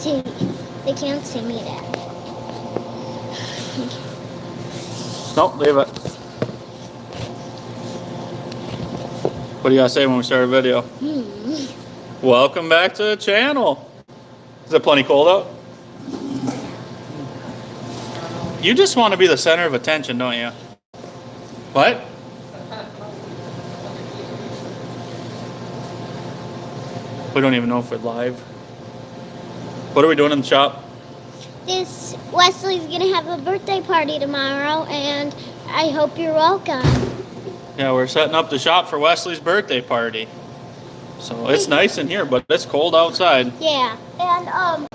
see. They can't see me, Dad. Nope, leave it. What do you gotta say when we start a video? Welcome back to the channel. Is it plenty cold out? You just want to be the center of attention, don't you? What? We don't even know if we're live. What are we doing in the shop? Wesley's gonna have a birthday party tomorrow, and I hope you're welcome. Yeah, we're setting up the shop for Wesley's birthday party. So it's nice in here, but it's cold outside. Yeah, and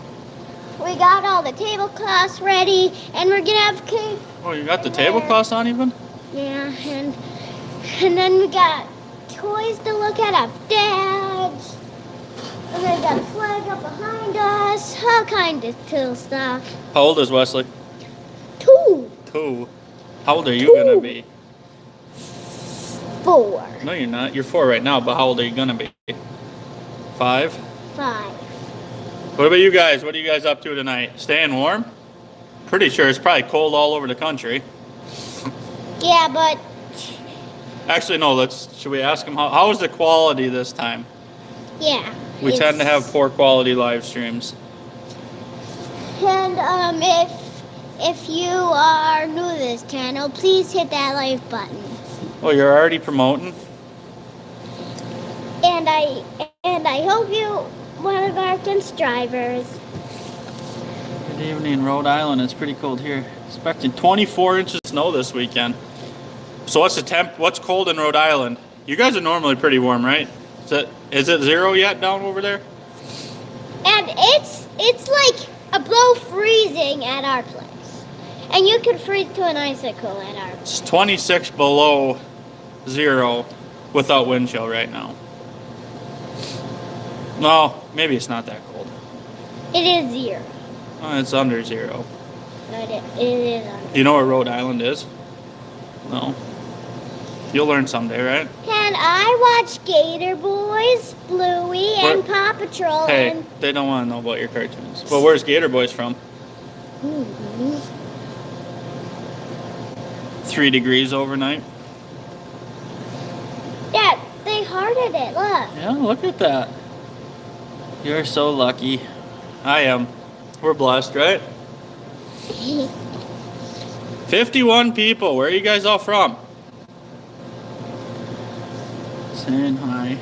we got all the tablecloths ready, and we're gonna have cake. Oh, you got the tablecloths on even? Yeah, and then we got toys to look at of Dad's. And then we got a flag up behind us, all kind of cool stuff. How old is Wesley? 2. 2. How old are you gonna be? 4. No, you're not. You're 4 right now, but how old are you gonna be? 5? 5. What about you guys? What are you guys up to tonight? Staying warm? Pretty sure it's probably cold all over the country. Yeah, but... Actually, no, should we ask them how is the quality this time? Yeah. We tend to have poor quality live streams. And if you are new to this channel, please hit that like button. Oh, you're already promoting? And I hope you one of our subscribers. Good evening, Rhode Island. It's pretty cold here. Expecting 24 inches of snow this weekend. So what's the temp? What's cold in Rhode Island? You guys are normally pretty warm, right? Is it 0 yet down over there? And it's like below freezing at our place. And you could freeze to an icicle at our place. It's 26 below 0 without wind chill right now. No, maybe it's not that cold. It is 0. Oh, it's under 0. No, it is under. Do you know where Rhode Island is? No. You'll learn someday, right? And I watch Gator Boys, Bluey, and Paw Patrol. Hey, they don't want to know about your cartoons. But where's Gator Boys from? 3 degrees overnight. Yeah, they hearted it, look. Yeah, look at that. You're so lucky. I am. We're blessed, right? 51 people. Where are you guys all from? Saying hi.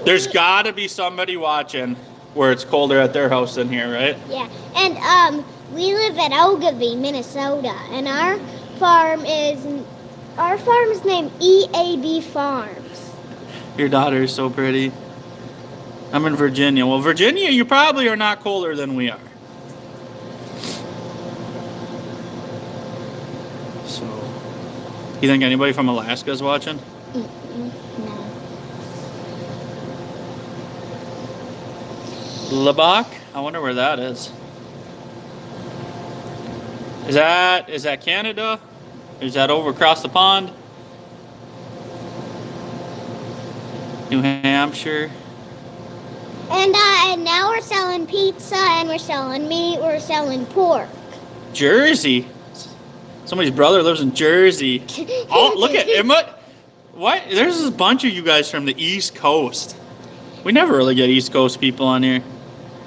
There's gotta be somebody watching where it's colder at their house than here, right? Yeah, and we live at Ogilvie, Minnesota, and our farm is named E.A.B. Farms. Your daughter is so pretty. I'm in Virginia. Well, Virginia, you probably are not colder than we are. So, you think anybody from Alaska is watching? No. Lubbock? I wonder where that is. Is that Canada? Is that over across the pond? New Hampshire? And now we're selling pizza, and we're selling meat, we're selling pork. Jersey? Somebody's brother lives in Jersey. Oh, look at Emma. What? There's this bunch of you guys from the East Coast. We never really get East Coast people on here.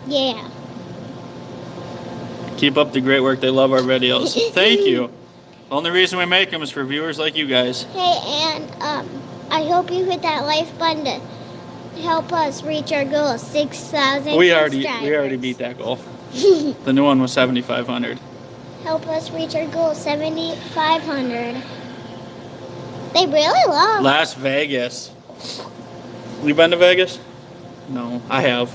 Yeah. Keep up the great work. They love our videos. Thank you. The only reason we make them is for viewers like you guys. Hey, and I hope you hit that like button to help us reach our goal of 6,000 We already beat that goal. The new one was 7,500. Help us reach our goal of 7,500. They really love Las Vegas. You been to Vegas? No, I have.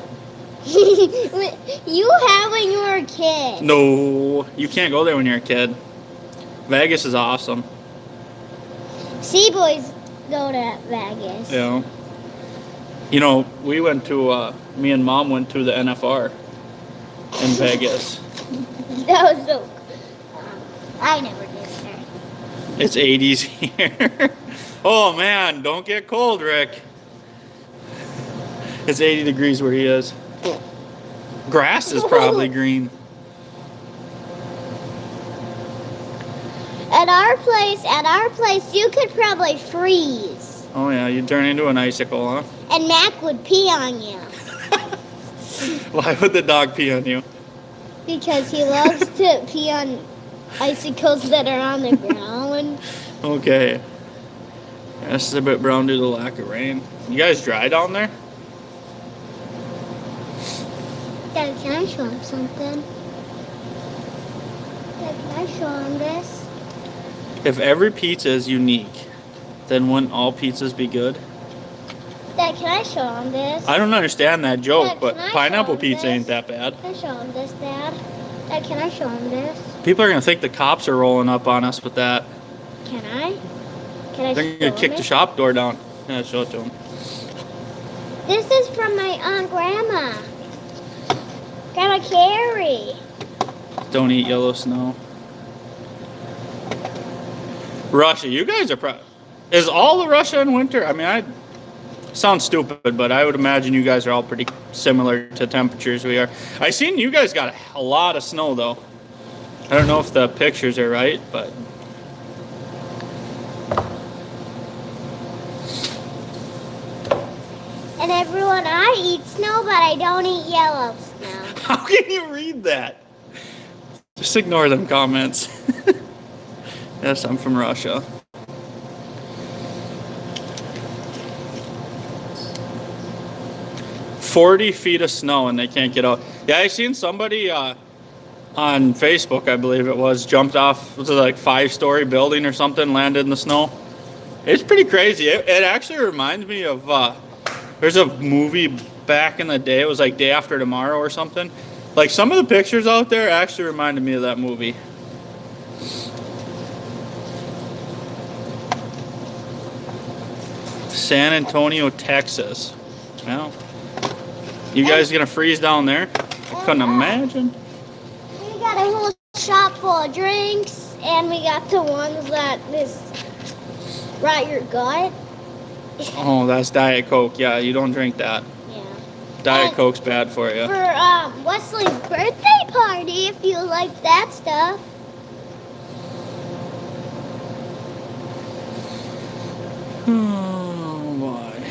You have when you were a kid. No, you can't go there when you're a kid. Vegas is awesome. Sea boys go to Vegas. Yeah. You know, we went to, me and Mom went to the NFR in Vegas. That was so I never did that. It's 80s here. Oh man, don't get cold, Rick. It's 80 degrees where he is. Grass is probably green. At our place, you could probably freeze. Oh yeah, you'd turn into an icicle, huh? And Mac would pee on you. Why would the dog pee on you? Because he loves to pee on icicles that are on the ground. Okay. This is a bit brown due to the lack of rain. You guys dry down there? Dad, can I show him something? Dad, can I show him this? If every pizza is unique, then wouldn't all pizzas be good? Dad, can I show him this? I don't understand that joke, Dad, but can I pineapple show him pizza this? ain't that bad. Can I show him this, Dad? Dad, can I show him this? People are gonna think the cops are rolling up on us with that. Can I? Can I They're show gonna him kick it? the shop door down. Yeah, show it to them. This is from my Aunt Grandma. Grandma Carrie. Don't eat yellow snow. Russia, you guys are is all of Russia in winter? I mean, I sound stupid, but I would imagine you guys are all pretty similar to temperatures we are. I seen you guys got a lot of snow though. I don't know if the pictures are right, but And everyone, I eat snow, but I don't eat yellow snow. how can you read that? Just ignore them comments. Yes, I'm from Russia. "40 feet of snow and they can't get out." Yeah, I seen somebody on Facebook, I believe it was off, was it like 5-story building or something, landed in the snow. It's pretty crazy. It actually reminds me of, there's a movie back in the day, it was like Day After Tomorrow or something. Like some of the pictures out there actually reminded me of that movie. San Antonio, Texas. Well, you guys gonna freeze down there? I couldn't imagine. We got a whole shop full of drinks, and we got the ones that just rot your gut. Oh, that's Diet Coke. Yeah, you don't drink that. Yeah. Diet And Coke's bad for you. For Wesley's birthday party, if you like that stuff. Oh boy.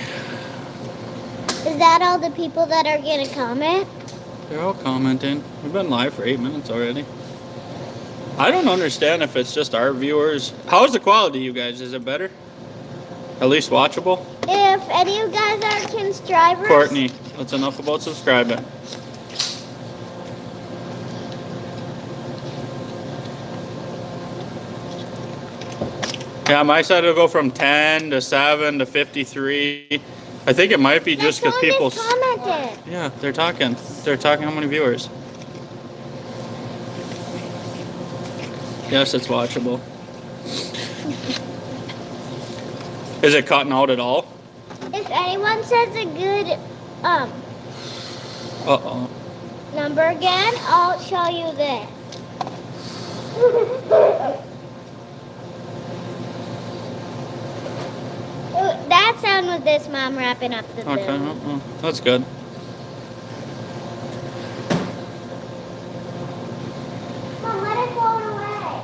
Is that all the people that are gonna comment? They're all commenting. We've been live for 8 minutes already. I don't understand if it's just our viewers. How's the quality, you guys? Is it better? At least watchable? If any of you guys are subscribers, Courtney, that's enough about subscribing. Yeah, my side will go from 10 to 7 to 53. I think it might be just because people. commented. Yeah, they're talking. They're talking how many viewers. Yes, it's watchable. Is it cutting out at all? If anyone says a good Uh-oh. number again, I'll show you this. That sound was this mom wrapping up the Okay, food. that's good. Mom, let it float away.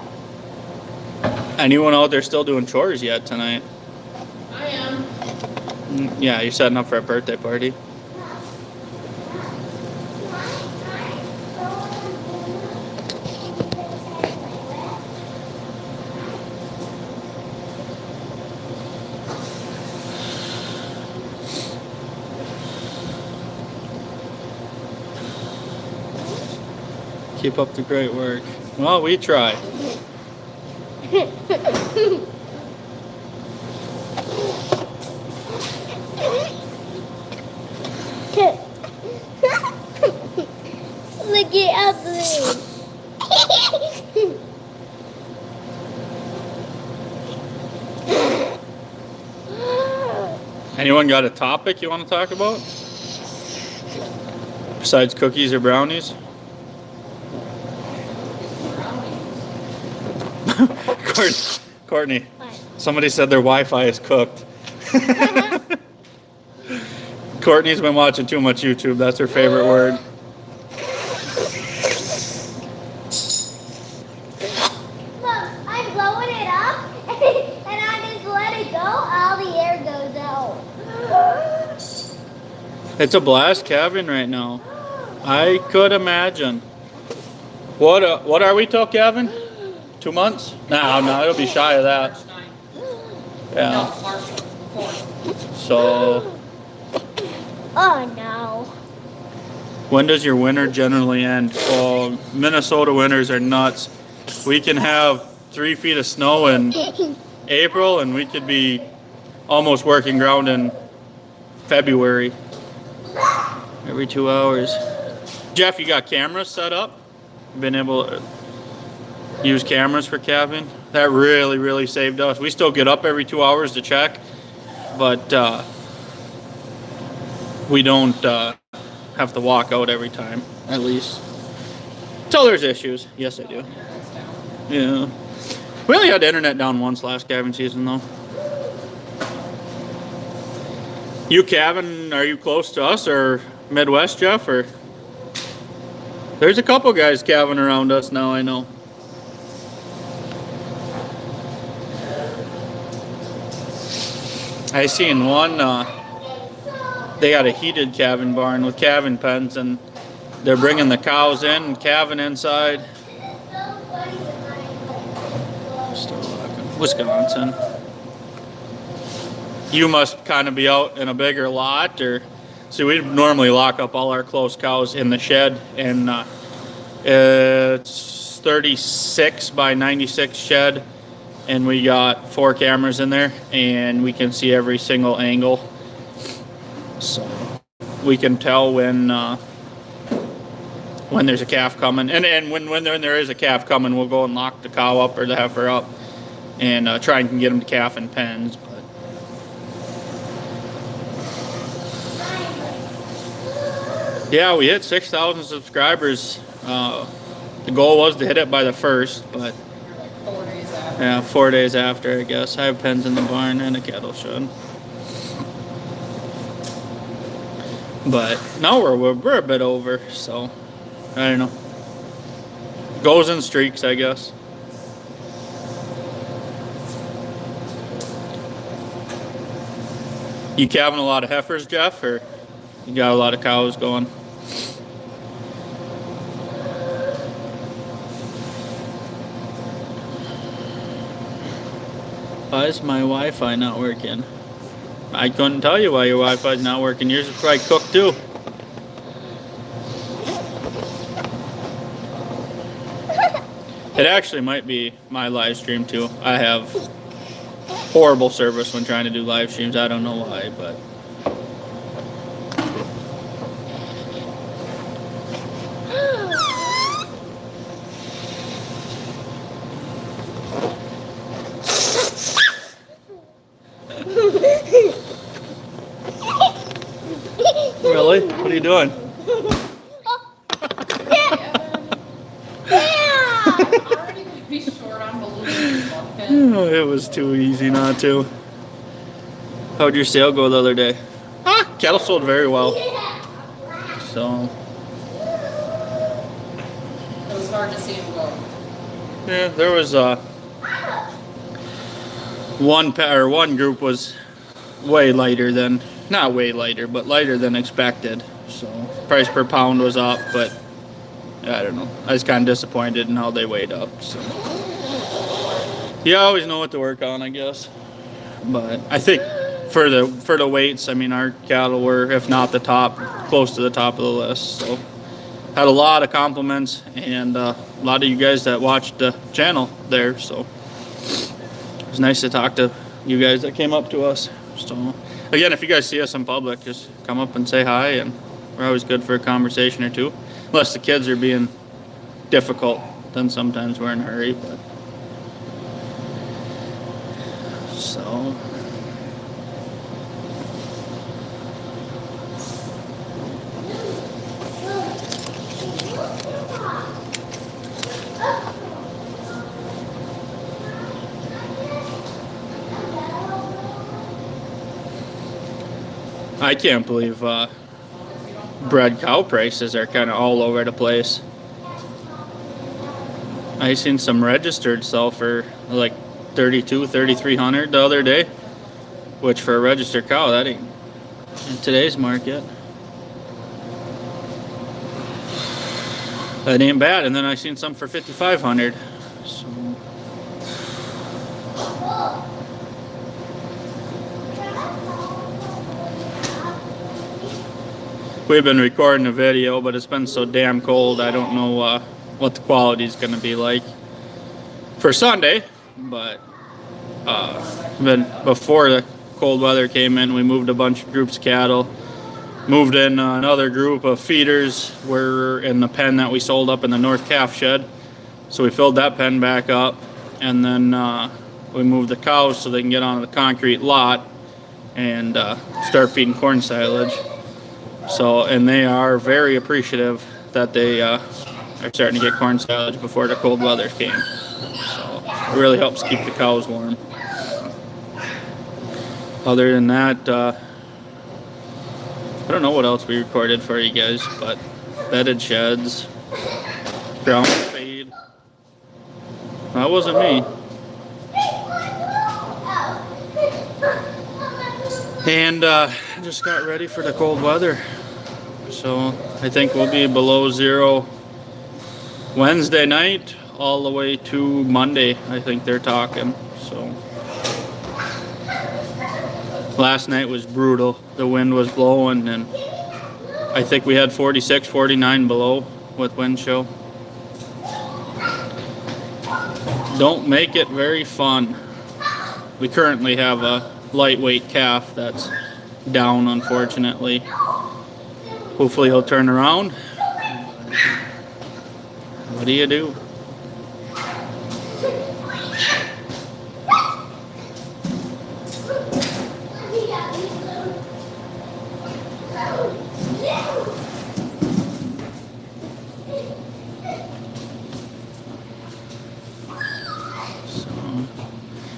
Anyone out there still doing chores yet tonight? I am. Yeah, you're setting up for a birthday party. Keep up the great work. Well, we try. Look at Ugly. Anyone got a topic you want to talk about? Besides cookies or brownies? Courtney, What? somebody said their Wi-Fi is cooked. Courtney's been watching too much YouTube. That's her favorite word. Look, I'm blowing it up, and I just let it go. All the air goes out. It's a blast cabin right now. I could imagine. What are we till, Kevin? 2 months? No, it'll be shy of that. Yeah. So, Oh no. when does your winter generally end? Well, Minnesota winters are nuts. We can have 3 feet of snow in April, and we could be almost working ground in February. Every 2 hours. Jeff, you got cameras set up? Been able to use cameras for cabin? That really saved us. We still get up every 2 hours to check, but we don't have to walk out every time, at least. Until there's issues. Yes, I do. Yeah. We only had internet down once last cabin season, though. You cabin, are you close to us or Midwest, Jeff? Or there's a couple guys cabin around us now, I know. I seen one, they got a heated cabin barn with cabin pens, and they're bringing the cows in and calving inside. Still walking. Wisconsin. You must kind of be out in a bigger lot, or see, we normally lock up all our close cows in the shed, and it's 36 by 96 shed, and we got 4 cameras in there, and we can see every single angle, so we can tell when there's a calf coming, and when there is a calf coming, we'll go and lock the cow up or the heifer up, and try and get them to calf in pens. But yeah, we hit 6,000 subscribers. The goal was to hit it by the 1st, but 4 days after. yeah, 4 days after, I guess. I have pens in the barn and a cattle shed. But now we're a bit over, so I don't know. Goes in streaks, I guess. You calving a lot of heifers, Jeff, or you got a lot of cows going? Why is my Wi-Fi not working? I couldn't tell you why your Wi-Fi is not working. Yours is probably cooked too. It actually might be my live stream too. I have horrible service when trying to do live streams. I don't know why, but really? What are you doing? Already gonna be short on balloons. Oh, it was too easy not to. How'd your sale go the other day? Cattle sold very well. So, It was hard to see him go. yeah, there was one group was way lighter than, not way lighter, but lighter than expected. So, price per pound was up, but I don't know. I was kind of disappointed in how they weighed up. So, you always know what to work on, I guess. But I think for the weights, I mean, our cattle were, if not the top, close to the top of the list. So, had a lot of compliments, and a lot of you guys that watched the channel there. So, it was nice to talk to you guys that came up to us. So, again, if you guys see us in public, just come up and say hi, and we're always good for a conversation or two. Unless the kids are being difficult, then sometimes we're in a hurry. But so. I can't believe bred cow prices are kind of all over the place. I seen some registered sell for like 3,300 the other day, which for a registered cow, that ain't in today's market. That ain't bad. And then I seen some for 5,500. So we've been recording a video, but it's been so damn cold. I don't know what the quality is going to be like for Sunday. But before the cold weather came in, we moved a bunch of groups of cattle. Moved in another group of feeders. We're in the pen that we sold up in the north calf shed. So we filled that pen back up. And then we moved the cows so they can get onto the concrete lot and start feeding corn silage. So, and they are very appreciative that they are starting to get corn silage before the cold weather came. So it really helps keep the cows warm. Other than that, I don't know what else we recorded for you guys, but bedded sheds, ground feed. That wasn't me. And just got ready for the cold weather. So I think we'll be below zero Wednesday night all the way to Monday. I think they're talking. So last night was brutal. The wind was blowing, and I think we had 46, 49 below with wind chill. Don't make it very fun. We currently have a lightweight calf that's down, unfortunately. Hopefully he'll turn around. What do you do?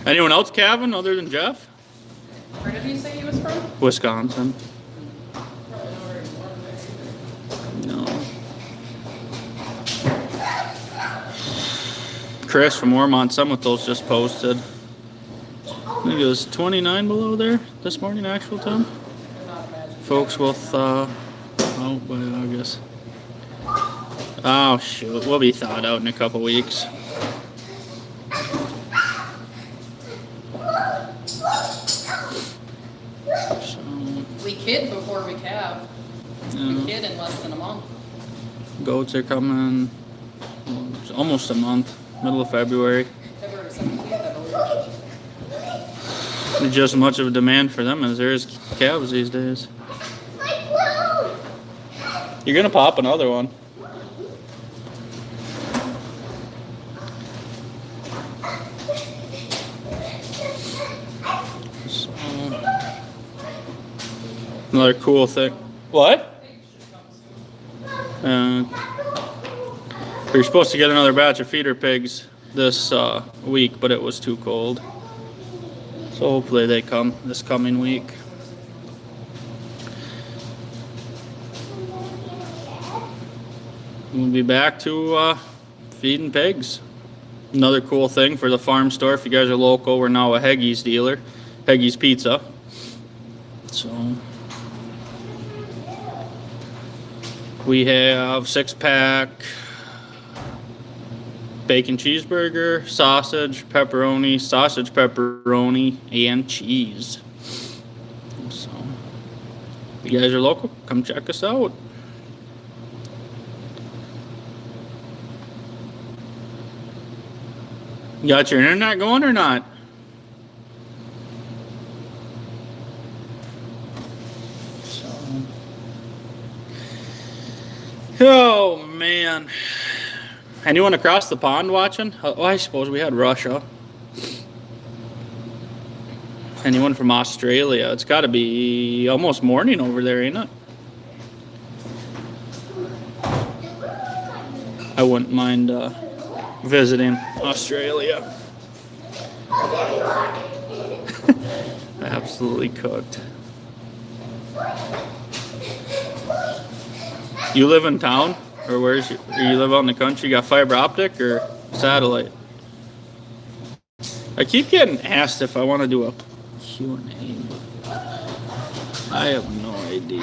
Anyone else calving other than Jeff? Where did you say he was from? Wisconsin. No. Chris from Ormont Summit just posted. I think it was 29 below there this morning, actual time. Folks with, by August. Oh, shoot. We'll be thawed out in a couple weeks. We kid before we calve. We kid in less than a month. Goats are coming almost a month, middle of February. February 17th, I believe. There's just as much of a demand for them as there is calves these days. You're gonna pop another one. So, another cool thing. What? We were supposed to get another batch of feeder pigs this week, but it was too cold. So hopefully they come this coming week. We'll be back to feeding pigs. Another cool thing for the farm store, if you guys are local, we're now a Heggy's dealer. Heggy's Pizza. So we have 6-pack bacon cheeseburger, sausage, pepperoni, and cheese. So if you guys are local, come check us out. You got your internet going or not? Oh man. Anyone across the pond watching? Oh, I suppose we had Russia. Anyone from Australia? It's got to be almost morning over there, ain't it? I wouldn't mind visiting Australia. Absolutely cooked. You live in town? Or or you live out in the country? You got fiber optic or satellite? I keep getting asked if I want to do a Q&A. I have no idea.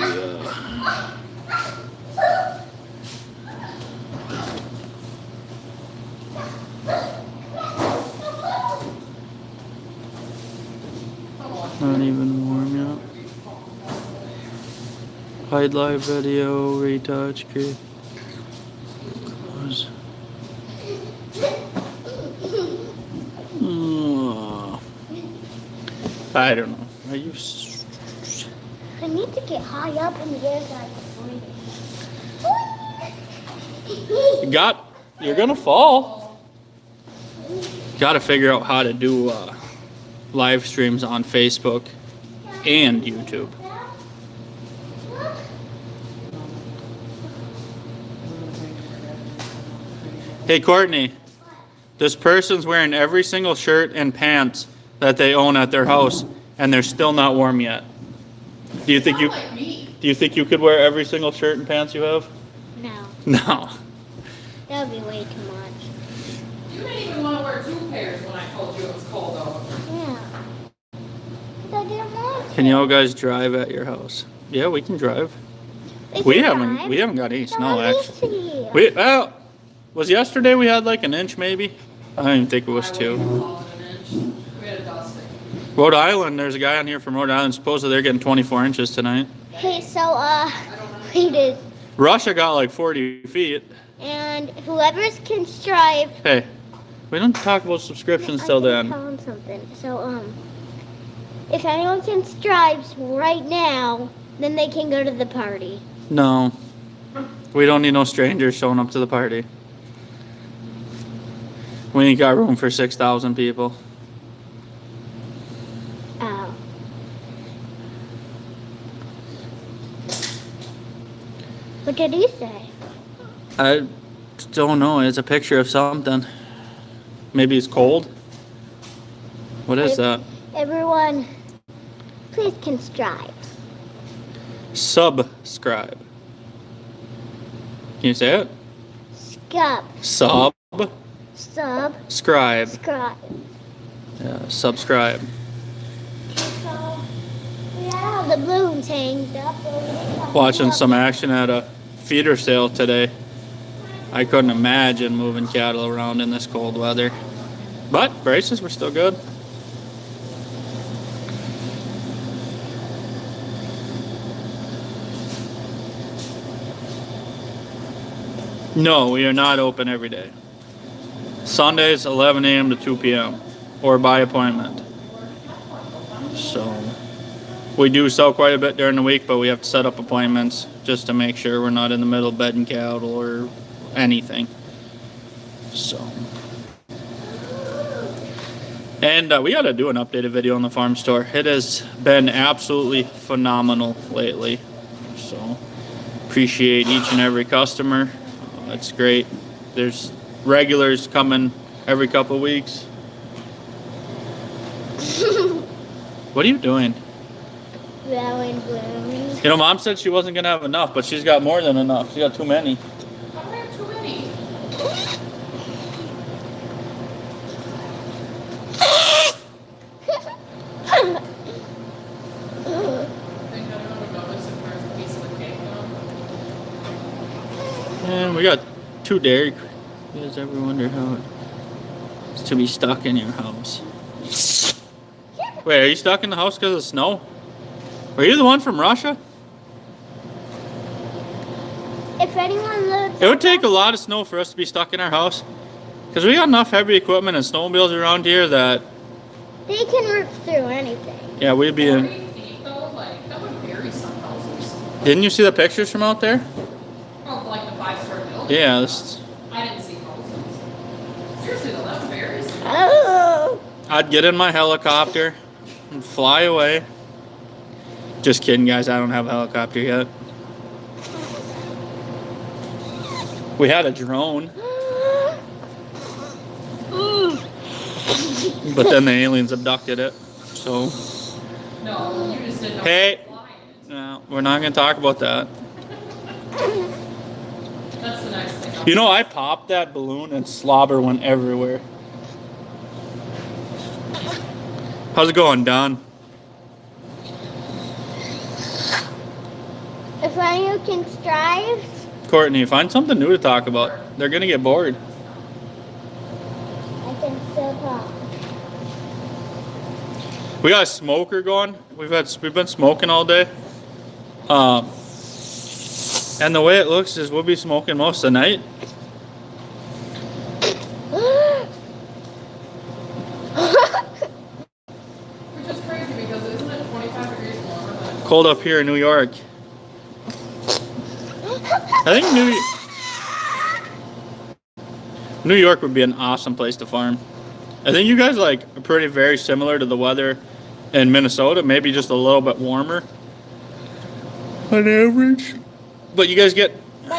Not even warm yet. Hide live video, retouch, create. Close. I don't know. Are you? I need to get high up in the air so I can breathe. You're gonna fall. Got to figure out how to do live streams on Facebook and YouTube. Hey Courtney, this person's wearing every single shirt and pants that they own at their house, and they're still not warm yet. Do you think you could wear every single shirt and pants you have? No. No. That would be way too much. You didn't even want to wear 2 pairs when I told you it was cold out. Yeah. But I didn't want to. Can y'all guys drive at your house? Yeah, we can drive. We haven't got any snow actually. Was yesterday we had like an inch maybe? I don't even think it was 2. We had a dusting. Rhode Island, there's a guy on here from Rhode Island. Supposedly they're getting 24 inches tonight. Okay, so we did. Russia got like 40 feet. And whoever can strive. Hey, we don't talk about subscriptions till then. Tell them something. So if anyone can strive right now, then they can go to the party. No, we don't need no strangers showing up to the party. We ain't got room for 6,000 people. Oh. What did he say? I don't know. It's a picture of something. Maybe it's cold. What is that? Everyone, please can strive. Subscribe. Can you say it? Sub. Scribe. Subscribe. Yeah, subscribe. So, we had all the balloons hanged up. Watching some action at a feeder sale today. I couldn't imagine moving cattle around in this cold weather. But braces were still good. No, we are not open every day. Sundays 11 a.m. to 2 p.m. or by appointment. So we do sell quite a bit during the week, but we have to set up appointments just to make sure we're not in the middle bedding cattle or anything. So, and we got to do an updated video on the farm store. It has been absolutely phenomenal lately. So appreciate each and every customer. It's great. There's regulars coming every couple of weeks. What are you doing? Blowing balloons. You know, Mom said she wasn't gonna have enough, but she's got more than enough. She got too many. I don't have too many. Think anyone would notice if there's a piece of the cake though? And we got 2 dairy. You guys ever wonder how it's to be stuck in your house? Wait, are you stuck in the house because of snow? Are you the one from Russia? If anyone lives, It would take a lot of snow for us to be stuck in our house. Because we got enough heavy equipment and snowmobiles around here that... they can rip through anything. Yeah, we'd be 40 in... feet though, like, that would bury some houses. Didn't you see the pictures from out there? Oh, like the 5-story building? Yeah, this... I didn't see houses. Seriously though, that would bury some houses. Oh. I'd get in my helicopter and fly away. Just kidding, guys. I don't have a helicopter yet. We had a drone, but then the aliens abducted it. So, No, you just didn't know Hey. how to fly it. No, we're not gonna talk about that. That's the next thing. You know, I popped that balloon and slobber went everywhere. How's it going, Don? If one of you can strive, Courtney, find something new to talk about. They're gonna get bored. I can still talk. We got a smoker going. We've been smoking all day. And the way it looks is we'll be smoking most of the night. Which is crazy because isn't it 25 degrees warmer than Cold up here in New York. I think New York would be an awesome place to farm. I think you guys like are pretty very similar to the weather in Minnesota, maybe just a little bit warmer on average. But you guys get,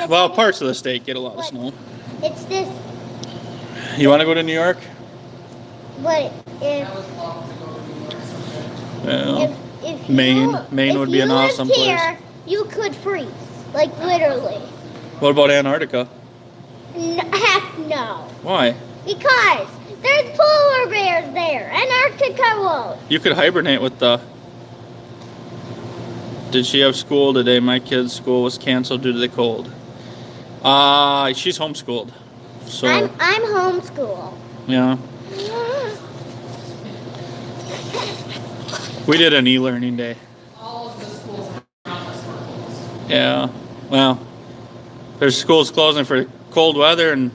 well, parts of the state get a lot of snow. It's this, You want to go to New York? but I would love to go to New York someday. Yeah. if Maine. you, Maine if would be you an awesome lived place. here, you could freeze, like literally. What about Antarctica? Heck no, Why? because there's polar bears there. Antarctica won't. You could hibernate with the... Did she have school today? My kid's school was canceled due to the cold. She's homeschooled. So, I'm homeschool. yeah. We did an e-learning day. All of the schools around us were closed. Yeah. Well, there's schools closing for cold weather and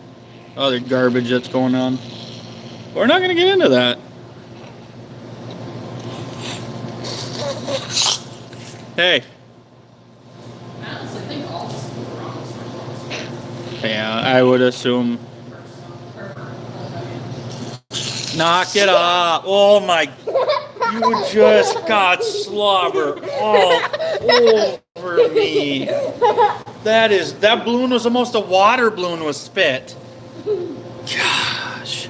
other garbage that's going on. We're not going to get into that. Hey. I honestly think all the schools around us were closed. Yeah, I would assume. Knock it off. Oh my. You just got slobber all over me. That balloon was almost a water balloon with spit. Gosh.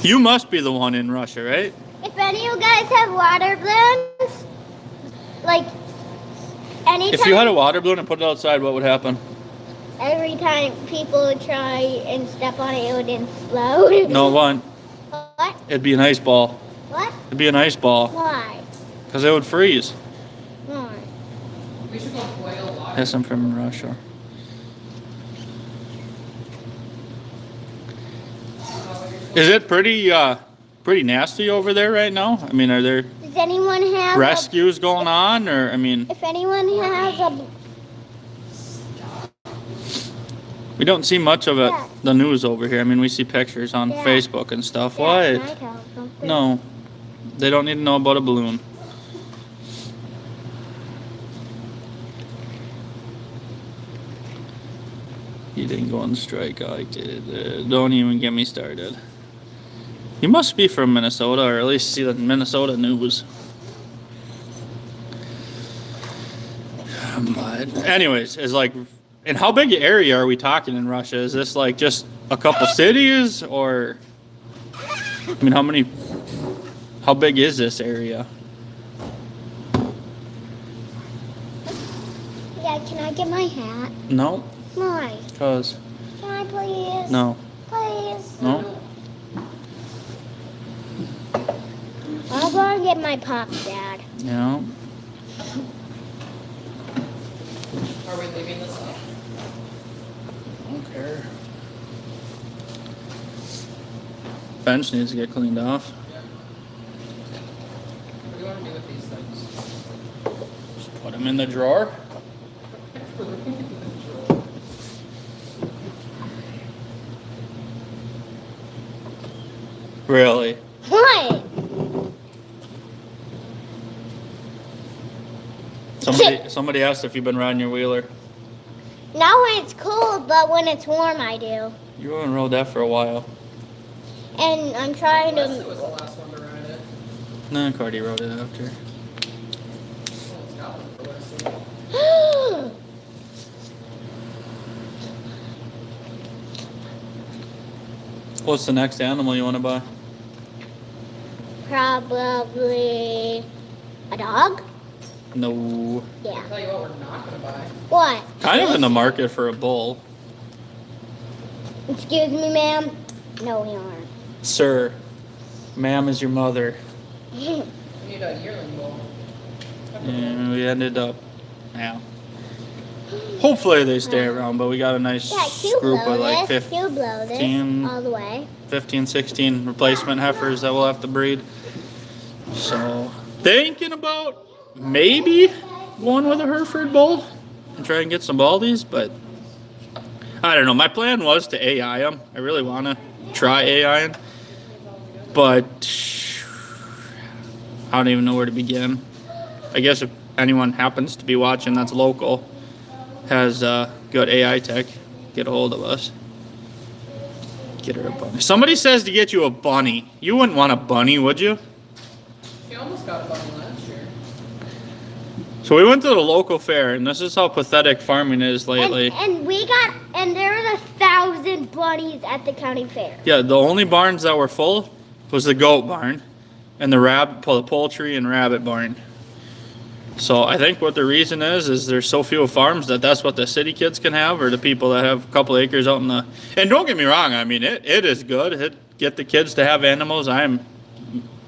You must be the one in Russia, right? If any of you guys have water balloons, like anytime, If you had a water balloon and put it outside, what would happen? every time people would try and step on it, it would explode. No, one. What? It'd be an ice ball. What? It'd be an ice ball. Why? Because it would freeze. Why? We should go boil water. Yes, I'm from Russia. Is it pretty nasty over there right now? I mean, are there Does anyone have rescues going on, or I mean, if anyone has a we don't see much of it, Yeah. the news over here. I mean, we see pictures on Yeah. Facebook and stuff. yeah, What? can I tell something? No, they don't need to know about a balloon. You didn't go on strike. I did. Don't even get me started. You must be from Minnesota, or at least see the Minnesota news. But anyways, it's like, and how big an area are we talking in Russia? Is this like just a couple cities, or I mean, how big is this area? Yeah, can I get my hat? No, Why? cause Can I please? no, Please. no. I'll go and get my pop's dad. Yeah. Are we leaving this up? I don't care. Bench needs to get cleaned off. Yeah. What do you want to do with these things? Just put them in the drawer. Really? What? Somebody asked if you've been riding your wheeler. Not when it's cold, but when it's warm, I do. You haven't rode that for a while. And I'm trying Wesley was the to. last one to ride it. No, Cardi rode it after. Oh, it's got one for Wesley. What's the next animal you want to buy? Probably a dog. No. Yeah. I'll tell you what we're not gonna buy. What? Kind of in the market for a bull. Excuse me, ma'am. No, we aren't. Sir, ma'am is your mother. We need a yearling bull. And we ended up, yeah. Hopefully they stay around, but we got a nice Yeah, she'll group blow of like this. She'll blow this 15, all the way. 15, 16 replacement heifers that we'll have to breed. So, thinking about maybe going with a Hereford bull and try and get some baldies, but I don't know. My plan was to AI them. I really want to try AIing, but I don't even know where to begin. I guess if anyone happens to be watching that's local, has good AI tech, get a hold of us. Get her a bunny. Somebody says to get you a bunny. You wouldn't want a bunny, would you? She almost got a bunny last year. So we went to the local fair, and this is how pathetic farming is lately. And there was 1,000 bunnies at the county fair. Yeah, the only barns that were full was the goat barn and the poultry and rabbit barn. So I think what the reason is there's so few farms that's what the city kids can have, or the people that have a couple acres out in the. And don't get me wrong, I mean it is good. Get the kids to have animals.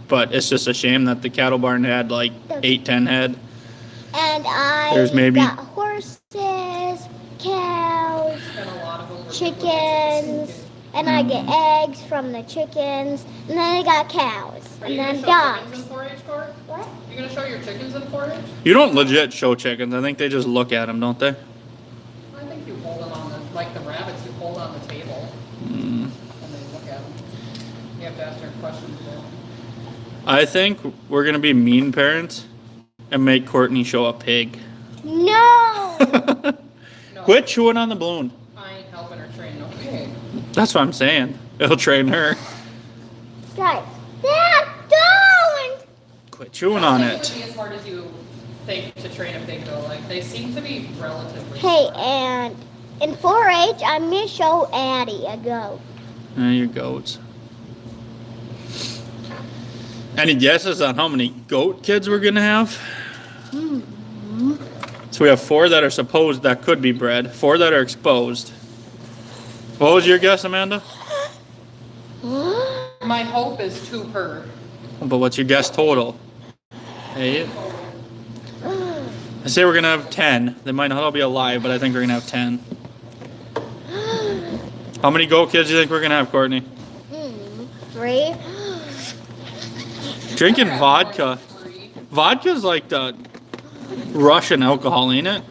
But it's just a shame that the cattle barn had like 8-10 head. And There's maybe got horses, cows, And a lot of them were chickens, and I get eggs from the chickens, and then I got cows, Are and you then gonna show chickens dogs. in 4-H court? What? You gonna show your chickens in 4-H? you don't legit show chickens. I think they just look at them, don't they? I think you hold them on the, like the rabbits, you hold on the table and they look at them. You have to ask her questions about them. I think we're gonna be mean parents and make Courtney show a pig. No! No, Quit chewing on the balloon. I ain't helping her train no pig. That's what I'm saying. It'll train her. Guys, Dad, don't! Quit chewing on I don't it. think it would be as hard as you think to train a pig though. Like they seem to be relatively. Hey, smart. and in 4-H, I'm gonna show Addie a goat. Your goats. Any guesses on how many goat kids we're gonna have? So we have 4 that are supposed that could be bred, 4 that are exposed. What was your guess, Amanda? My hope is 2 per. But what's your guess total? 8. I say we're gonna have 10. They might not all be alive, but I think we're gonna have 10. How many goat kids do you think we're gonna have, Courtney? 3. Drinking vodka. Vodka's like the Russian alcohol, ain't it?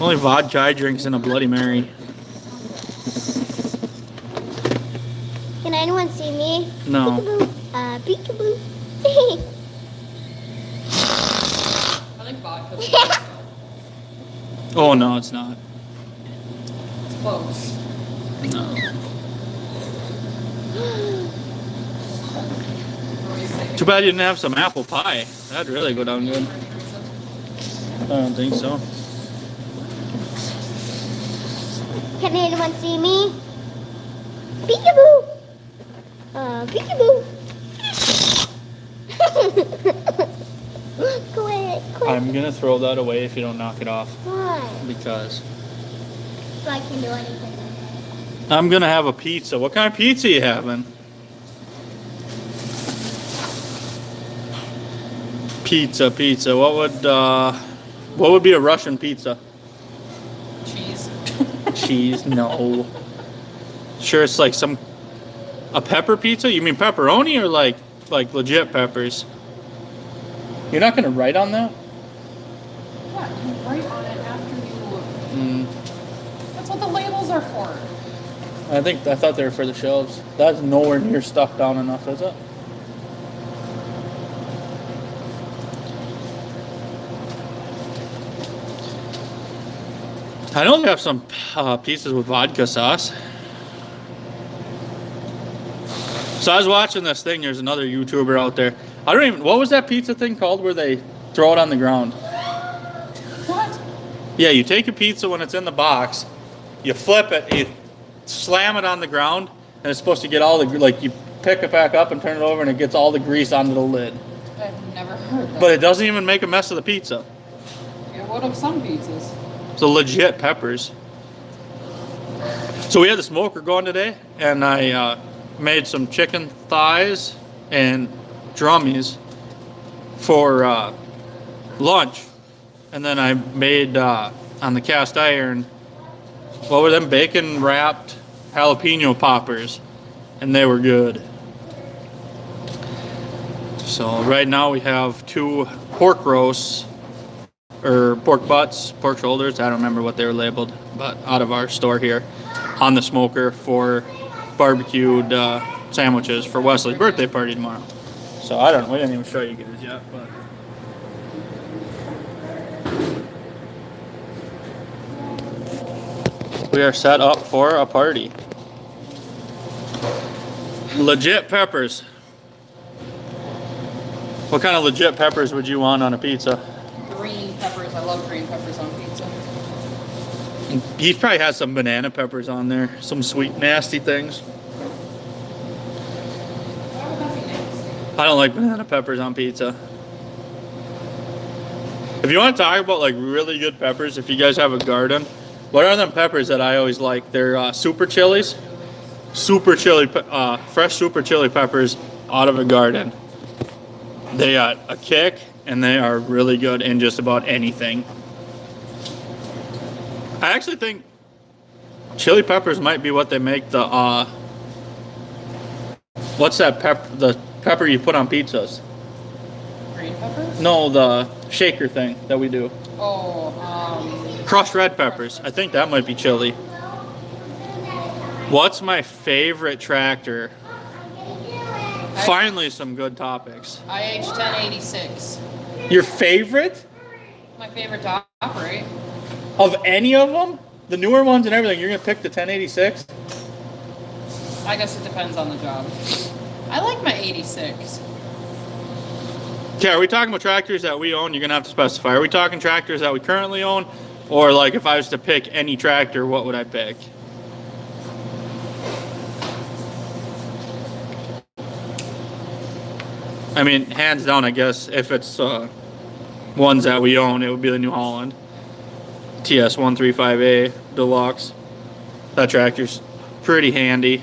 Only vodka I drink's in a Bloody Mary. Can anyone see me? No. Peekaboo. Peekaboo. I think vodka's Oh no, it's not. it's close. No. What do you think? Too bad you didn't have some apple pie. That'd really go down good. I don't think so. Can anyone see me? Peekaboo. Peekaboo. Quit. I'm gonna throw that away if you don't knock it off. Why? Because So I can do anything. I'm gonna have a pizza. What kind of pizza you having? Pizza. What would be a Russian pizza? Cheese. Cheese? No. Sure, it's like a pepper pizza. You mean pepperoni or like legit peppers? You're not gonna write on that? Yeah, you write on it after you. Mm, That's what the labels are for. I thought they were for the shelves. That's nowhere near stuck down enough, is it? I know they have some pizzas with vodka sauce. So I was watching this thing. There's another YouTuber out there. What was that pizza thing called where they throw it on the ground? What? Yeah, you take a pizza when it's in the box, you flip it, slam it on the ground, and it's supposed to get all the, like, you pick it back up and turn it over, and it gets all the grease onto the lid. I've never heard that. But it doesn't even make a mess of the pizza. Yeah, what of some pizzas? It's a legit peppers. So we had the smoker going today, and I made some chicken thighs and drummies for lunch. And then I made on the cast iron, what were them, bacon wrapped jalapeno poppers, and they were good. So right now we have 2 pork roasts, or pork butts, pork shoulders, I don't remember what they were labeled, but out of our store here on the smoker for barbecued sandwiches for Wesley's birthday party tomorrow. So I don't know, we didn't even show you guys yet, but we are set up for a party. Legit peppers. What kind of legit peppers would you want on a pizza? Green peppers. I love green peppers on pizza. He probably has some banana peppers on there. Some sweet, nasty things. Why would that be nasty? I don't like banana peppers on pizza. If you want to talk about like really good peppers, if you guys have a garden, what are them peppers that I always like? They're super chilies. Super chili, fresh super chili peppers out of a garden. They got a kick, and they are really good in just about anything. I actually think chili peppers might be what they make the, what's that the pepper you put on pizzas? Green peppers? No, the shaker thing that we do. Oh, Crushed red peppers. I think that might be chili. What's my favorite tractor? Finally, some good topics. IH 1086. Your favorite? My favorite to operate. Of any of them? The newer ones and everything, you're going to pick the 1086? I guess it depends on the job. I like my 86. Okay, are we talking about tractors that we own? You're going to have to specify. Are we talking tractors that we currently own? Or like if I was to pick any tractor, what would I pick? I mean, hands down, I guess, if it's ones that we own, it would be the New Holland TS 135A Deluxe. That tractor's pretty handy.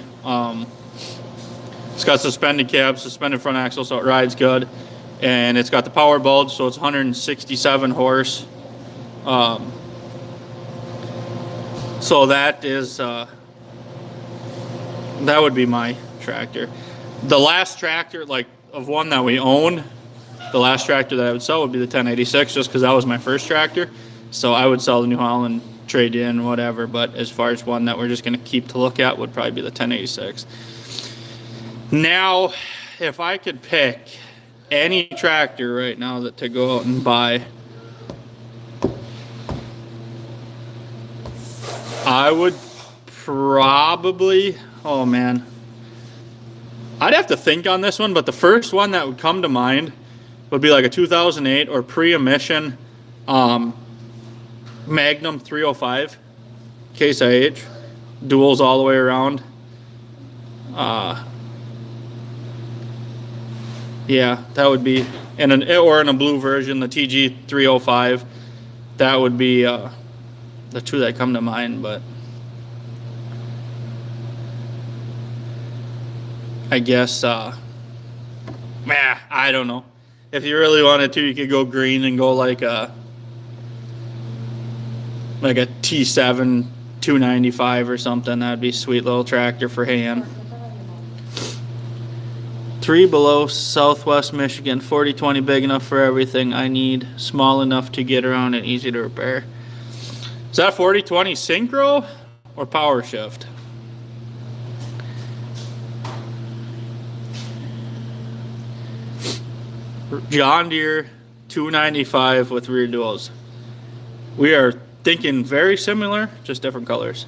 It's got suspended cab, suspended front axle, so it rides good. And it's got the power bulge, so it's 167 horse. So that is, that would be my tractor. The last tractor, like, of one that we own, the last tractor that I would sell would be the 1086, just because that was my first tractor. So I would sell the New Holland, trade in, whatever. But as far as one that we're just going to keep to look at would probably be the 1086. Now, if I could pick any tractor right now that to go out and buy, I would probably, oh man, I'd have to think on this one, but the first one that would come to mind would be like a 2008 or pre-emission Magnum 305 Case IH, duals all the way around. Yeah, that would be in a blue version, the TG 305. That would be the two that come to mind, but I guess, I don't know. If you really wanted to, you could go green and go like a T7 295 or something. That'd be a sweet little tractor for hand. 3 below, Southwest Michigan, 4020, big enough for everything I need, small enough to get around and easy to repair. Is that 4020 synchro or power shift? John Deere 295 with rear duals. We are thinking very similar, just different colors.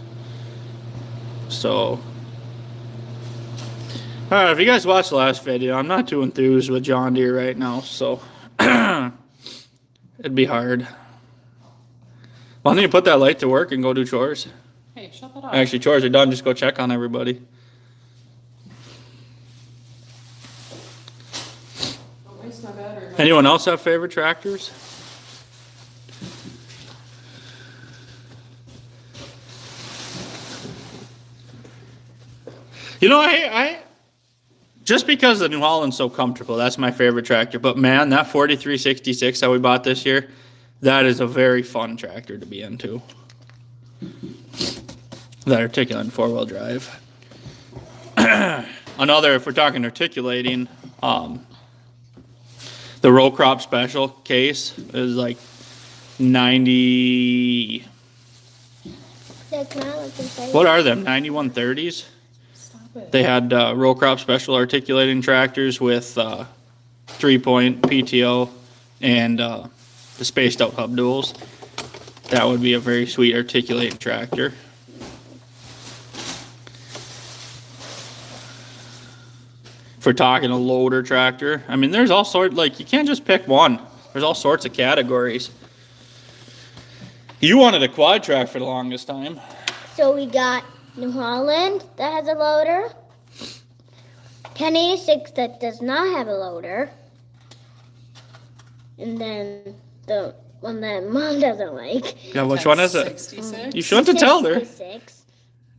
So, alright, if you guys watched the last video, I'm not too enthused with John Deere right now, so it'd be hard. Why don't you put that light to work and go do chores? Hey, shut that off. Actually, chores are done. Just go check on everybody. Don't waste my battery. Anyone else have favorite tractors? You know, I just because the New Holland's so comfortable, that's my favorite tractor. But man, that 4366 that we bought this year, that is a very fun tractor to be into. That articulating 4-wheel drive. Another, if we're talking articulating, the row crop special case is like 90. That's not looking for What are them? 9130s? Stop it. They had row crop special articulating tractors with 3-point PTO and the spaced out hub duals. That would be a very sweet articulating tractor. If we're talking a loader tractor, I mean, there's all sorts, like, you can't just pick one. There's all sorts of categories. You wanted a quad track for the longest time. So we got New Holland that has a loader. 1086 that does not have a loader. And then the one that Mom doesn't like. Yeah, which one is it? 66? You shouldn't have told her. 66.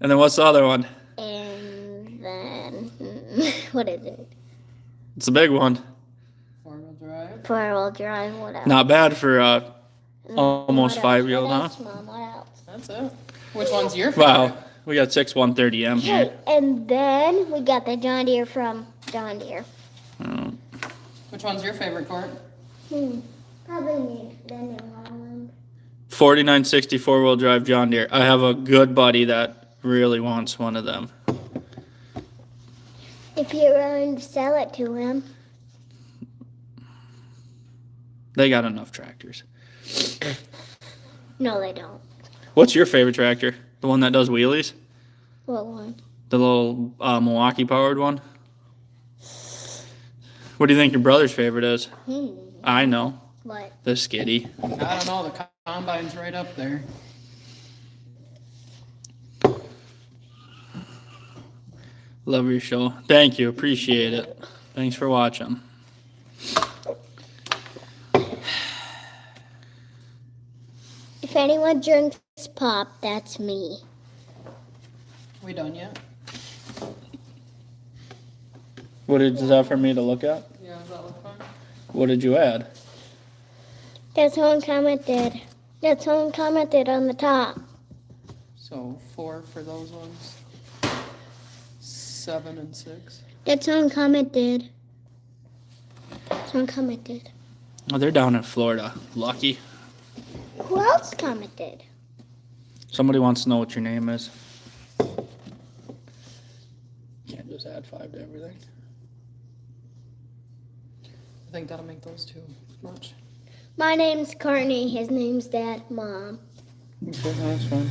And then what's the other one? And then, what is it? It's the big one. 4-wheel drive. 4-wheel drive, what else? Not bad for almost What 5-year-old, huh? else, Mom? What else? That's it. Which one's your favorite? Wow, we got 6130M Okay, here. and then we got the John Deere from John Deere. Which one's your favorite, Court? Probably me, the New Holland. 4960 4-wheel drive John Deere. I have a good buddy that really wants one of them. If you're willing to sell it to him. They got enough tractors. No, they don't. What's your favorite tractor? The one that does wheelies? What one? The little Milwaukee powered one? What do you think your brother's favorite is? I know. What? The Skiddy. I don't know. The combine's right up there. Love your show. Thank you. Appreciate it. Thanks for watching. If anyone drinks pop, that's me. We done yet? What is that for me to look at? Yeah, does that look fun? What did you add? That someone commented. That someone commented on the top. So 4 for those ones. 7 and 6. That someone commented. Someone commented. Oh, they're down in Florida. Lucky. Who else commented? Somebody wants to know what your name is. Can't just add 5 to everything. I think that'll make those two much. My name's Courtney. His name's Dad, Mom. Okay, that's fine.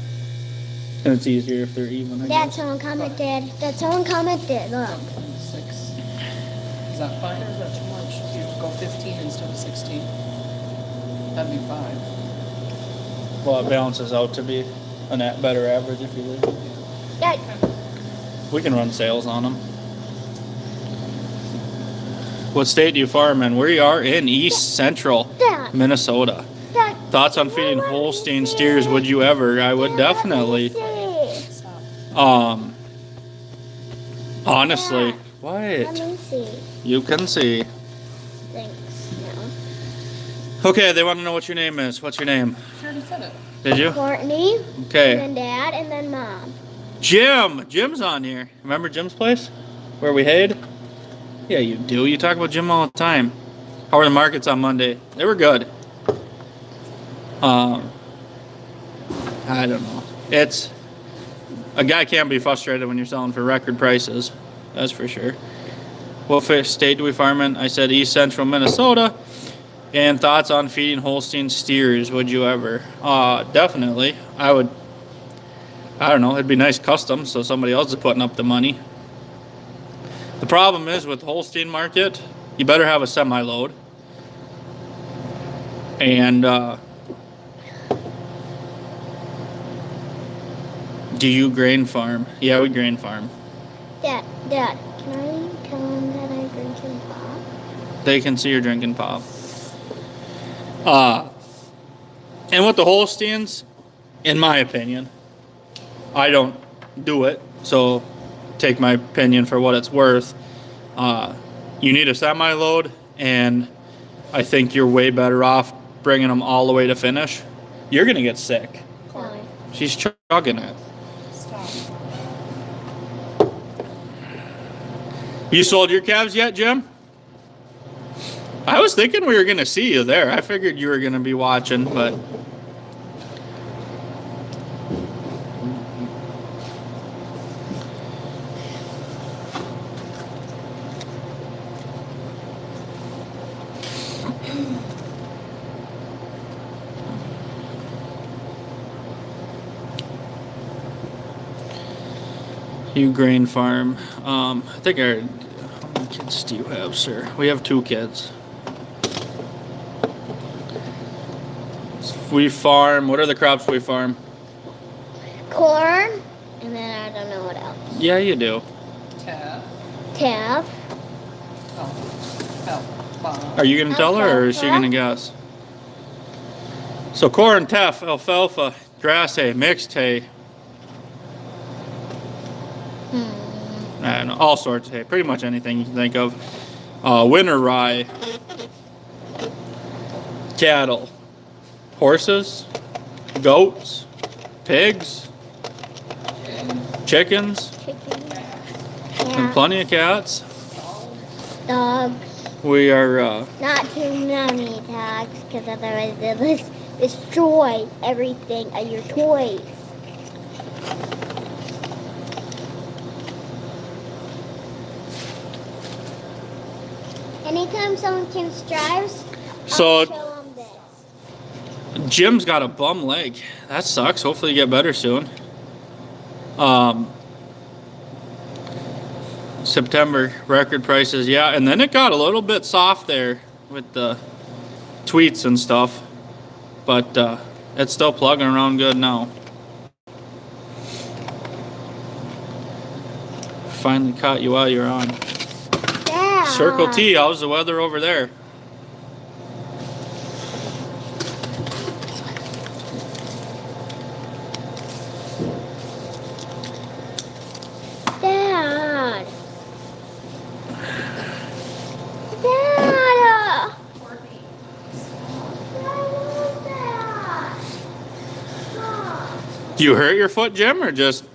And it's easier if they're even, I That guess. someone commented. That someone commented. Look. 6. Is that fine or is that too much? You go 15 instead of 16. That'd be 5. Well, it balances out to be a better average if you will. That, We can run sales on them. What state do you farm in? We are in East Central that, Minnesota. that. Thoughts on feeding Holstein steers? Would you ever? I would definitely. Stop. Honestly, Let what? me see. You can see. Thanks. No. Okay, they want to know what your name is. What's your name? She already said it. Did you? Courtney, and Okay. then Dad, and then Mom. Jim. Jim's on here. Remember Jim's place? Where we hid? Yeah, you do. You talk about Jim all the time. How were the markets on Monday? They were good. I don't know. It's a guy can't be frustrated when you're selling for record prices. That's for sure. What state do we farm in? I said East Central Minnesota. And thoughts on feeding Holstein steers? Would you ever? Definitely. I would. I don't know. It'd be nice custom, so somebody else is putting up the money. The problem is with the Holstein market, you better have a semi-load. And Do you grain farm? Yeah, we grain farm. Dad, can I tell him that I drink him pop? They can see you're drinking pop. And with the Holsteins, in my opinion, I don't do it, so take my opinion for what it's worth. You need a semi-load, and I think you're way better off bringing them all the way to finish. You're going to get sick. No. She's chugging it. Stop. You sold your calves yet, Jim? I was thinking we were going to see you there. I figured you were going to be watching, but... You grain farm. I think how many kids do you have, sir? We have 2 kids. We farm. What are the crops we farm? Corn, and then I don't know what else. Yeah, you do. Teff. Are you gonna tell her, or is she Alfalfa. gonna guess? So corn, teff, alfalfa, grass hay, mixed hay. I don't know, all sorts of hay. Pretty much anything you can think of. Winter rye, cattle, horses, goats, pigs, chickens, Chicken. and Yeah. plenty of cats. Dogs. We are Not too many dogs, because otherwise they'll destroy everything of your toys. Anytime someone can strives, So- I'll show them this. Jim's got a bum leg. That sucks. Hopefully you get better soon. September record prices, yeah, and then it got a little bit soft there with the tweets and stuff, but it's still plugging around good now. Finally caught you while you're on. Yeah. Circle T, how's the weather over there? Dad. Dad. Do you hurt your foot, Jim, or just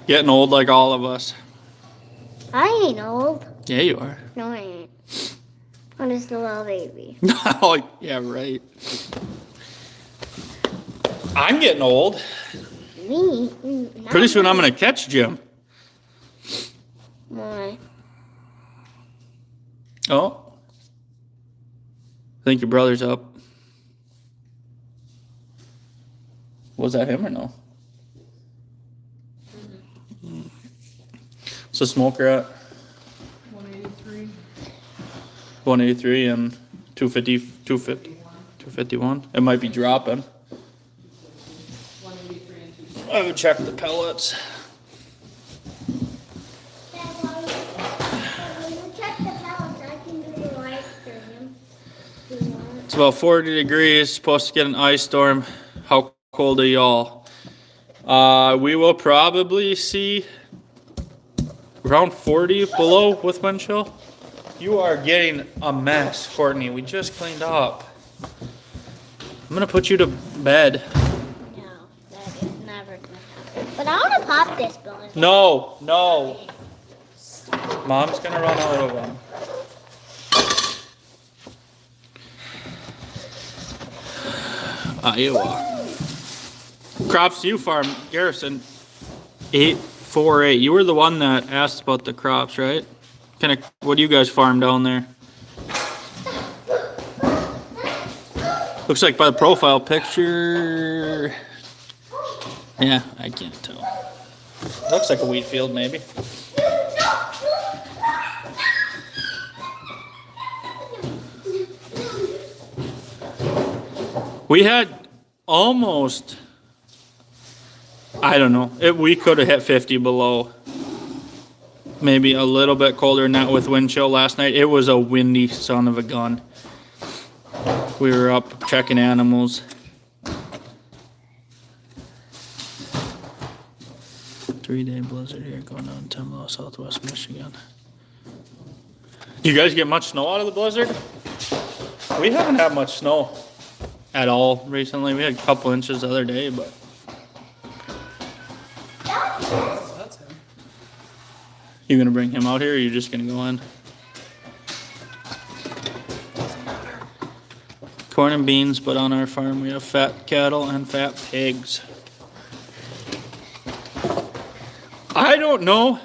getting old like all of us? I ain't old. Yeah, you are. No, I ain't. I'm just a little baby. Oh, yeah, right. I'm getting old. Me? Pretty soon I'm going to catch Jim. Why? Oh. I think your brother's up. Was that him or no? So smoker at 183. 183 and 251. It might be dropping. 183 and 260. I would check the pellets. It's about 40 degrees. Supposed to get an ice storm. How cold are y'all? We will probably see around 40 below with wind chill. You are getting a mess, Courtney. We just cleaned up. I'm gonna put you to bed. No, that is never gonna happen. But I want to pop this balloon. No, no. Mom's gonna run out of them. Iowa. Crops you farm, Garrison. 848. You were the one that asked about the crops, right? What do you guys farm down there? Looks like by the profile picture. Yeah, I can't tell. Looks like a wheat field, maybe. We had almost I don't know. We could have hit 50 below. Maybe a little bit colder than that with wind chill last night. It was a windy son of a gun. We were up checking animals. 3-day blizzard here going on 10 below Southwest Michigan. You guys get much snow out of the blizzard? We haven't had much snow at all recently. We had a couple inches the other day, but. That's him. You gonna bring him out here, or are you just gonna go in? Corn and beans, but on our farm we have fat cattle and fat pigs. I don't know.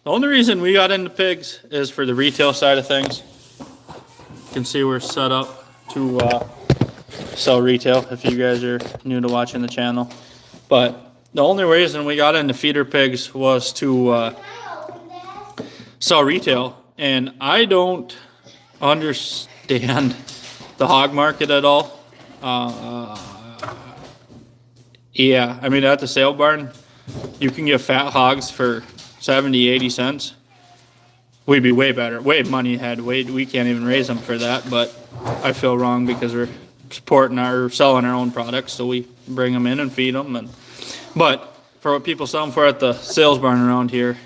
The only reason we got into pigs is for the retail side of things. You can see we're set up to sell retail if you guys are new to watching the channel. But the only reason we got into feeder pigs was to sell retail. And I don't understand the hog market at all. Yeah, I mean at the sale barn, you can get fat hogs for 70, 80 cents. We'd be way better, way money ahead. We can't even raise them for that, but I feel wrong because we're selling our own products, so we bring them in and feed them. But for what people sell them for at the sales barn around here,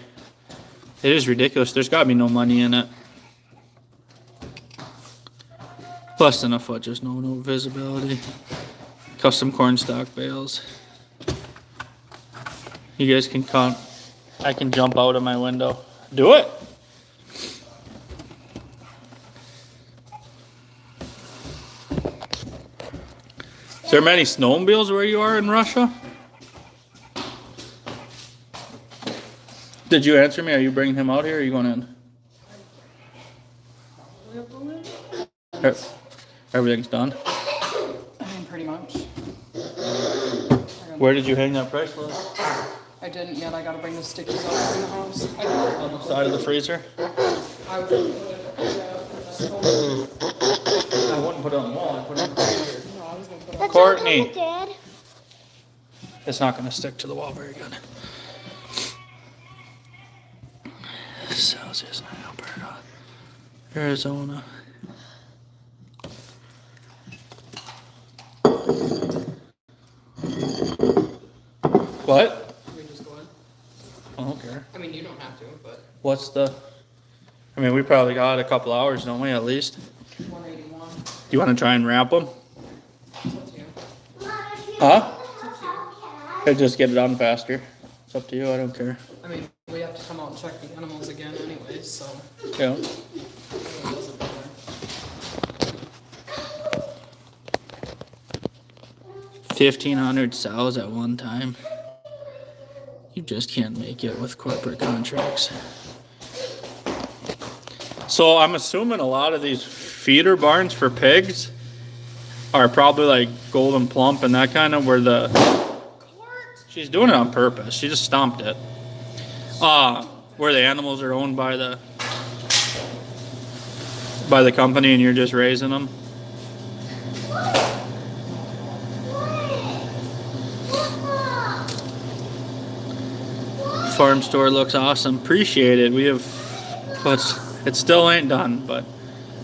it is ridiculous. There's got to be no money in it. Less than a foot, just no visibility. Custom corn stock bales. You guys can count. I can jump out of my window. Do it. Is there many snowmobiles where you are in Russia? Did you answer me? Are you bringing him out here, or are you going in? Everything's done. I mean, pretty much. Where did you hang that price list? I didn't yet. I gotta bring the stickies out from the house. On the side of the freezer? I would put I wouldn't put it on the wall. I put it on the freezer. No, I was gonna put it That's Courtney. okay, Dad. It's not going to stick to the wall very good. Celsius, Alberta, Arizona. What? we just go in. I don't care. I mean, you don't have to, but What's the? I mean, we probably got a couple hours, don't we? At least. 181. Do you want to try and wrap them? It's up to you. Huh? It's up to you. Could just get it done faster. It's up to you. I don't care. I mean, we have to come out and check the animals again anyways, so Yeah. it really doesn't matter. 1,500 sows at one time. You just can't make it with corporate contracts. So I'm assuming a lot of these feeder barns for pigs are probably like Golden Plump and that kind of where the... She's doing it on purpose. She just stomped it. Where the animals are owned by the company and you're just raising them. Farm store looks awesome. Appreciate it. We have put, it still ain't done, but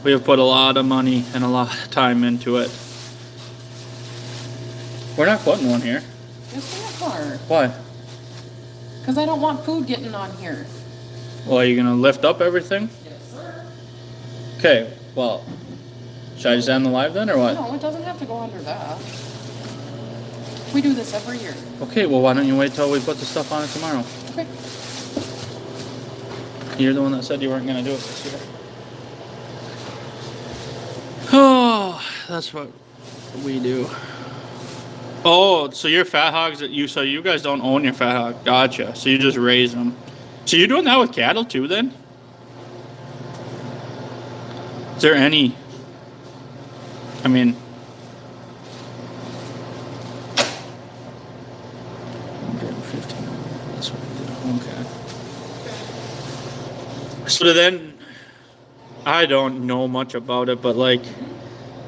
we have put a lot of money and a lot of time into it. We're not putting one here. Yes, we are. Why? Because I don't want food getting on here. Well, are you gonna lift up everything? Yes, sir. Okay, well, should I just end the live then, or what? No, it doesn't have to go under that. We do this every year. Okay, well, why don't you wait till we put the stuff on it tomorrow? Okay. You're the one that said you weren't gonna do it this year. Oh, that's what we do. Oh, so your fat hogs so you guys don't own your fat hog. Gotcha. So you just raise them. So you're doing that with cattle too then? Is there any, I mean, that's what we do. Okay. So then, I don't know much about it, but like,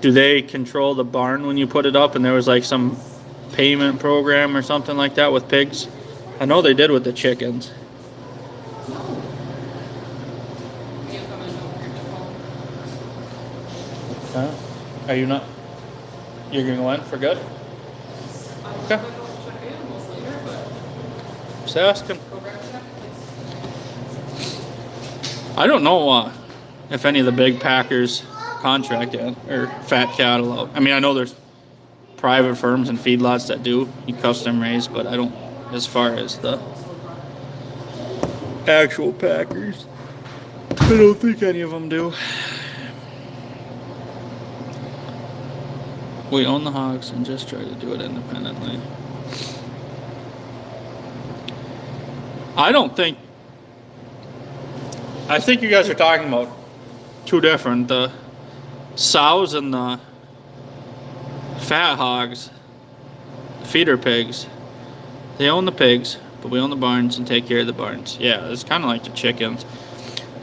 do they control the barn when you put it up? And there was like some payment program or something like that with pigs? I know they did with the chickens. No. You can't come and do it your phone. Huh? Are you not? You're gonna go in for good? I Okay. might go check animals later, but Just asking. go grab check, please. I don't know if any of the big packers contract yet or fat cattle out. I mean, I know there's private firms and feedlots that do you custom raise, but I don't as far as the actual packers. I don't think any of them do. We own the hogs and just try to do it independently. I think you guys are talking about two different, the sows and the fat hogs, feeder pigs. They own the pigs, but we own the barns and take care of the barns. Yeah, it's kind of like the chickens.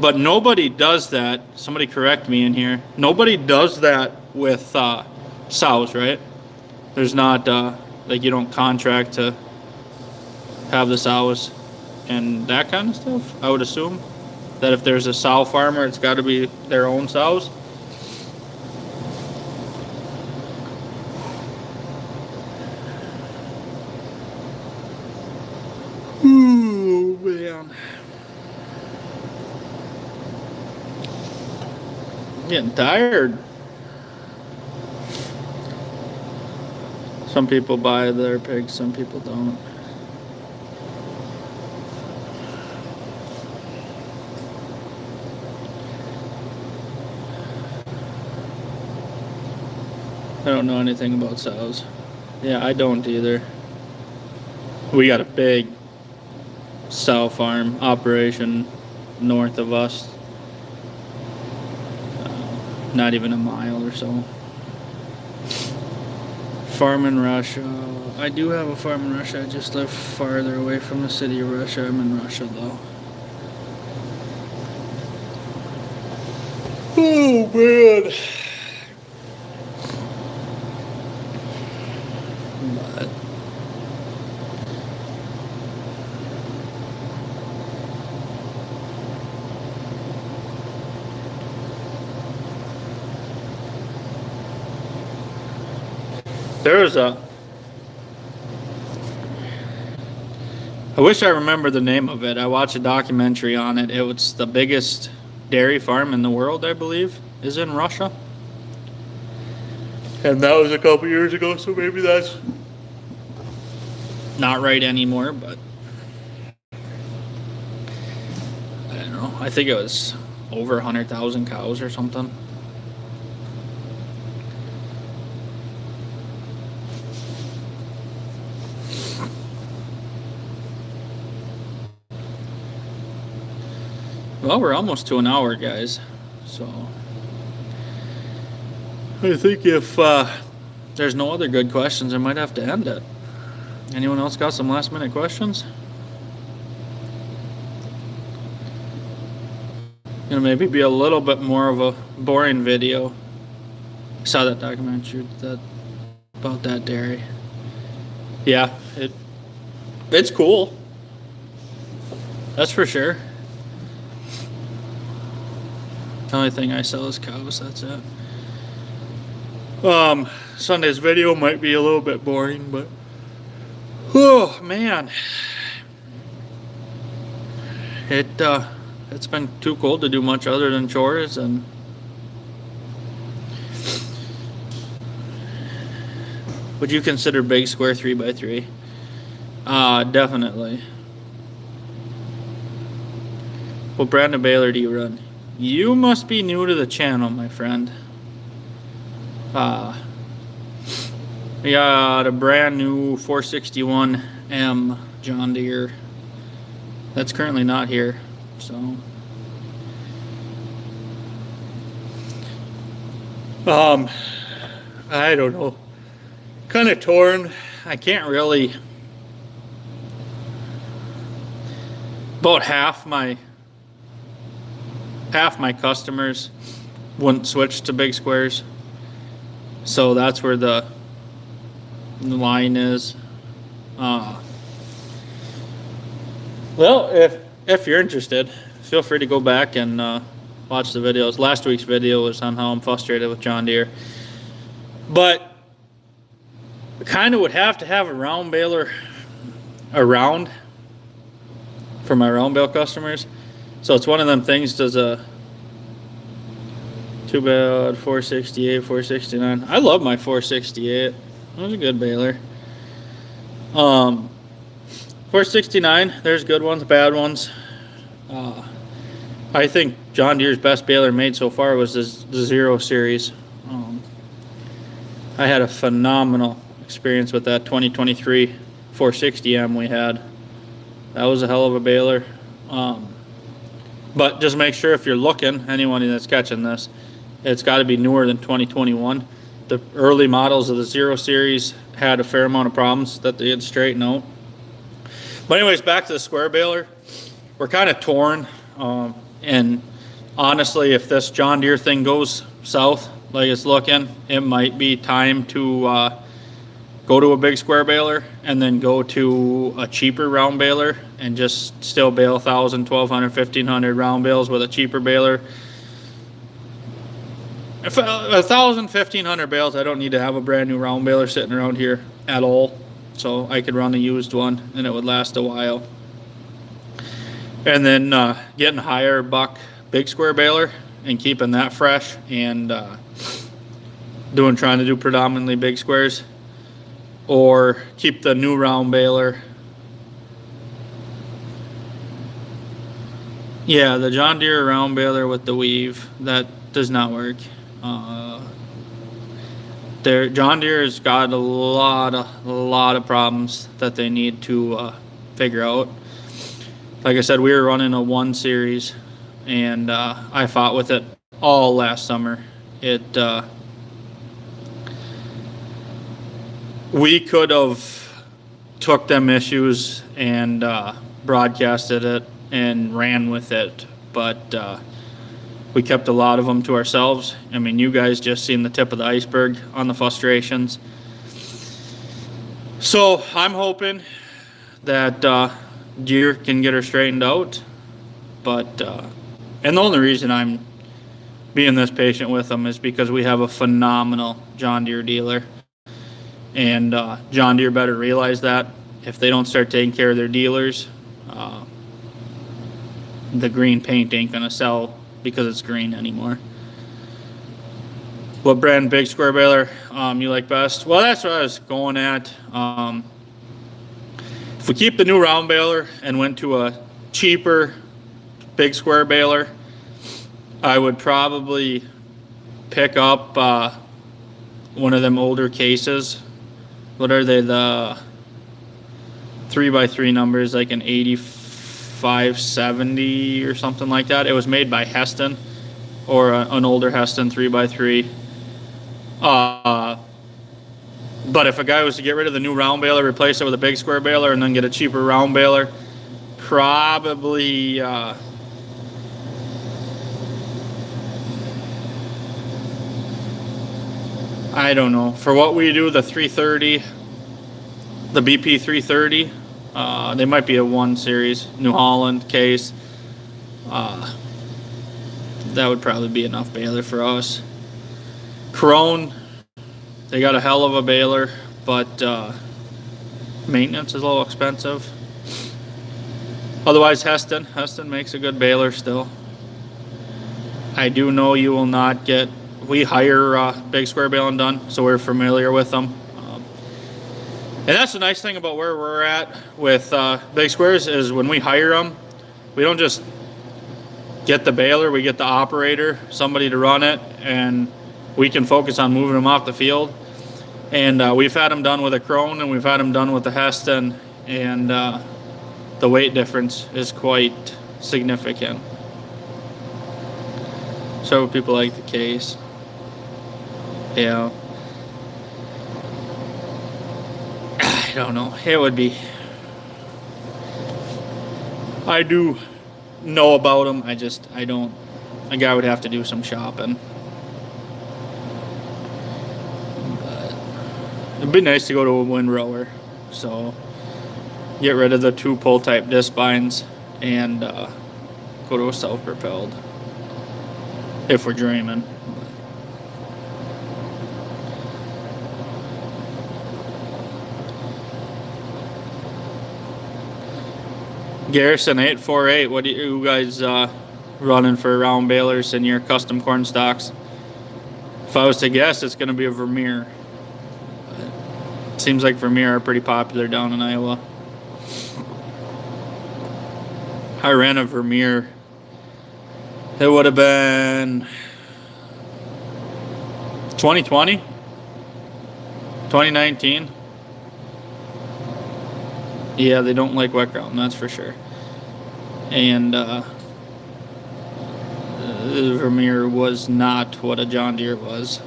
But nobody does that. Somebody correct me in here. Nobody does that with sows, right? There's not, like you don't contract to have the sows and that kind of stuff. I would assume that if there's a sow farmer, it's got to be their own sows. Ooh, man. I'm getting tired. Some people buy their pigs, some people don't. I don't know anything about sows. Yeah, I don't either. We got a big sow farm operation north of us. Not even a mile or so. Farm in Russia. I do have a farm in Russia. I just live farther away from the city of Russia. I'm in Russia though. Oh man. But there was I wish I remember the name of it. I watched a documentary on it. It was the biggest dairy farm in the world, I believe, is in Russia. And that was a couple years ago, so maybe that's not right anymore, but I don't know. I think it was over 100,000 cows or something. Well, we're almost to an hour, guys. So I think if there's no other good questions, I might have to end it. Anyone else got some last minute questions? Gonna maybe be a little bit more of a boring video. I saw that documentary about that dairy. Yeah, it's cool. That's for sure. The only thing I sell is cows, that's it. Sunday's video might be a little bit boring, but oh man. It's been too cold to do much other than chores, and would you consider big square 3x3? Definitely. What brand of baler do you run? You must be new to the channel, my friend. We got a brand new 461M John Deere that's currently not here, so I don't know, kind of torn. I can't really. About half my customers wouldn't switch to big squares, so that's where the the line is. Well, if you're interested, feel free to go back and watch the videos. Last week's video was on how I'm frustrated with John Deere. But kind of would have to have a round baler around for my round bale customers. So it's one of them things. Does a 2-bed 468, 469. I love my 468. It was a good baler. 469, there's good ones, bad ones. I think John Deere's best baler made so far was the 0 Series. I had a phenomenal experience with that 2023 460M we had. That was a hell of a baler. But just make sure if you're looking, anyone that's catching this, it's got to be newer than 2021. The early models of the 0 Series had a fair amount of problems that they had straightened out. But anyways, back to the square baler. We're kind of torn. And honestly, if this John Deere thing goes south like it's looking, it might be time to go to a big square baler and then go to a cheaper round baler and just still bale 1,000, 1,200, 1,500 round bales with a cheaper baler. If 1,000, 1,500 bales, I don't need to have a brand new round baler sitting around here at all. So I could run a used one and it would last a while. And then getting a higher buck big square baler and keeping that fresh and trying to do predominantly big squares, or keep the new round baler. Yeah, the John Deere round baler with the weave, that does not work. John Deere has got a lot of problems that they need to figure out. Like I said, we were running a 1 Series, and I fought with it all last summer. We could have took them issues and broadcasted it and ran with it, but we kept a lot of them to ourselves. I mean, you guys just seen the tip of the iceberg on the frustrations. So I'm hoping that Deere can get her straightened out. But and the only reason I'm being this patient with them is because we have a phenomenal John Deere dealer. And John Deere better realize that. If they don't start taking care of their dealers, the green paint ain't going to sell because it's green anymore. What brand big square baler you like best? Well, that's what I was going at. If we keep the new round baler and went to a cheaper big square baler, I would probably pick up one of them older cases. What are they? The 3x3 numbers, like an 8570 or something like that. It was made by Heston, or an older Heston 3x3. But if a guy was to get rid of the new round baler, replace it with a big square baler, and then get a cheaper round baler, probably I don't know. For what we do, the 330, the BP 330, they might be a 1 Series, New Holland case. That would probably be enough baler for us. Crone, they got a hell of a baler, but maintenance is a little expensive. Otherwise, Heston makes a good baler still. I do know you will not get, we hire big square baling done, so we're familiar with them. And that's the nice thing about where we're at with big squares, is when we hire them, we don't just get the baler, we get the operator, somebody to run it, and we can focus on moving them off the field. And we've had them done with a Crone, and we've had them done with the Heston, and the weight difference is quite significant. Several people like the case. Yeah. I don't know. It would be. I do know about them. I don't. A guy would have to do some shopping. But It'd be nice to go to a windrower. So get rid of the 2 pull type disc binds and go to a self-propelled if we're dreaming. Garrison 848, what do you guys running for round balers in your custom corn stalks? If I was to guess, it's going to be a Vermeer. It seems like Vermeer are pretty popular down in Iowa. I ran a Vermeer. It would have been 2020, 2019. Yeah, they don't like wet ground, that's for sure. And the Vermeer was not what a John Deere was.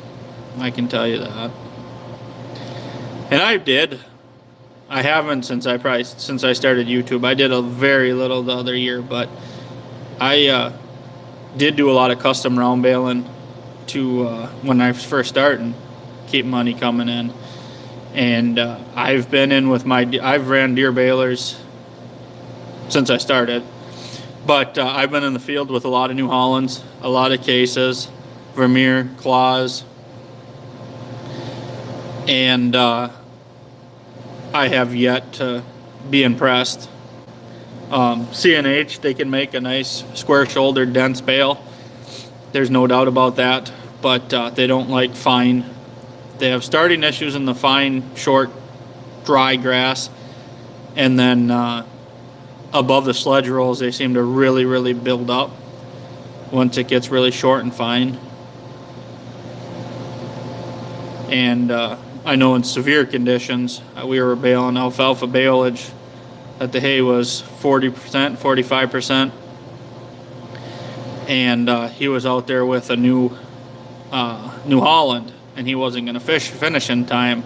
I can tell you that. And I haven't since I started YouTube. I did a very little the other year, but I did do a lot of custom round baling to when I was first starting, keep money coming in. And I've been in with I've ran Deere balers since I started, but I've been in the field with a lot of New Hollands, a lot of cases, Vermeer, Claws, and I have yet to be impressed. CNH, they can make a nice square-shouldered, dense bale. There's no doubt about that, but they don't like fine. They have starting issues in the fine, short, dry grass, and then above the sledge rolls, they seem to really, really build up once it gets really short and fine. And I know in severe conditions, we were baling alfalfa baleage that the hay was 40%, 45%, and he was out there with a New Holland, and he wasn't going to finish in time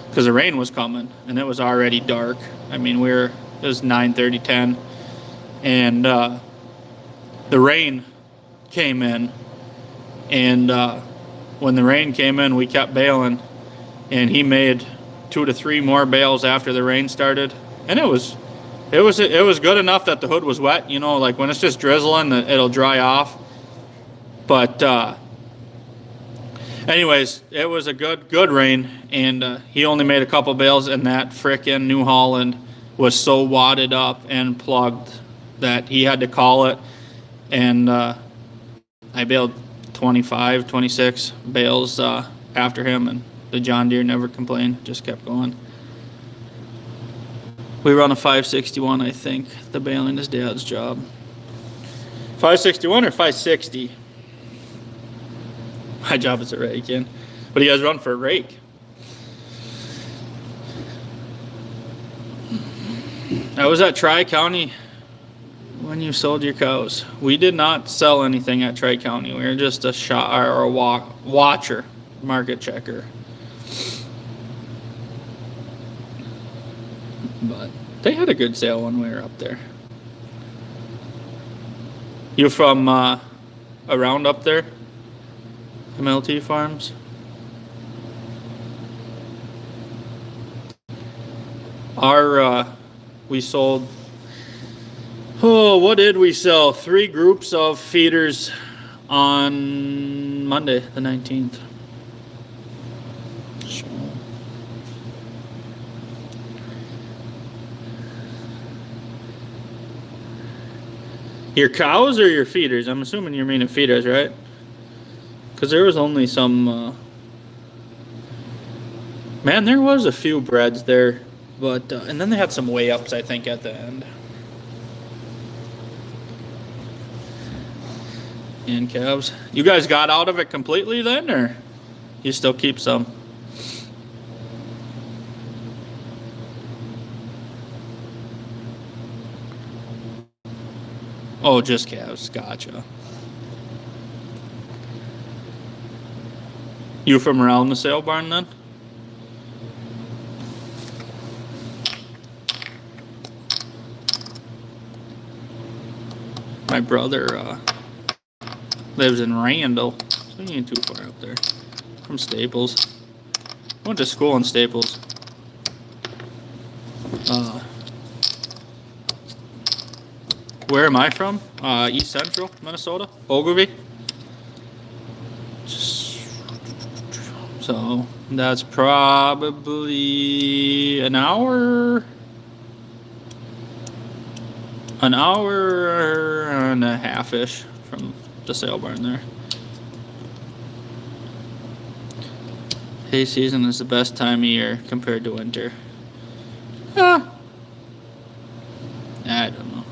because the rain was coming, and it was already dark. I mean, it was 9:30, 10, and the rain came in, and when the rain came in, we kept baling, and he made 2 to 3 more bales after the rain started, and it was good enough that the hood was wet. You know, like when it's just drizzling, it'll dry off. But anyways, it was a good rain, and he only made a couple bales, and that frickin' New Holland was so wadded up and plugged that he had to call it, and I baled 25, 26 bales after him, and the John Deere never complained, just kept going. We run a 561, I think. The baling is Dad's job. 561 or 560? My job is a rake, in. What do you guys run for a rake? I was at Tri-County when you sold your cows. We did not sell anything at Tri-County. We were just a watcher, market checker. But they had a good sale when we were up there. You from around up there? MLT Farms? We sold, what did we sell? 3 groups of feeders on Monday, the 19th. Your cows or your feeders? I'm assuming you're meaning feeders, right? Because there was only some... man, there was a few breads there. But and then they had some weigh-ups, I think, at the end. And calves. You guys got out of it completely then, or you still keep some? Oh, just calves. Gotcha. You from around the sale barn then? My brother lives in Randall, so he ain't too far up there from Staples. went to school in Staples. Where am I from? East Central Minnesota, Ogilvy. So that's probably an hour and a half-ish from the sale barn there. Hay season is the best time of year compared to winter. I don't know.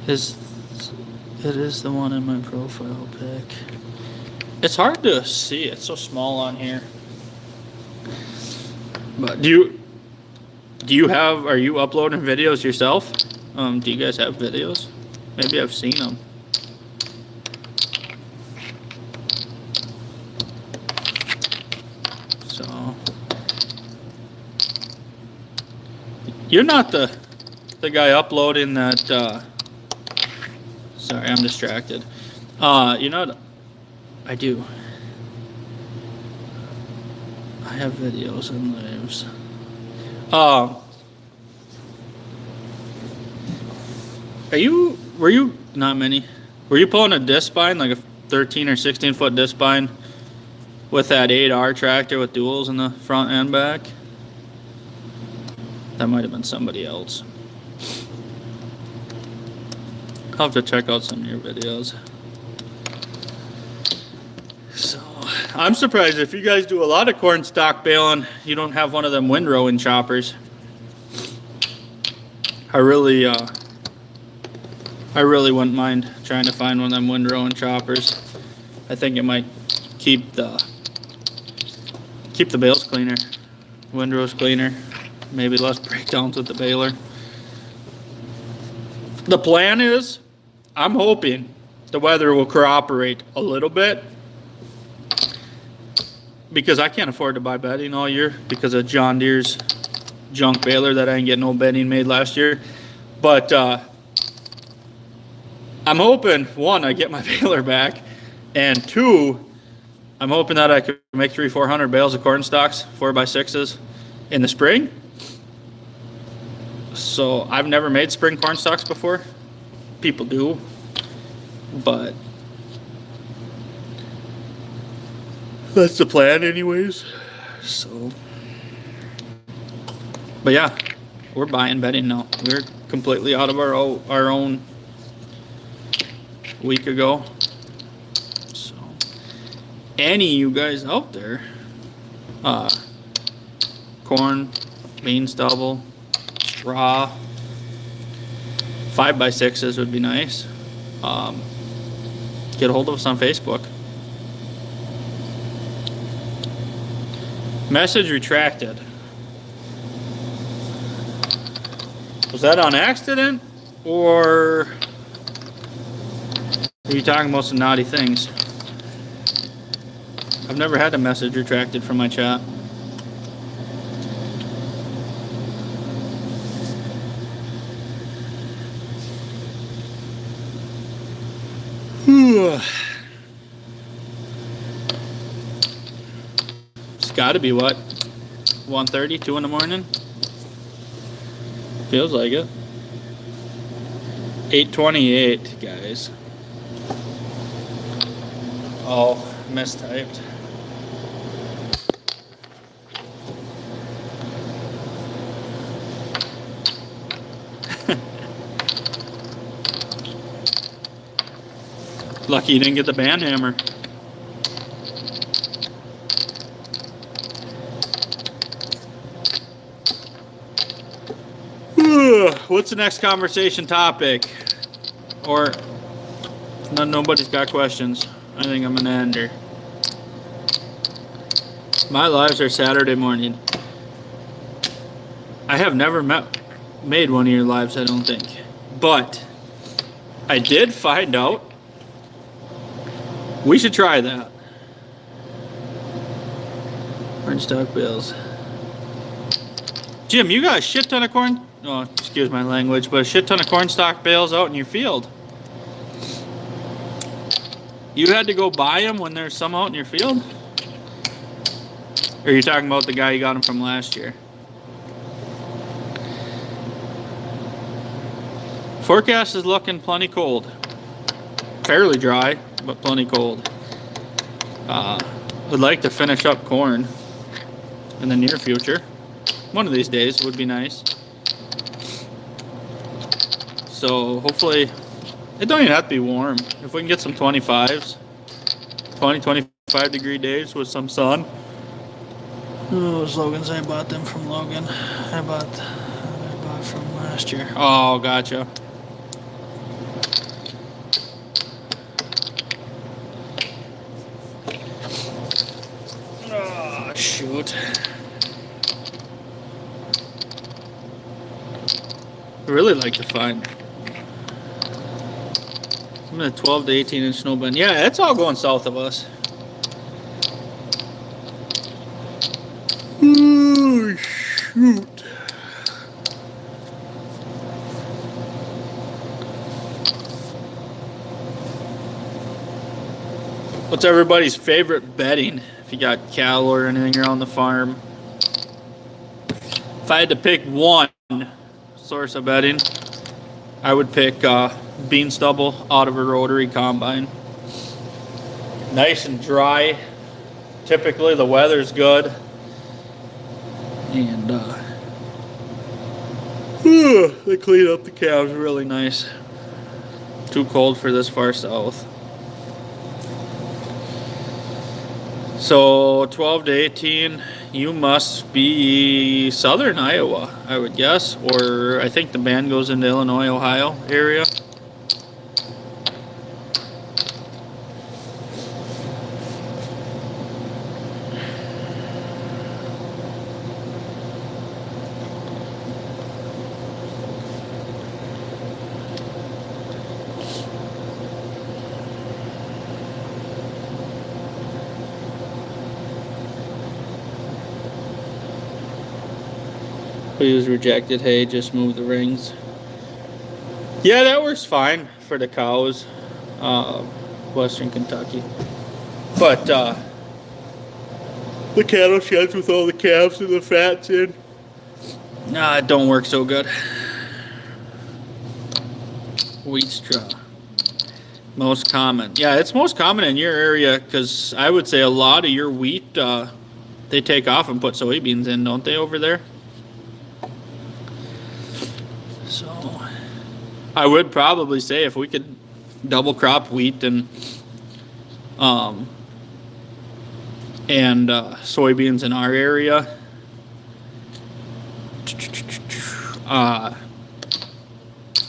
It is the one in my profile pic. It's hard to see. It's so small on here. But are you uploading videos yourself? Do you guys have videos? Maybe I've seen them. So you're not the guy uploading that. Sorry, I'm distracted. You know what? I do. I have videos and lives. Were you not many? Were you pulling a disc spine, like a 13 or 16 foot disc spine with that 8R tractor with duals in the front and back? That might have been somebody else. I'll have to check out some of your videos. So, I'm surprised if you guys do a lot of corn stalk baling, you don't have one of them windrowing choppers. I really wouldn't mind trying to find one of them windrowing choppers. I think it might keep the bales cleaner, windrows cleaner, maybe less breakdowns with the baler. The plan is, I'm hoping the weather will cooperate a little bit, because I can't afford to buy bedding all year because of John Deere's junk baler that I didn't get no bedding made last year. But I'm hoping, one, I get my baler back, and two, I'm hoping that I could make 300-400 bales of corn stalks, 4x6s in the spring. So I've never made spring corn stalks before. People do, but that's the plan anyways. So, but yeah, we're buying bedding now. We're completely out of our own week ago. So, any of you guys out there, corn, bean stubble, straw, 5x6s would be nice. Get a hold of us on Facebook. Message retracted. Was that on accident, or are you talking about some naughty things? I've never had a message retracted from my chat. It's got to be what? 1:30, 2 in the morning? Feels like it. 8:28, guys. Oh, mistyped. Lucky you didn't get the band hammer. What's the next conversation topic? Or nobody's got questions. I think I'm gonna end her. My lives are Saturday morning. I have never made one of your lives, I don't think. But I did find out we should try that. Orange stock bales. Jim, you got a shit ton of corn. Oh, excuse my language, but a shit ton of corn stalk bales out in your field. You had to go buy them when there's some out in your field? Or are you talking about the guy you got them from last year? Forecast is looking plenty cold. Fairly dry, but plenty cold. Would like to finish up corn in the near future. One of these days would be nice. So hopefully, it don't even have to be warm. If we can get some 25s, 25 degree days with some sun. Oh, those Logans, I bought them from Logan. I bought from last year. Oh, gotcha. Oh, shoot. I really like to find. I'm in a 12 to 18 inch snow band. Yeah, it's all going south of us. Oh, shoot. What's everybody's favorite bedding? If you got cattle or anything around the farm. If I had to pick one source of bedding, I would pick bean stubble out of a rotary combine. Nice and dry. Typically the weather's good. And they clean up the calves really nice. Too cold for this far south. So 12 to 18, you must be southern Iowa, I would guess. Or I think the band goes into Illinois, Ohio area. We use rejected hay, just move the rings. Yeah, that works fine for the cows, Western Kentucky. But the cattle sheds with all the calves and the fats in, nah, it don't work so good. Wheat straw, most common. Yeah, it's most common in your area because I would say a lot of your wheat, they take off and put soybeans in, don't they, over there? So I would probably say if we could double crop wheat and soybeans in our area, I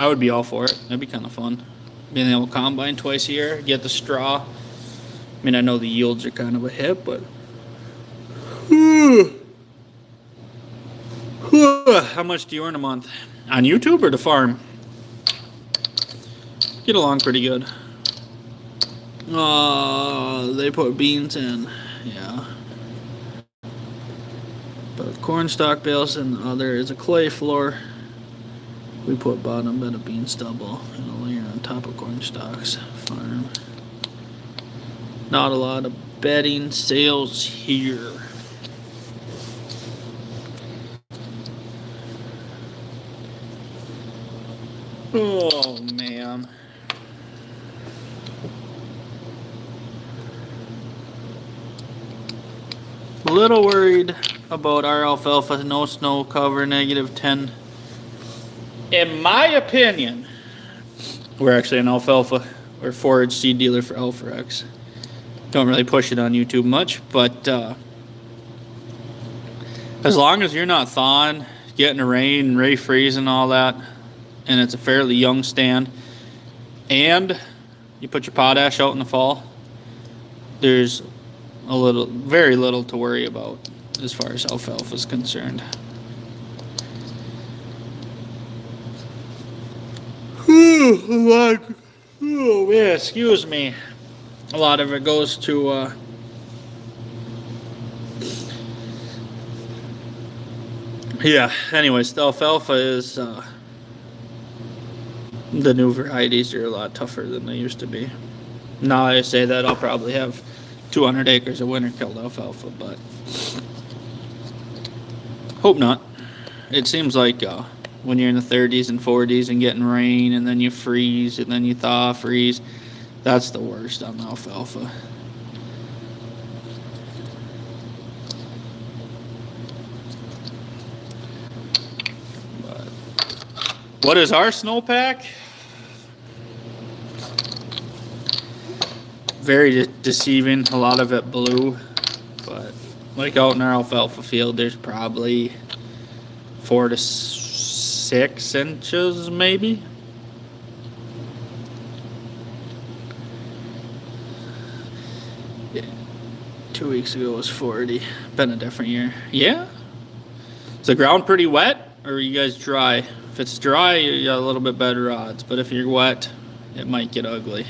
would be all for it. That'd be kind of fun. Being able to combine twice a year, get the straw. I mean, I know the yields are kind of a hit, but how much do you earn a month? On YouTube or the farm? Get along pretty good. They put beans in. Yeah. But corn stalk bales and the other is a clay floor. We put bottom bed of bean stubble and a layer on top of corn stalks. Farm. Not a lot of bedding sales here. Oh, man. A little worried about our alfalfa. No snow cover, -10. In my opinion, we're actually an alfalfa or forage seed dealer for Alpharex. Don't really push it on YouTube much, but as long as you're not thawing, getting the rain, ray freeze and all that, and it's a fairly young stand, and you put your potash out in the fall, there's very little to worry about as far as alfalfa is concerned. Oh man, excuse me. A lot of it goes to Yeah, anyways, the alfalfa is, the new varieties are a lot tougher than they used to be. Now I say that I'll probably have 200 acres of winter killed alfalfa, but hope not. It seems like when you're in the 30s and 40s and getting rain and then you freeze and then you thaw, freeze, that's the worst on the alfalfa. But what is our snowpack? Very deceiving, a lot of it blue, but like out in our alfalfa field, there's probably 4 to 6 inches maybe. Yeah. 2 weeks ago was 40. Been a different year. Yeah? Is the ground pretty wet or are you guys dry? If it's dry, you got a little bit better odds, but if you're wet, it might get ugly.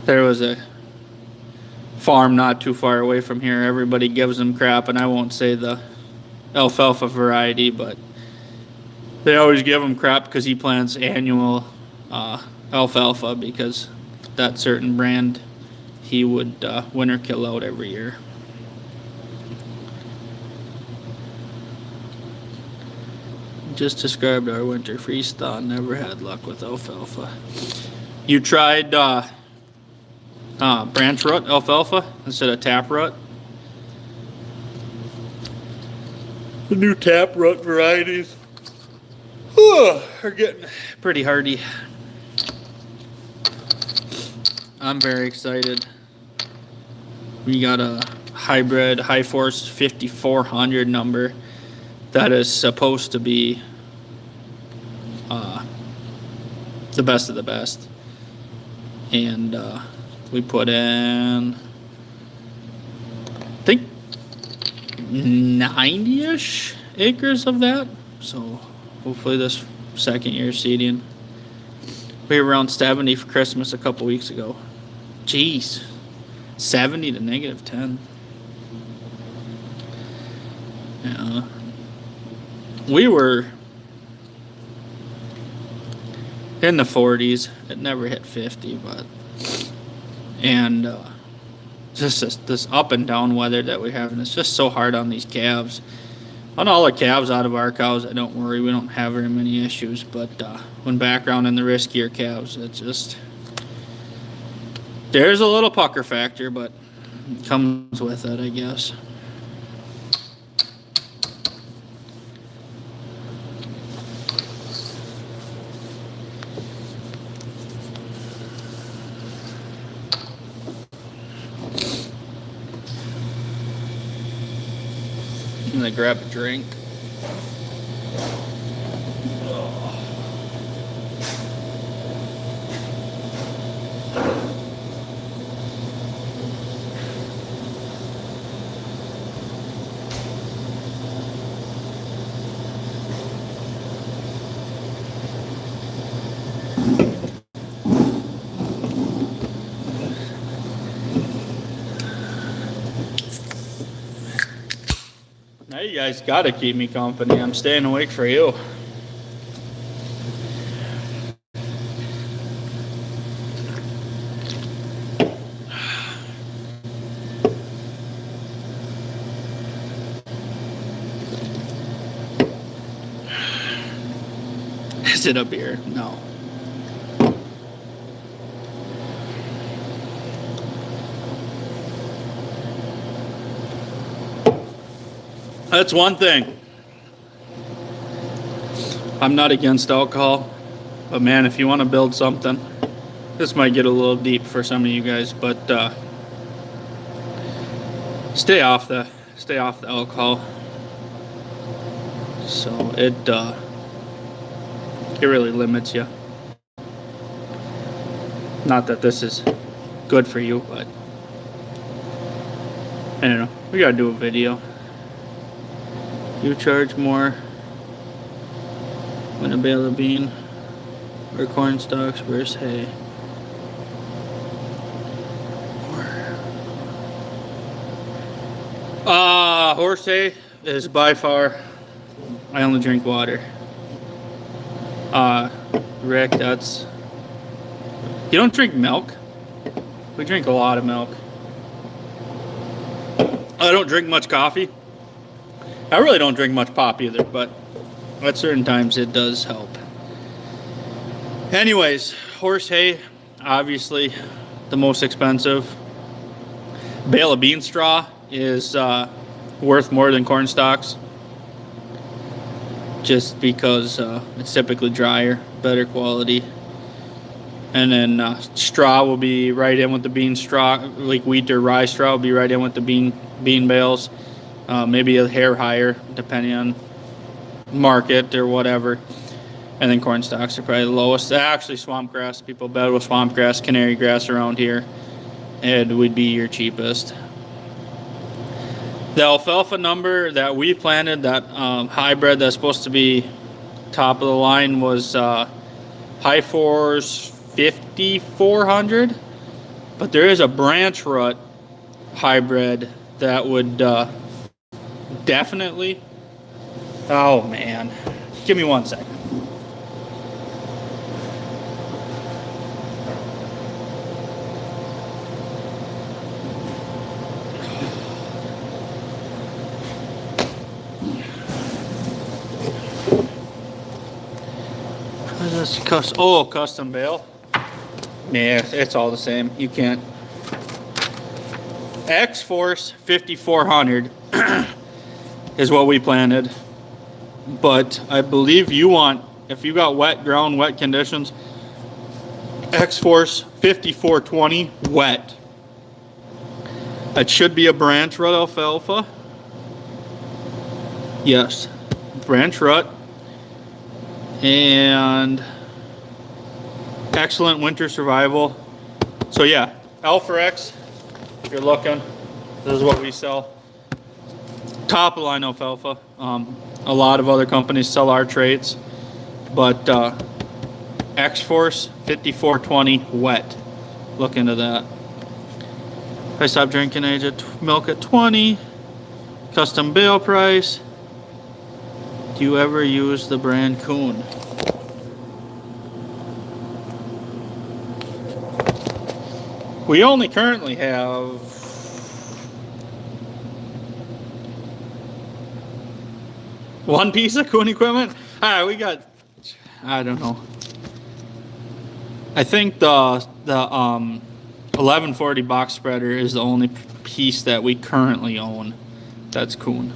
There was a farm not too far away from here. Everybody gives them crap, and I won't say the alfalfa variety, but they always give him crap because he plants annual alfalfa because that certain brand he would winter kill out every year. Just described our winter freeze thaw. Never had luck with alfalfa. You tried branch root alfalfa instead of tap root? The new tap root varieties are getting pretty hardy. I'm very excited. We got a hybrid high force 5400 number that is supposed to be the best of the best. And we put in, I think, 90-ish acres of that. So hopefully this second year seeding. We were around 70 for Christmas a couple weeks ago. Jeez, 70 to -10. Yeah. We were in the 40s. It never hit 50, but and just this up and down weather that we have, and it's just so hard on these calves. On all the calves out of our cows, I don't worry. We don't have very many issues, but when background in the riskier calves, it just, there's a little pucker factor, but it comes with it, I guess. I'm gonna grab a drink. Now you guys gotta keep me company. I'm staying awake for you. Is it a beer? No. That's one thing. I'm not against alcohol, but man, if you want to build something, this might get a little deep for some of you guys, but stay off the alcohol. So it really limits you. Not that this is good for you, but I don't know. We gotta do a video. You charge more when a bale of bean or corn stalks versus hay. Horse hay is by far, I only drink water. Rick, that's, you don't drink milk? We drink a lot of milk. I don't drink much coffee. I really don't drink much pop either, but at certain times it does help. Anyways, horse hay, obviously the most expensive. Bale of bean straw is worth more than corn stalks, just because it's typically drier, better quality. And then straw will be right in with the bean straw, like wheat or rye straw will be right in with the bean bales. Maybe a hair higher, depending on market or whatever. And then corn stalks are probably the lowest. Actually, swamp grass, people bed with swamp grass, canary grass around here, it would be your cheapest. The alfalfa number that we planted, that hybrid that's supposed to be top of the line, was high fours, 5,400. But there is a branch rut hybrid that would definitely. Oh man, give me 1 second. Custom bale. Yeah, it's all the same. You can't. X-Force 5400 is what we planted. But I believe you want, if you got wet ground, wet conditions, X-Force 5420 wet. It should be a branch rut alfalfa. Yes, branch rut. And excellent winter survival. So yeah, Alpha X, if you're looking, this is what we sell. Top of line alfalfa. A lot of other companies sell our traits, but X-Force 5420 wet. Look into that. I stopped drinking milk at 20. Custom bale price. Do you ever use the brand Coon? We only currently have one piece of Coon equipment. All right, we got, I don't know. I think the 1140 box spreader is the only piece that we currently own that's Coon.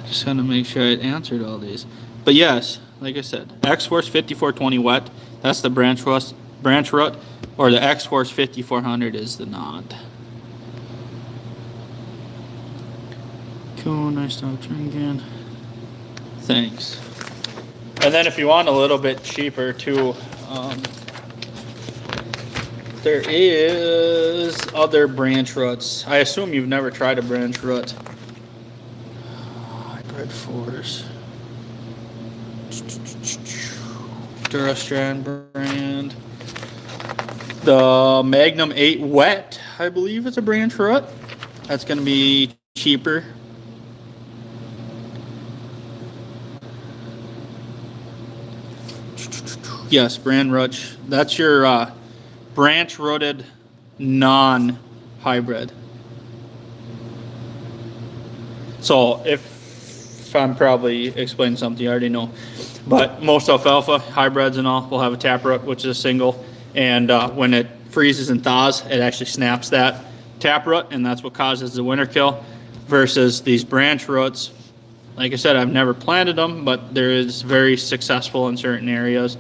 Just gonna make sure I answered all these. But yes, like I said, X-Force 5420 wet, that's the branch rut, or the X-Force 5400 is the not. Cool, I stopped drinking. Thanks. And then if you want a little bit cheaper too, there is other branch ruts. I assume you've never tried a branch rut. Hybrid Force. Durastrand brand. The Magnum 8 Wet, I believe, is a branch rut. That's going to be cheaper. Yes, brand rut. That's your branch rutted non-hybrid. So if I'm probably explaining something you already know, but most alfalfa hybrids and all will have a taproot, which is a single, and when it freezes and thaws, it actually snaps that taproot, and that's what causes the winter kill. Versus these branch roots, like I said, I've never planted them, but there is very successful in certain areas.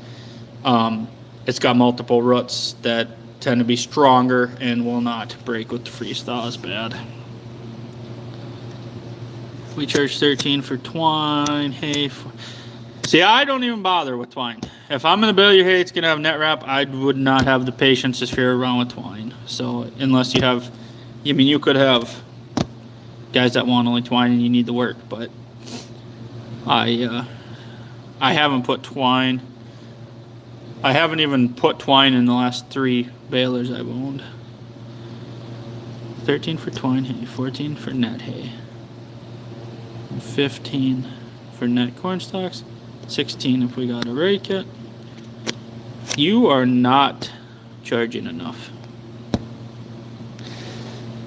It's got multiple roots that tend to be stronger and will not break with the freeze thaw as bad. We charge 13 for twine, hay. See, I don't even bother with twine. If I'm gonna bale your hay, it's gonna have net wrap. I would not have the patience to scare around with twine. So unless you have, I mean, you could have guys that want only twine and you need the work, but I haven't put twine. I haven't even put twine in the last 3 balers I've owned. 13 for twine hay, 14 for net hay, 15 for net corn stalks, 16 if we gotta rake it. You are not charging enough.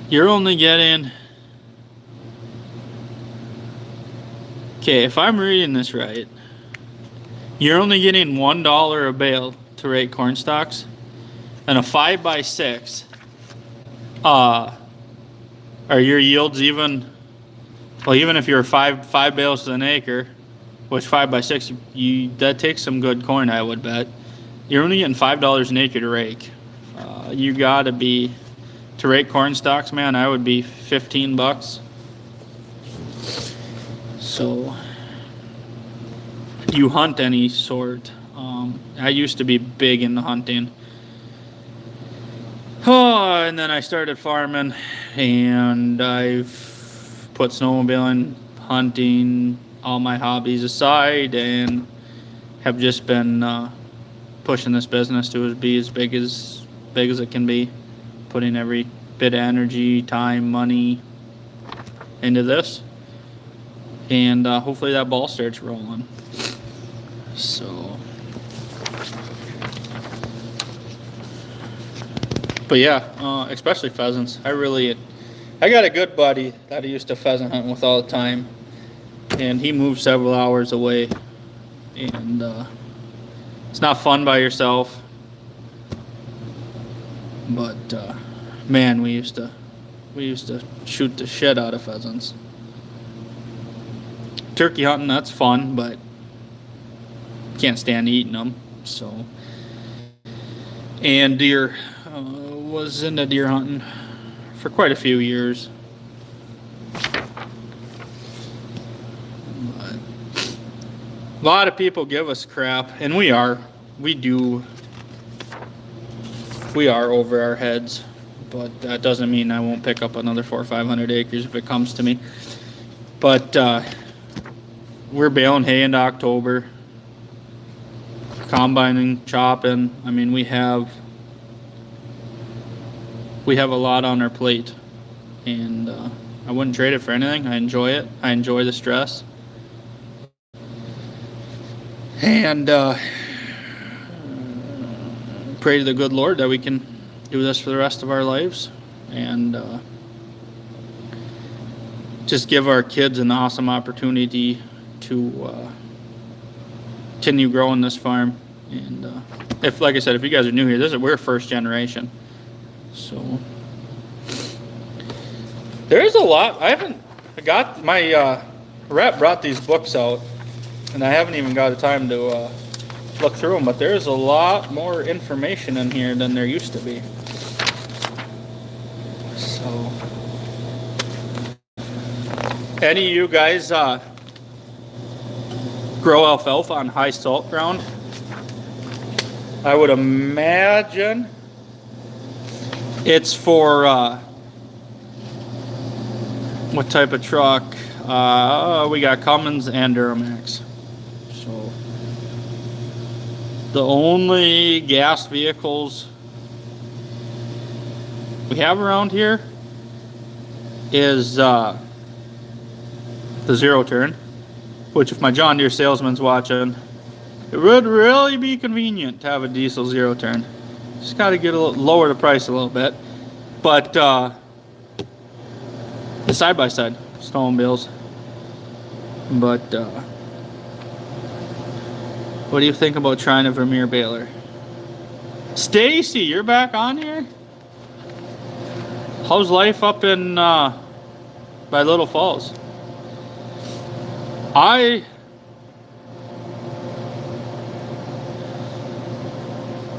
You're only getting, okay, if I'm reading this right, you're only getting $1 a bale to rake corn stalks, and a 5x6. Are your yields even? Well, even if you're five bales to an acre, which 5x6, that takes some good corn, I would bet. You're only getting $5 an acre to rake. You gotta be, to rake corn stalks, man, I would be 15 bucks. So, you hunt any sort. I used to be big into hunting. Oh, and then I started farming, and I've put snowmobiling, hunting, all my hobbies aside, and have just been pushing this business to be as big as it can be, putting every bit of energy, time, money into this, and hopefully that ball starts rolling. So, but yeah, especially pheasants. I got a good buddy that I used to pheasant hunt with all the time, and he moved several hours away, and it's not fun by yourself. But man, we used to shoot the shit out of pheasants. Turkey hunting, that's fun, but can't stand eating them. So, and deer, was into deer hunting for quite a few years. But a lot of people give us crap, and we are over our heads, but that doesn't mean I won't pick up another 400 or 500 acres if it comes to me. But we're baling hay into October, combining, chopping. I mean, we have a lot on our plate, and I wouldn't trade it for anything. I enjoy it. I enjoy the stress, and pray to the good Lord that we can do this for the rest of our lives, and just give our kids an awesome opportunity to continue growing this farm. And if, like I said, if you guys are new here, we're first generation. So there's a lot. I got my rep brought these books out, and I haven't even got the time to look through them, but there's a lot more information in here than there used to be. So, any of you guys grow alfalfa on high salt ground? I would imagine it's for what type of truck? We got Cummins and Duramax. So the only gas vehicles we have around here is the zero turn, which if my John Deere salesman's watching, it would really be convenient to have a diesel zero turn. Just got to get lower the price a little bit. But the side-by-side snowmobiles. But what do you think about trying a Vermeer baler? Stacy, you're back on here? How's life up in by Little Falls? I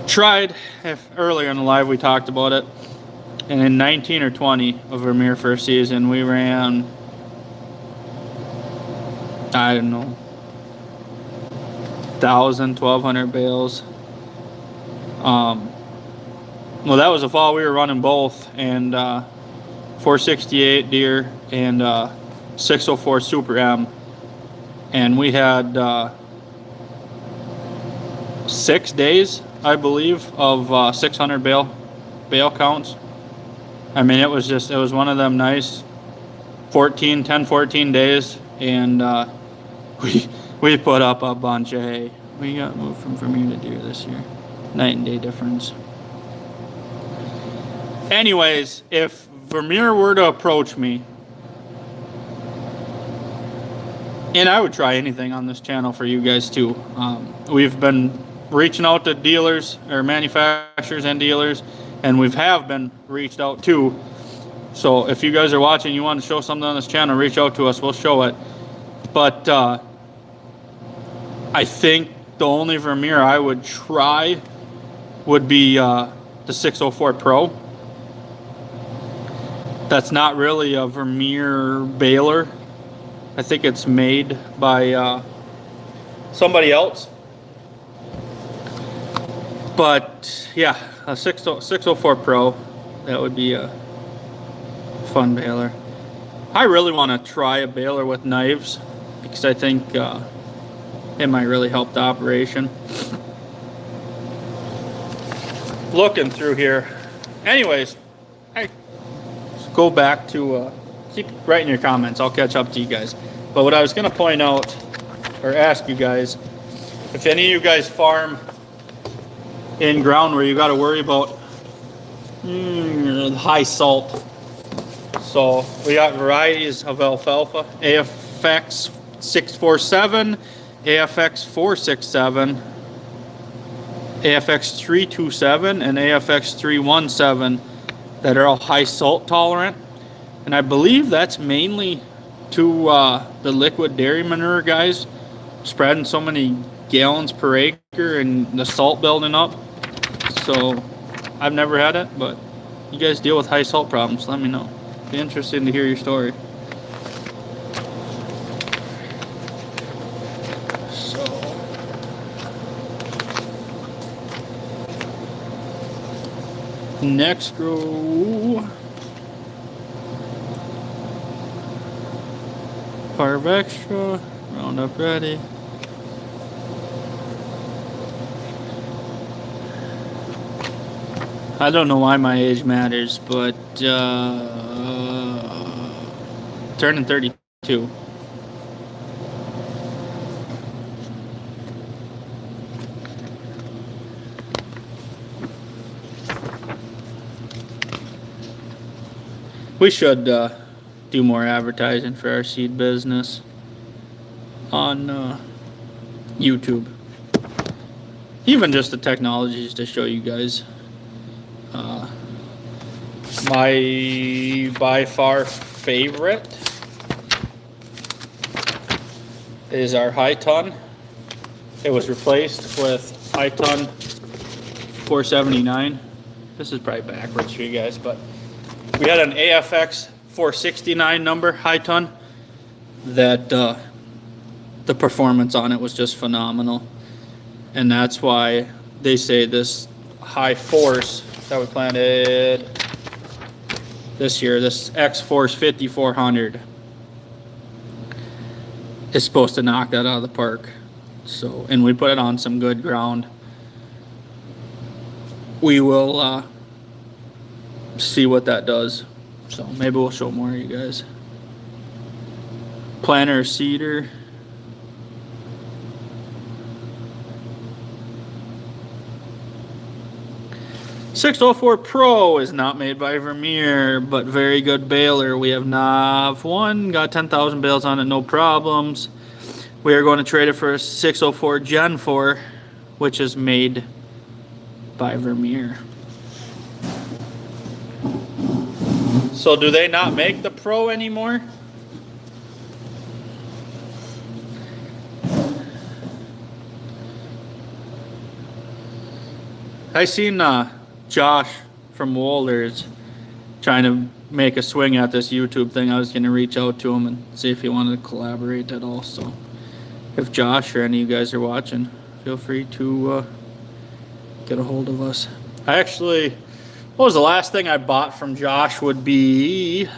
tried, earlier in the live we talked about it, and in 19 or 20 of Vermeer first season we ran, I don't know, 1,000, 1,200 bales. Well, that was the fall. We were running both, and 468 deer and 604 Super M, and we had 6 days, I believe, of 600 bale counts. I mean, it was one of them nice 14 days, and we put up a bunch of hay. We got moved from Vermeer to Deer this year. Night and day difference. Anyways, if Vermeer were to approach me, and I would try anything on this channel for you guys too. We've been reaching out to dealers or manufacturers and dealers, and have been reached out to. So if you guys are watching, you want to show something on this channel, reach out to us. We'll show it. But I think the only Vermeer I would try would be the 604 Pro. That's not really a Vermeer baler. I think it's made by somebody else. But yeah, a 604 Pro, that would be a fun baler. I really want to try a baler with knives because I think it might really help the operation. Looking through here. Anyways, go back to keep writing your comments. I'll catch up to you guys. But what I was going to point out or ask you guys, if any of you guys farm in ground where you got to worry about high salt. So we got varieties of alfalfa: AFX 647, AFX 467, AFX 327, and AFX 317 that are all high salt tolerant. And I believe that's mainly to the liquid dairy manure guys spreading so many gallons per acre and the salt building up. So I've never had it, but you guys deal with high salt problems, let me know. Be interesting to hear your story. So next row, Carve Extra, Roundup Ready. I don't know why my age matters, but turning 32. We should do more advertising for our seed business on YouTube. Even just the technologies to show you guys. My by far favorite is our high ton. It was replaced with high ton 479. This is probably backwards for you guys, but we had an AFX 469 number high ton that the performance on it was just phenomenal, and that's why they say this high force that we planted this year, this X-Force 5400, is supposed to knock that out of the park. So, and we put it on some good ground. We will see what that does. So maybe we'll show more of you guys. Planter seeder. .604 Pro is not made by Vermeer, but very good baler. We have Nav 1, got 10,000 bales on it, no problems. We are going to trade it for a 604 Gen 4, which is made by Vermeer. So do they not make the Pro anymore? I seen Josh from Wohlers trying to make a swing at this YouTube thing. I was going to reach out to him and see if he wanted to collaborate at all. So if Josh or any of you guys are watching, feel free to get a hold of us. I actually, what was the last thing I bought from Josh would be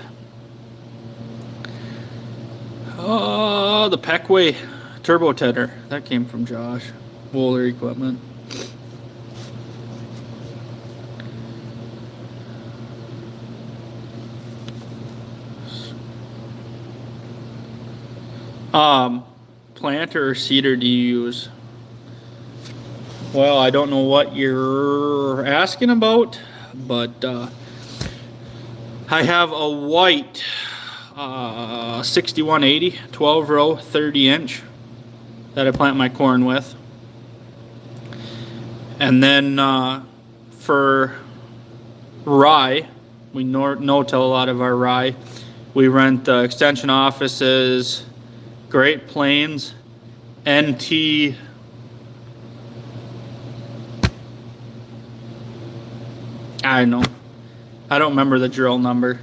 the Peckway Turbo Tedder. That came from Josh. Wohler Equipment. Planter or seeder do you use? Well, I don't know what you're asking about, but I have a white 6180 12 row 30 inch that I plant my corn with. And then for rye, we no-till a lot of our rye. We rent extension offices, Great Plains, NT. I don't know. I don't remember the drill number.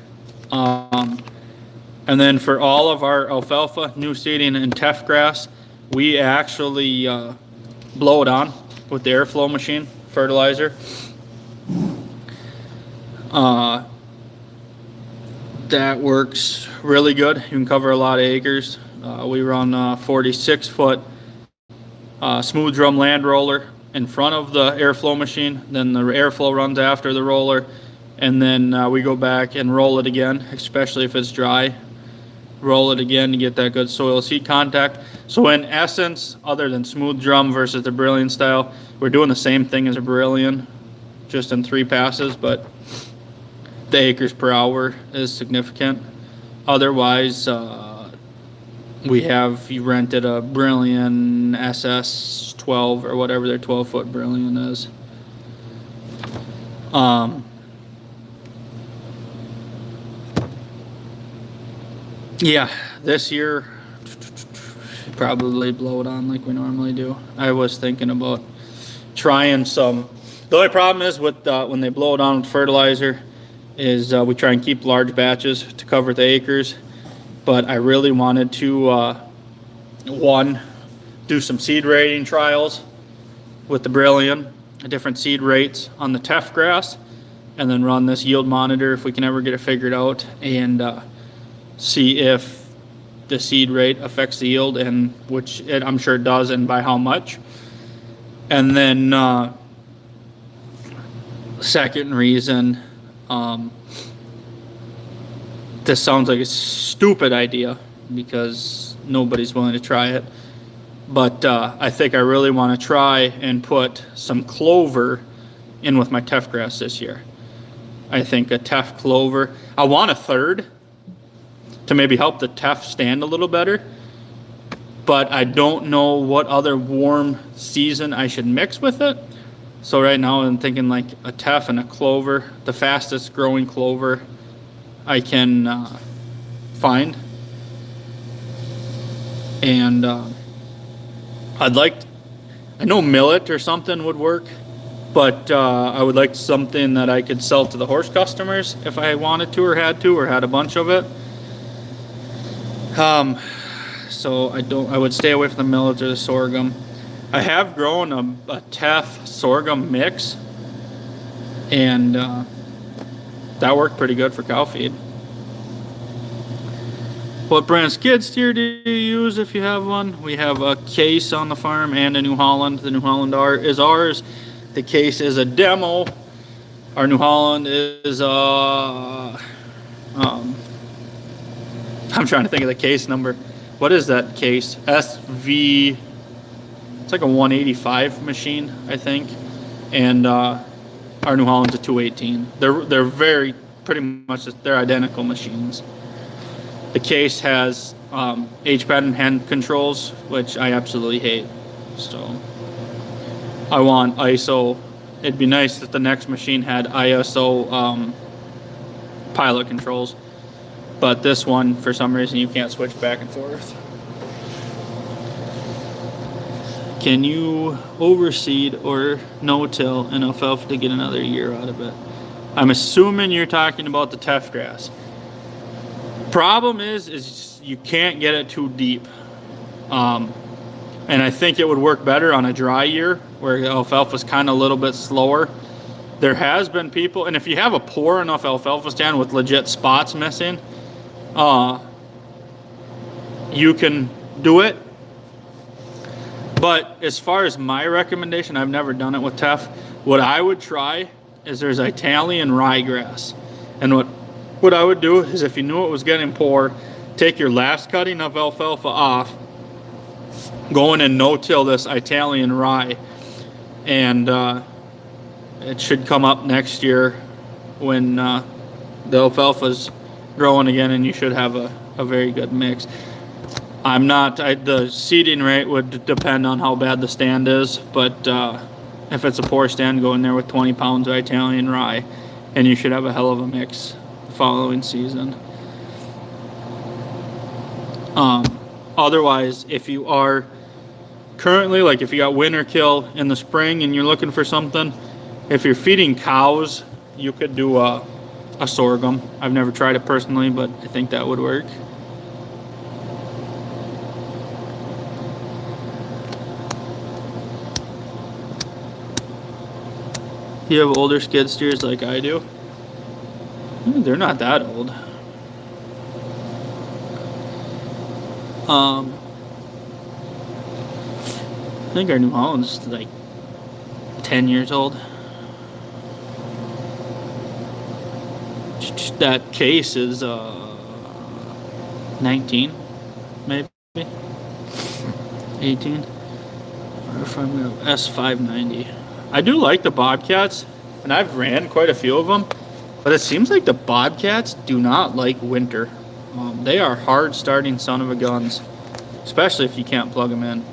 And then for all of our alfalfa, new seeding, and teff grass, we actually blow it on with the airflow machine, fertilizer. That works really good. You can cover a lot of acres. We run 46-foot smooth drum land roller in front of the airflow machine. Then the airflow runs after the roller. And then we go back and roll it again, especially if it's dry. Roll it again to get that good soil seed contact. So in essence, other than smooth drum versus the Brilliant style, we're doing the same thing as a Brilliant, just in 3 passes, but the acres per hour is significant. Otherwise, we have rented a Brilliant SS 12 or whatever their 12-foot Brilliant is. Yeah, this year probably blow it on like we normally do. I was thinking about trying some. The only problem is with when they blow it on with fertilizer is we try and keep large batches to cover the acres. But I really wanted to one, do some seed rating trials with the Brilliant, different seed rates on the teff grass, and then run this yield monitor if we can ever get it figured out, and see if the seed rate affects the yield, and which I'm sure it does, and by how much. And then second reason, this sounds like a stupid idea because nobody's willing to try it, but I think I really want to try and put some clover in with my teff grass this year. I think a teff clover, I want a third to maybe help the teff stand a little better, but I don't know what other warm season I should mix with it. So right now I'm thinking like a teff and a clover, the fastest growing clover I can find. And I know millet or something would work, but I would like something that I could sell to the horse customers if I wanted to or had a bunch of it. So I would stay away from the millet or the sorghum. I have grown a teff sorghum mix, and that worked pretty good for cow feed. What brand skid steer do you use if you have one? We have a Case on the farm and a New Holland. The New Holland is ours. The Case is a demo. Our New Holland is I'm trying to think of the case number. What is that case? SV. It's like a 185 machine, I think. And our New Holland's a 218. They're very pretty much they're identical machines. The Case has H-pad and hand controls, which I absolutely hate. So I want ISO. It'd be nice if the next machine had ISO pilot controls. But this one, for some reason, you can't switch back and forth. Can you overseed or no-till an alfalfa to get another year out of it? I'm assuming you're talking about the teff grass. Problem is you can't get it too deep. And I think it would work better on a dry year where alfalfa's kind of a little bit slower. There has been people, and if you have a poor enough alfalfa stand with legit spots missing, you can do it. But as far as my recommendation, I've never done it with teff. What I would try is there's Italian ryegrass. And what I would do is if you knew it was getting poor, take your last cutting of alfalfa off, go in and no-till this Italian rye, and it should come up next year when the alfalfa's growing again, and you should have a very good mix. The seeding rate would depend on how bad the stand is, but if it's a poor stand, go in there with 20 pounds of Italian rye, and you should have a hell of a mix the following season. Otherwise, if you are currently, like if you got winter kill in the spring and you're looking for something, if you're feeding cows, you could do a sorghum. I've never tried it personally, but I think that would work. You have older skid steers like I do? They're not that old. I think our New Holland's like 10 years old. That case is 19, maybe 18. Or if I'm gonna S590. I do like the Bobcats, and I've ran quite a few of them, but it seems like the Bobcats do not like winter. They are hard starting son of a guns, especially if you can't plug them in.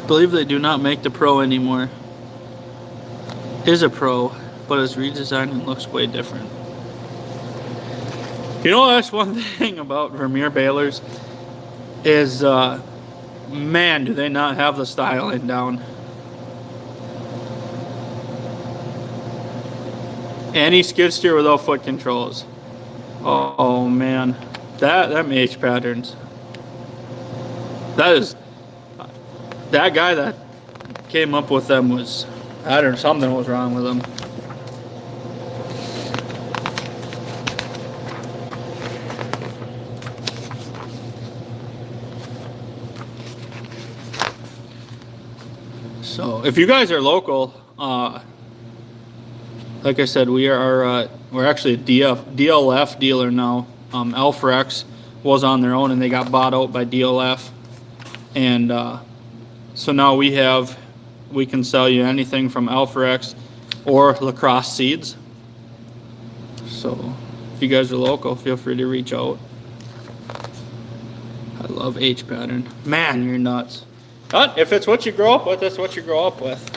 I believe they do not make the Pro anymore. Is a Pro, but it's redesigned and looks way different. You know, that's one thing about Vermeer balers is, man, do they not have the styling down. Any skid steer without foot controls. Oh man, them H patterns. That guy that came up with them was, I don't know, something was wrong with him. So if you guys are local, like I said, we're actually a DLF dealer now. Alfrex was on their own and they got bought out by DLF, and so now we can sell you anything from Alfrex or Lacrosse seeds. So if you guys are local, feel free to reach out. I love H pattern. Man, you're nuts. But if it's what you grow up with, it's what you grow up with.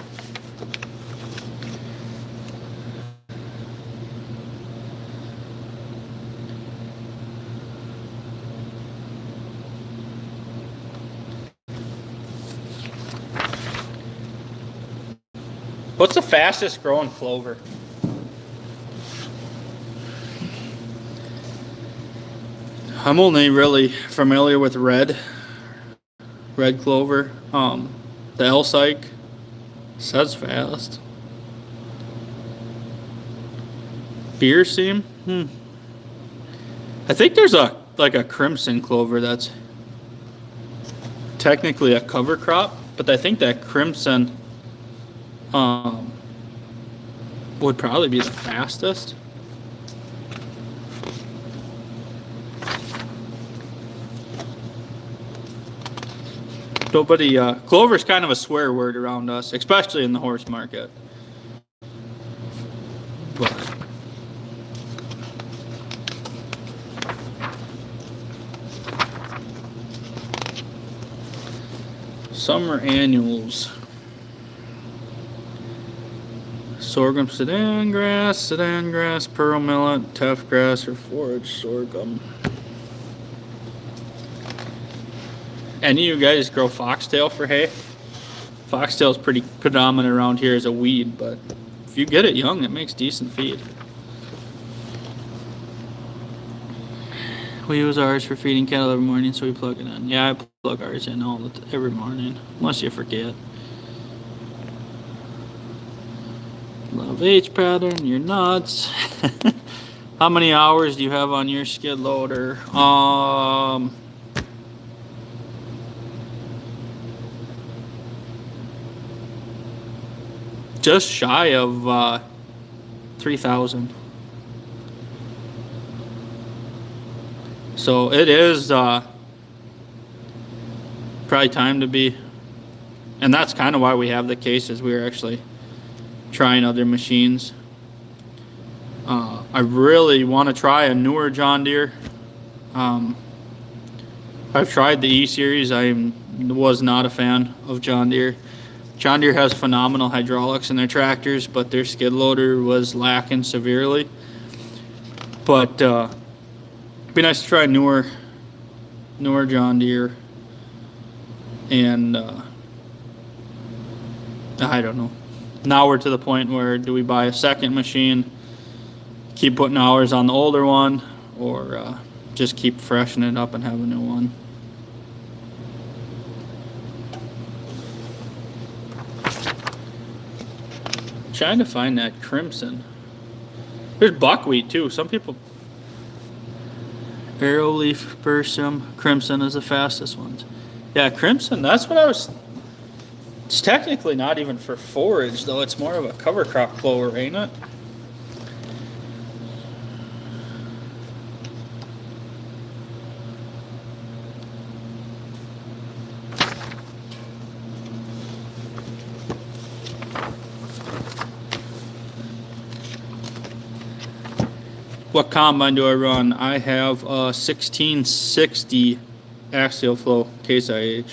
What's the fastest growing clover? I'm only really familiar with red clover. The L-Psych says fast. Beer seam? I think there's a crimson clover that's technically a cover crop, but I think that crimson would probably be the fastest. Nobody, clover's kind of a swear word around us, especially in the horse market. But summer annuals. Sorghum, sedan grass, pearl millet, tough grass, or forage sorghum. Any of you guys grow foxtail for hay? Foxtail is pretty predominant around here as a weed, but if you get it young, it makes decent feed. We use ours for feeding cattle every morning, so we plug it in. Yeah, I plug ours in every morning, unless you forget. Love H pattern, you're nuts. How many hours do you have on your skid loader? Just shy of 3,000. So it is probably time to be, and that's kind of why we have the cases. We're actually trying other machines. I really want to try a newer John Deere. I've tried the E series. Was not a fan of John Deere. John Deere has phenomenal hydraulics in their tractors, but their skid loader was lacking severely. But it'd be nice to try newer John Deere. And I don't know. Now we're to the point where do we buy a second machine, keep putting hours on the older one, or just keep freshening it up and have a new one. Trying to find that crimson. There's buckwheat too. Some people. Arrowleaf, Bursum, crimson is the fastest ones. Yeah, crimson. That's what I was. It's technically not even for forage though. It's more of a cover crop plower, ain't it? What combine do I run? I have a 1660 axial flow Case IH.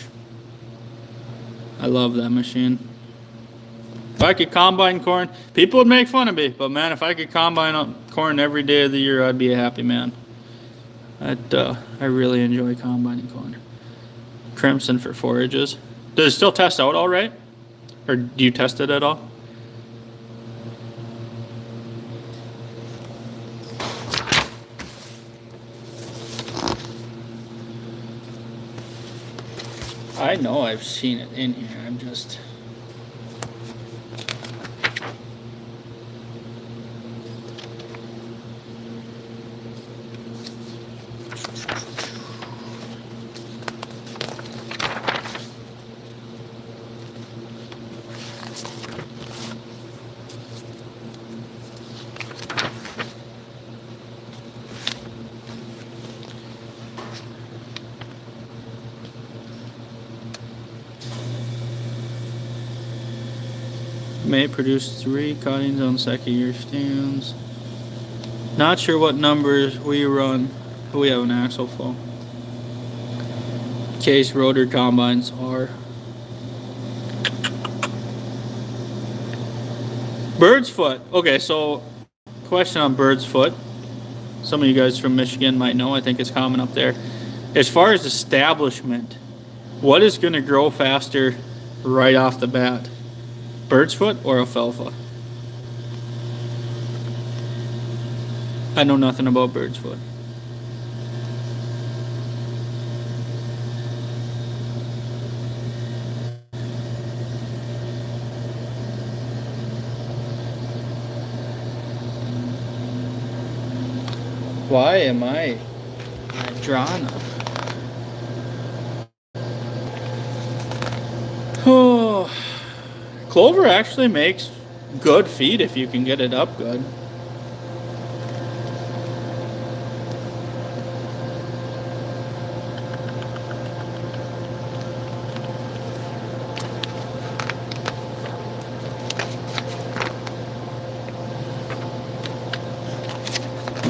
I love that machine. If I could combine corn, people would make fun of me, but man, if I could combine corn every day of the year, I'd be a happy man. I really enjoy combining corn. Crimson for forages. Does it still test out all right? Or do you test it at all? I know I've seen it in here. I'm just. May produce 3 cuttings on second year stands. Not sure what numbers we run, but we have an axle flow. Case rotor combines are. Bird's foot. Okay, so question on bird's foot. Some of you guys from Michigan might know. I think it's common up there. As far as establishment, what is going to grow faster right off the bat? Bird's foot or alfalfa? I know nothing about bird's foot. Why am I drawn up? Oh. Clover actually makes good feed if you can get it up good.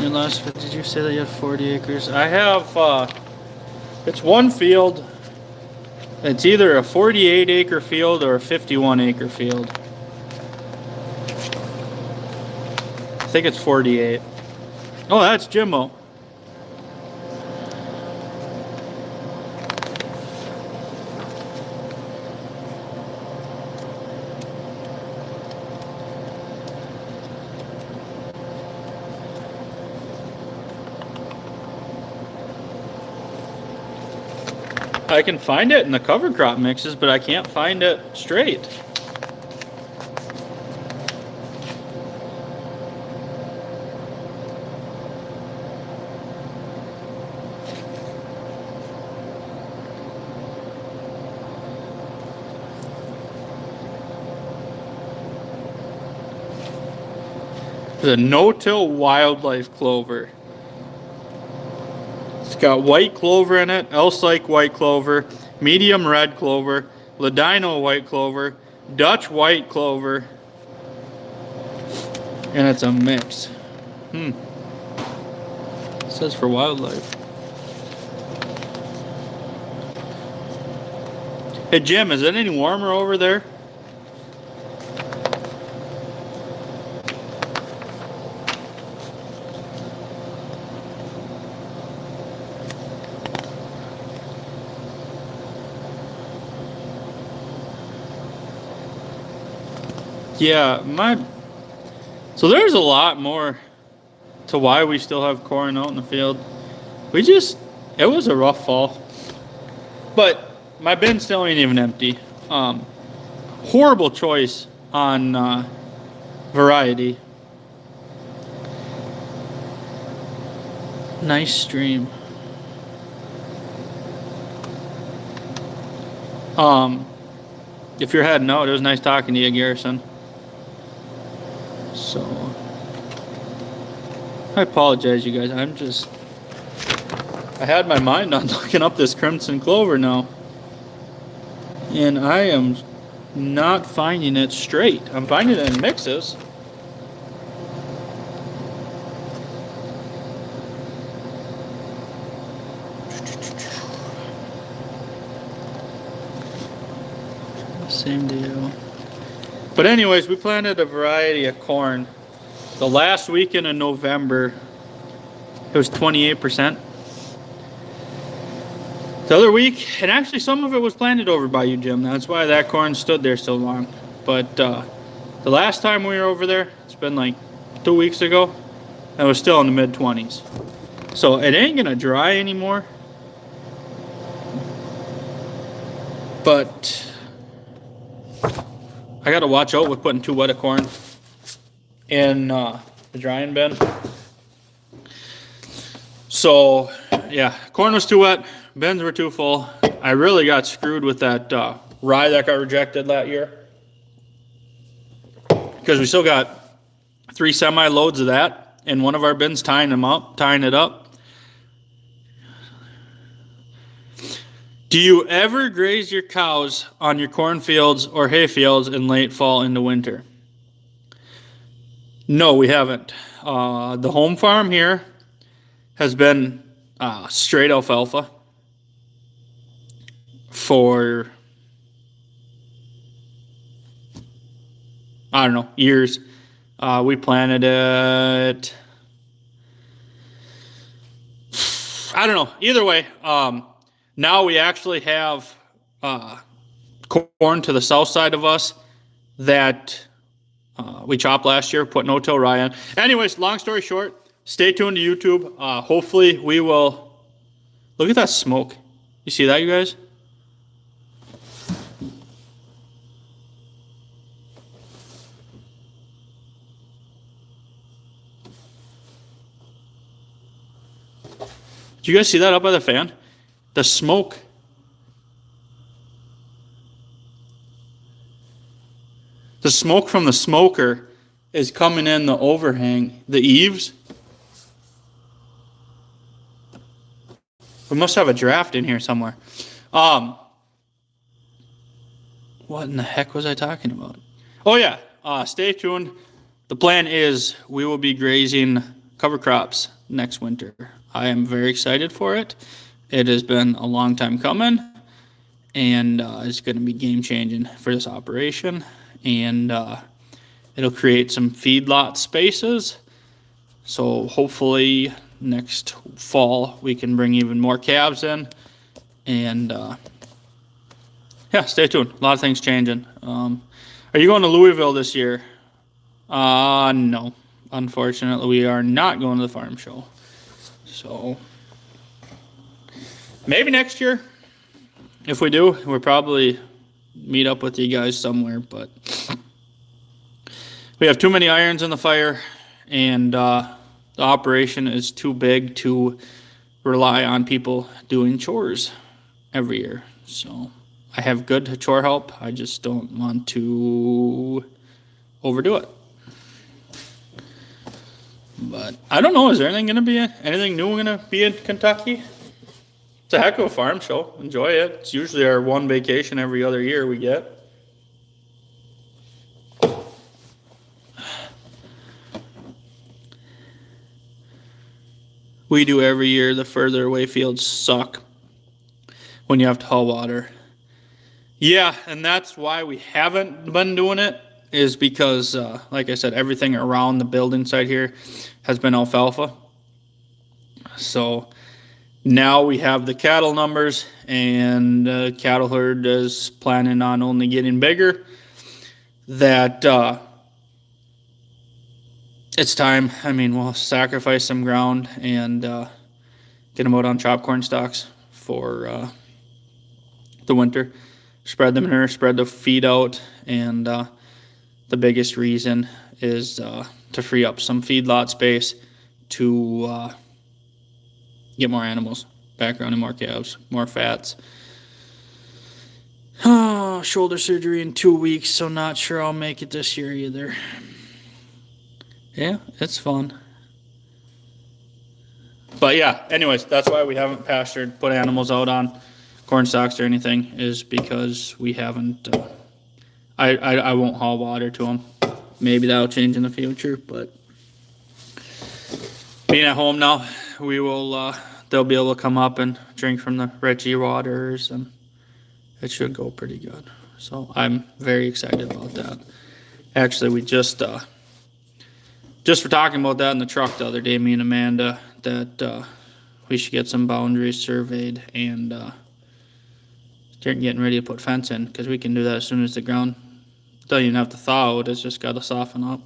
Your last, did you say that you had 40 acres? I have, it's one field. It's either a 48 acre field or a 51 acre field. I think it's 48. Oh, that's Jimbo. I can find it in the cover crop mixes, but I can't find it straight. It's a no-till wildlife clover. It's got white clover in it, Alsike white clover, medium red clover, Ladino white clover, Dutch white clover, and it's a mix. It says for wildlife. Hey Jim, is it any warmer over there? Yeah, so there's a lot more to why we still have corn out in the field. It was a rough fall. But my bin still ain't even empty. Horrible choice on variety. Nice stream. If you're heading out, it was nice talking to you, Garrison. So, I apologize, you guys. I had my mind on looking up this crimson clover now. And I am not finding it straight. I'm finding it in mixes. Same deal. But anyways, we planted a variety of corn. The last weekend in November, it was 28%. The other week, and actually some of it was planted over by you, Jim. That's why that corn stood there so long. But the last time we were over there, it's been like 2 weeks ago, and it was still in the mid-20s. So it ain't gonna dry anymore. But I gotta watch out with putting too wet of corn in the drying bin. So yeah, corn was too wet, bins were too full. I really got screwed with that rye that got rejected that year, because we still got 3 semi-loads of that in one of our bins, tying it up. Do you ever graze your cows on your cornfields or hay fields in late fall into winter? No, we haven't. The home farm here has been straight alfalfa for, I don't know, years. We planted it, I don't know, either way. Now we actually have corn to the south side of us that we chopped last year, put no-till rye on. Anyways, long story short, stay tuned to YouTube. Hopefully we will... Look at that smoke. You see that, you guys? Do you guys see that up by the fan? The smoke. The smoke from the smoker is coming in the overhang, the eaves. We must have a draft in here somewhere. What in the heck was I talking about? Oh yeah, stay tuned. The plan is we will be grazing cover crops next winter. I am very excited for it. It has been a long time coming, and it's going to be game-changing for this operation. And it'll create some feedlot spaces. So hopefully next fall we can bring even more calves in. And yeah, stay tuned. A lot of things changing. Are you going to Louisville this year? No. Unfortunately, we are not going to the farm show. So maybe next year. If we do, we'll probably meet up with you guys somewhere. But we have too many irons in the fire, and the operation is too big to rely on people doing chores every year. So I have good chore help. I just don't want to overdo it. But I don't know. Is there anything new going to be in Kentucky? It's a heck of a farm show. Enjoy it. It's usually our one vacation every other year we get. We do every year. The further away fields suck when you have to haul water. Yeah, and that's why we haven't been doing it, is because, like I said, everything around the building site here has been alfalfa. So now we have the cattle numbers, and the cattle herd is planning on only getting bigger, that it's time. I mean, we'll sacrifice some ground and get them out on chopped corn stalks for the winter. Spread the manure, spread the feed out, and the biggest reason is to free up some feedlot space to get more animals back running, more calves, more fats. Oh, shoulder surgery in 2 weeks, so not sure I'll make it this year either. Yeah, it's fun. But yeah, anyways, that's why we haven't pastured, put animals out on corn stalks or anything, is because we haven't, I won't haul water to them. Maybe that'll change in the future, but being at home now, we will, they'll be able to come up and drink from the Reggie waters, and it should go pretty good. So I'm very excited about that. Actually, we just were talking about that in the truck the other day, me and Amanda, that we should get some boundaries surveyed and start getting ready to put fence in, because we can do that as soon as the ground doesn't even have to thaw out, it's just got to soften up.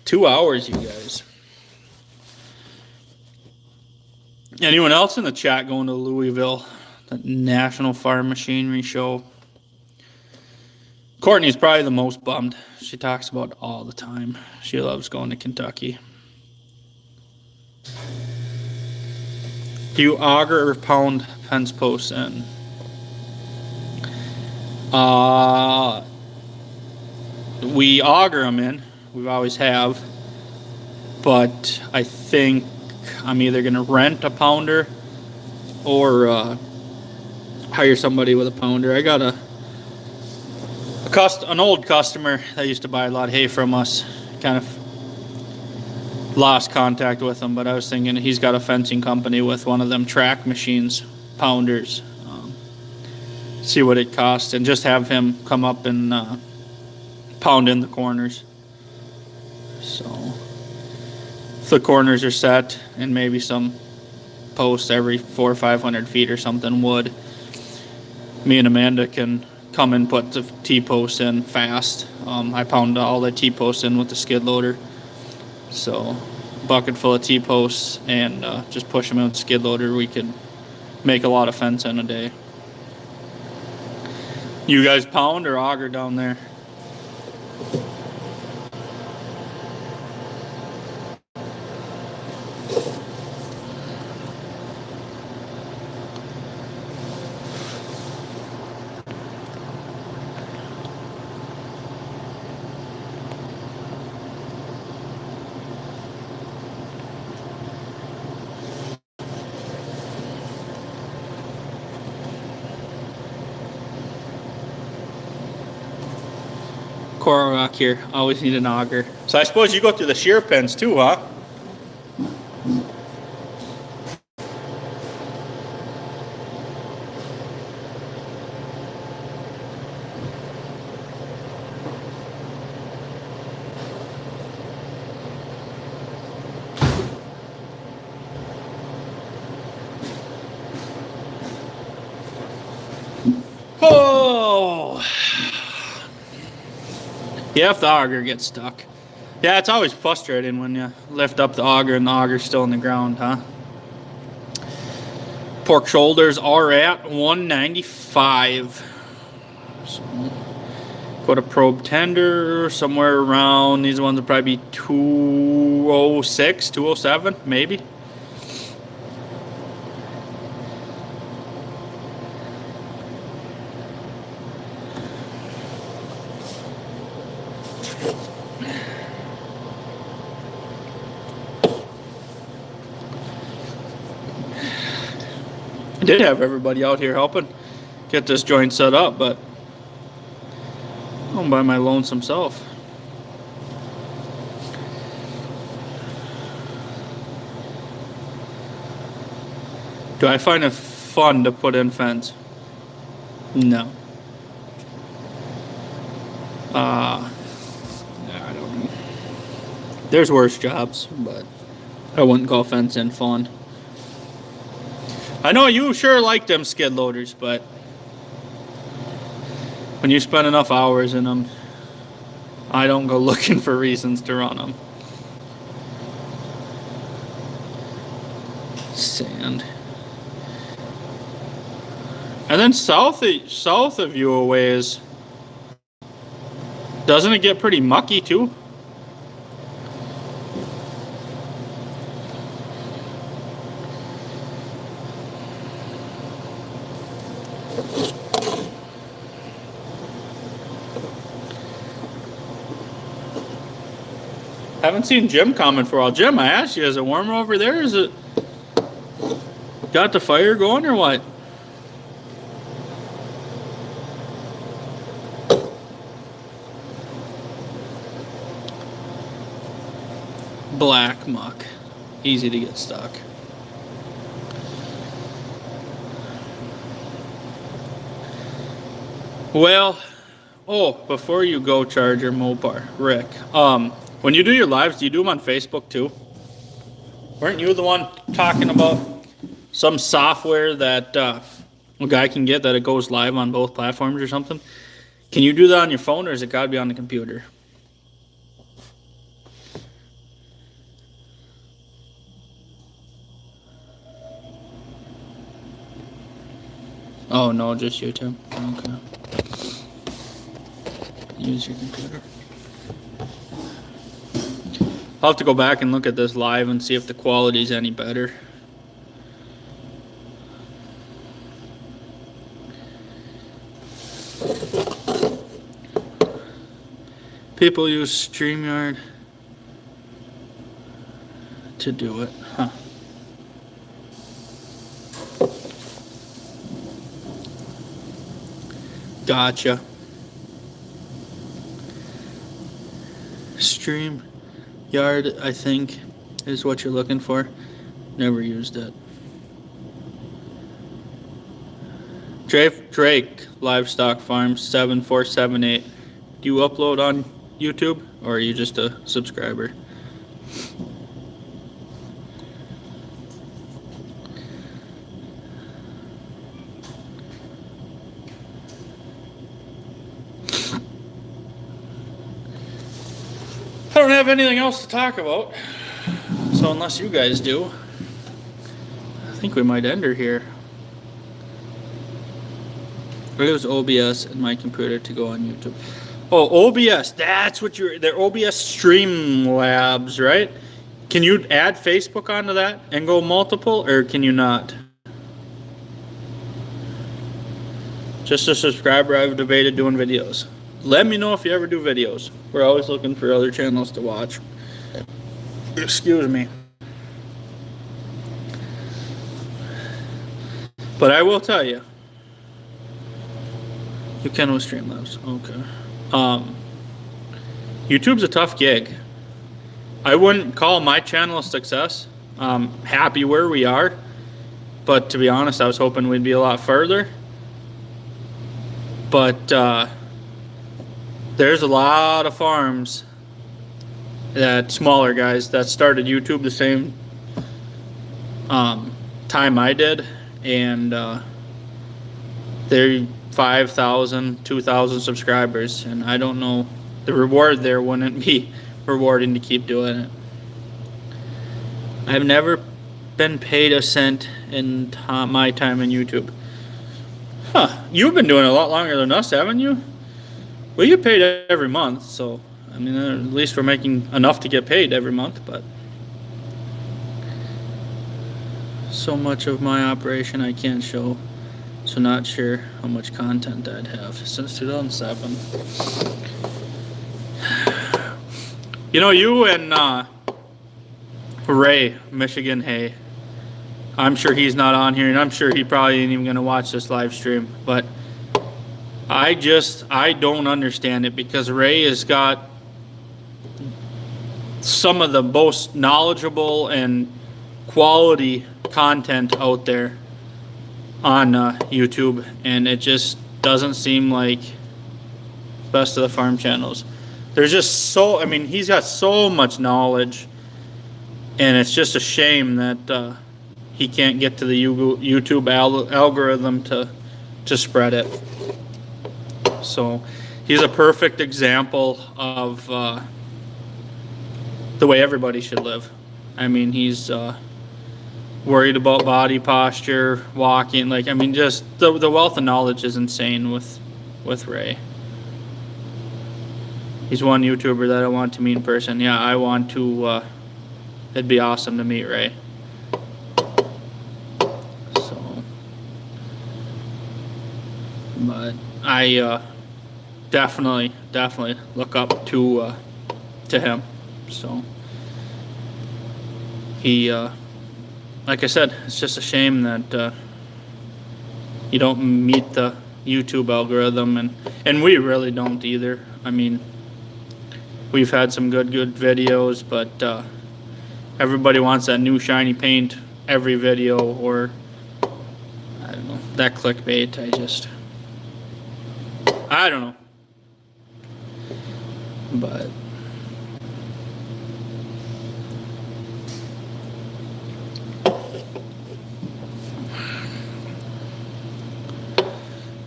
Two hours, you guys. Anyone else in the chat going to Louisville, the National Farm Machinery Show? Courtney's probably the most bummed. She talks about it all the time. She loves going to Kentucky. Do you auger or pound fence posts in? We auger them in. We always have. But I think I'm either going to rent a pounder or hire somebody with a pounder. I got an old customer that used to buy a lot of hay from us. Kind of lost contact with him, but I was thinking he's got a fencing company with one of them track machines, pounders. See what it costs, and just have him come up and pound in the corners. So if the corners are set, and maybe some posts every 400 or 500 feet or something, wood, me and Amanda can come and put the T-posts in fast. I pound all the T-posts in with the skid loader. So bucket full of T-posts, and just push them in with the skid loader. We could make a lot of fence in a day. You guys pound or auger down there? Coral rock here. Always need an auger. So I suppose you go through the shear pins too, huh? Oh! Yeah, if the auger gets stuck. Yeah, it's always frustrating when you lift up the auger and the auger's still in the ground, huh? Pork shoulders are at 195. So, go to probe tender, somewhere around, these ones will probably be 206, 207, maybe. Did have everybody out here helping get this joint set up, but I'm by my lonesome self. Do I find it fun to put in fence? No. I don't know. There's worse jobs, but I wouldn't call fencing fun. I know you sure like them skid loaders, but when you spend enough hours in them, I don't go looking for reasons to run them. Sand. And then south of you a ways, doesn't it get pretty mucky too? Haven't seen Jim coming for a while. Jim, I asked you, is it warmer over there? Is it got the fire going or what? Black muck. Easy to get stuck. Well, oh, before you go, Charger Mopar, Rick, when you do your lives, do you do them on Facebook too? Weren't you the one talking about some software that a guy can get that it goes live on both platforms or something? Can you do that on your phone, or is it got to be on the computer? Oh, no, just YouTube. Okay. Use your computer. I'll have to go back and look at this live and see if the quality's any better. People use StreamYard to do it, huh? Gotcha. StreamYard, I think, is what you're looking for. Never used it. Drake Livestock Farm 7478. Do you upload on YouTube, or are you just a subscriber? I don't have anything else to talk about, so unless you guys do, I think we might end her here. I use OBS in my computer to go on YouTube. Oh, OBS, that's what they're OBS Streamlabs, right? Can you add Facebook onto that and go multiple, or can you not? Just a subscriber, I've debated doing videos. Let me know if you ever do videos. We're always looking for other channels to watch. Excuse me. But I will tell you. You can with Streamlabs. Okay. YouTube's a tough gig. I wouldn't call my channel a success. I'm happy where we are. But to be honest, I was hoping we'd be a lot further. But there's a lot of farms, that smaller guys, that started YouTube the same time I did, and they're 5,000, 2,000 subscribers, and I don't know, the reward there wouldn't be rewarding to keep doing it. I've never been paid a cent in my time in YouTube. Huh, you've been doing it a lot longer than us, haven't you? We get paid every month, so, I mean, at least we're making enough to get paid every month, but so much of my operation I can't show, so not sure how much content I'd have since 2007. You know, you and Ray, Michigan Hay, I'm sure he's not on here, and I'm sure he probably ain't even going to watch this live stream. But I don't understand it, because Ray has got some of the most knowledgeable and quality content out there on YouTube, and it just doesn't seem like best of the farm channels. There's just so, I mean, he's got so much knowledge, and it's just a shame that he can't get to the YouTube algorithm to spread it. So he's a perfect example of the way everybody should live. I mean, he's worried about body posture, walking, like, I mean, just the wealth of knowledge is insane with Ray. He's one YouTuber that I want to meet in person. Yeah, I want to, it'd be awesome to meet Ray. So, but I definitely look up to him. So he, like I said, it's just a shame that you don't meet the YouTube algorithm, and we really don't either. I mean, we've had some good videos, but everybody wants that new shiny paint every video, or I don't know, that clickbait. I don't know. But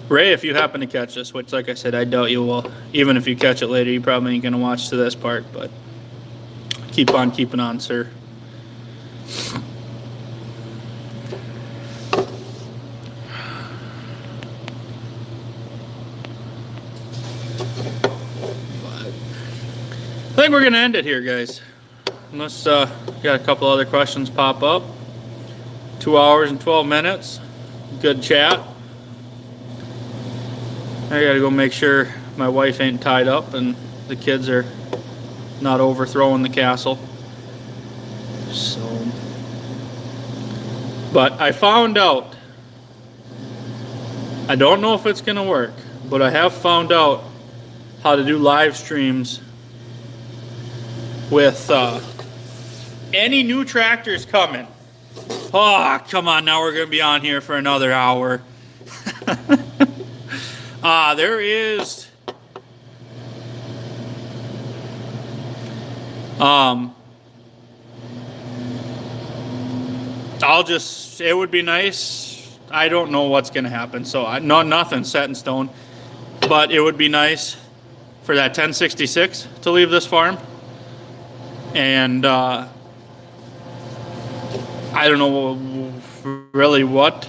Ray, if you happen to catch this, which, like I said, I doubt you will, even if you catch it later, you probably ain't going to watch to this part, but keep on keeping on, sir. But I think we're going to end it here, guys. Unless got a couple other questions pop up. 2 hours and 12 minutes. Good chat. I gotta go make sure my wife ain't tied up and the kids are not overthrowing the castle. So, but I found out, I don't know if it's gonna work, but I have found out how to do live streams with any new tractors coming. Oh, come on, now we're gonna be on here for another hour. There is it would be nice. I don't know what's gonna happen, so nothing's set in stone, but it would be nice for that 1066 to leave this farm. And I don't know really what's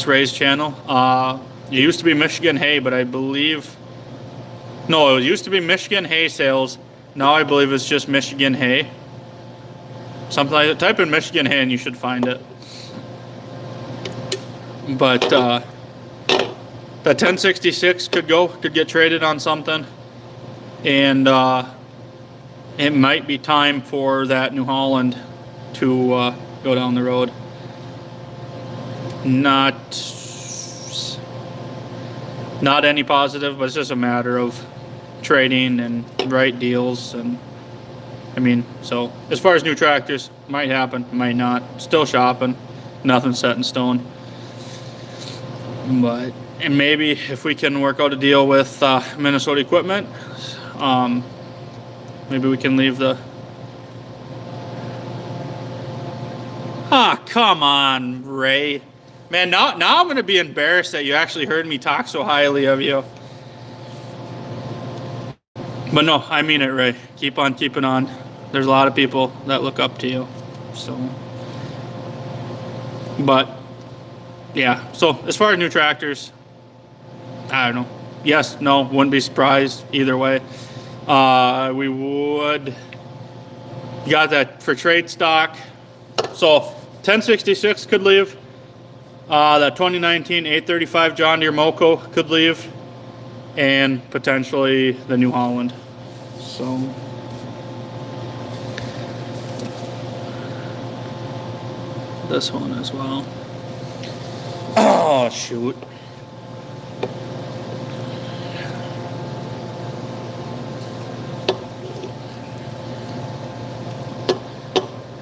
Ray's channel. It used to be Michigan Hay, but I believe, no, it used to be Michigan Hay Sales. Now I believe it's just Michigan Hay. Something like that. Type in Michigan Hay and you should find it. But the 1066 could get traded on something. And it might be time for that New Holland to go down the road. Not any positive, but it's just a matter of trading and right deals. And I mean, so as far as new tractors, might happen, might not. Still shopping, nothing set in stone. But, and maybe if we can work out a deal with Minnesota Equipment, maybe we can leave the... Come on, Ray. Man, now I'm going to be embarrassed that you actually heard me talk so highly of you. But no, I mean it, Ray. Keep on keeping on. There's a lot of people that look up to you. So, but, yeah. So, as far as new tractors, I don't know. Yes, no, wouldn't be surprised either way. We would... You got that for trade stock. So, 1066 could leave. That 2019 835 John Deere Moco could leave, and potentially the New Holland. So this one as well. Oh, shoot.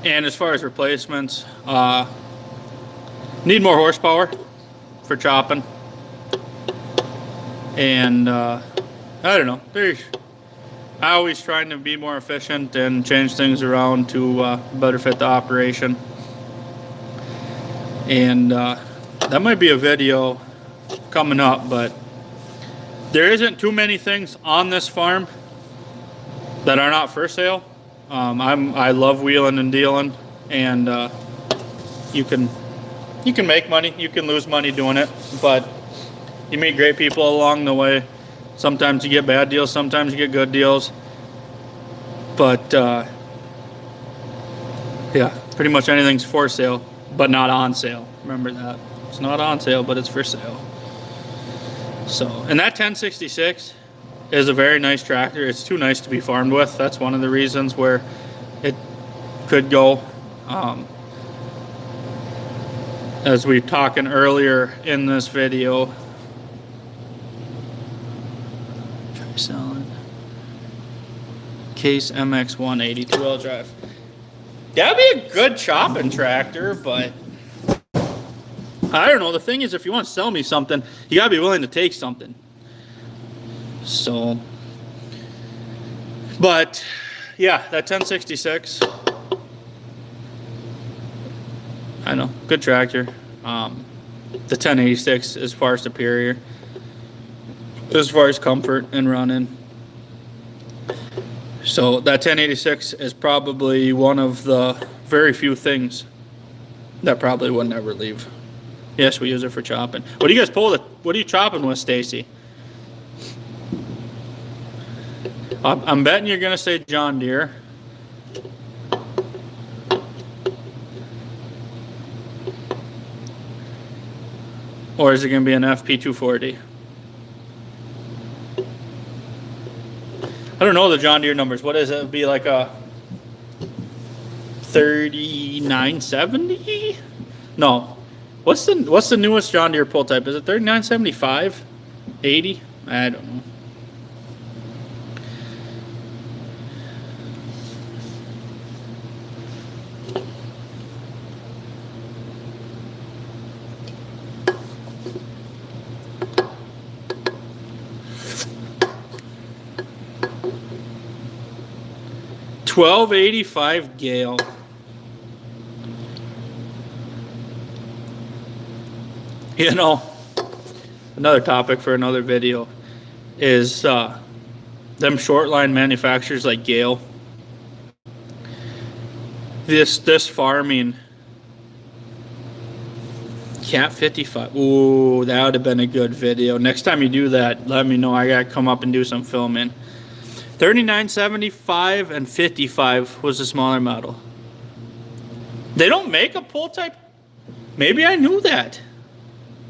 And as far as replacements, need more horsepower for chopping. And I don't know. I always trying to be more efficient and change things around to better fit the operation. And that might be a video coming up, but there isn't too many things on this farm that are not for sale. I love wheeling and dealing, and you can make money, you can lose money doing it, but you meet great people along the way. Sometimes you get bad deals, sometimes you get good deals, but yeah, pretty much anything's for sale, but not on sale. Remember that. It's not on sale, but it's for sale. So, and that 1066 is a very nice tractor. It's too nice to be farmed with. That's one of the reasons where it could go. As we were talking earlier in this video, try selling Case MX 180 two-wheel drive. That'd be a good chopping tractor, but I don't know. The thing is, if you want to sell me something, you gotta be willing to take something. So, but yeah, that 1066, I know, good tractor. The 1086 is far superior as far as comfort and running. So that 1086 is probably one of the very few things that probably would never leave. Yes, we use it for chopping. What do you guys pull? What are you chopping with, Stacy? I'm betting you're gonna say John Deere. Or is it gonna be an FP240? I don't know the John Deere numbers. What is it? It'd be like a 3970? No. What's the newest John Deere pull type? Is it 3975? 80? I don't know. $12.85 Gale. You know, another topic for another video is them short line manufacturers like Gale. This farming Cat 55. Ooh, that would have been a good video. Next time you do that, let me know. I gotta come up and do some filming. 3975 and 55 was the smaller model. They don't make a pull type. Maybe I knew that.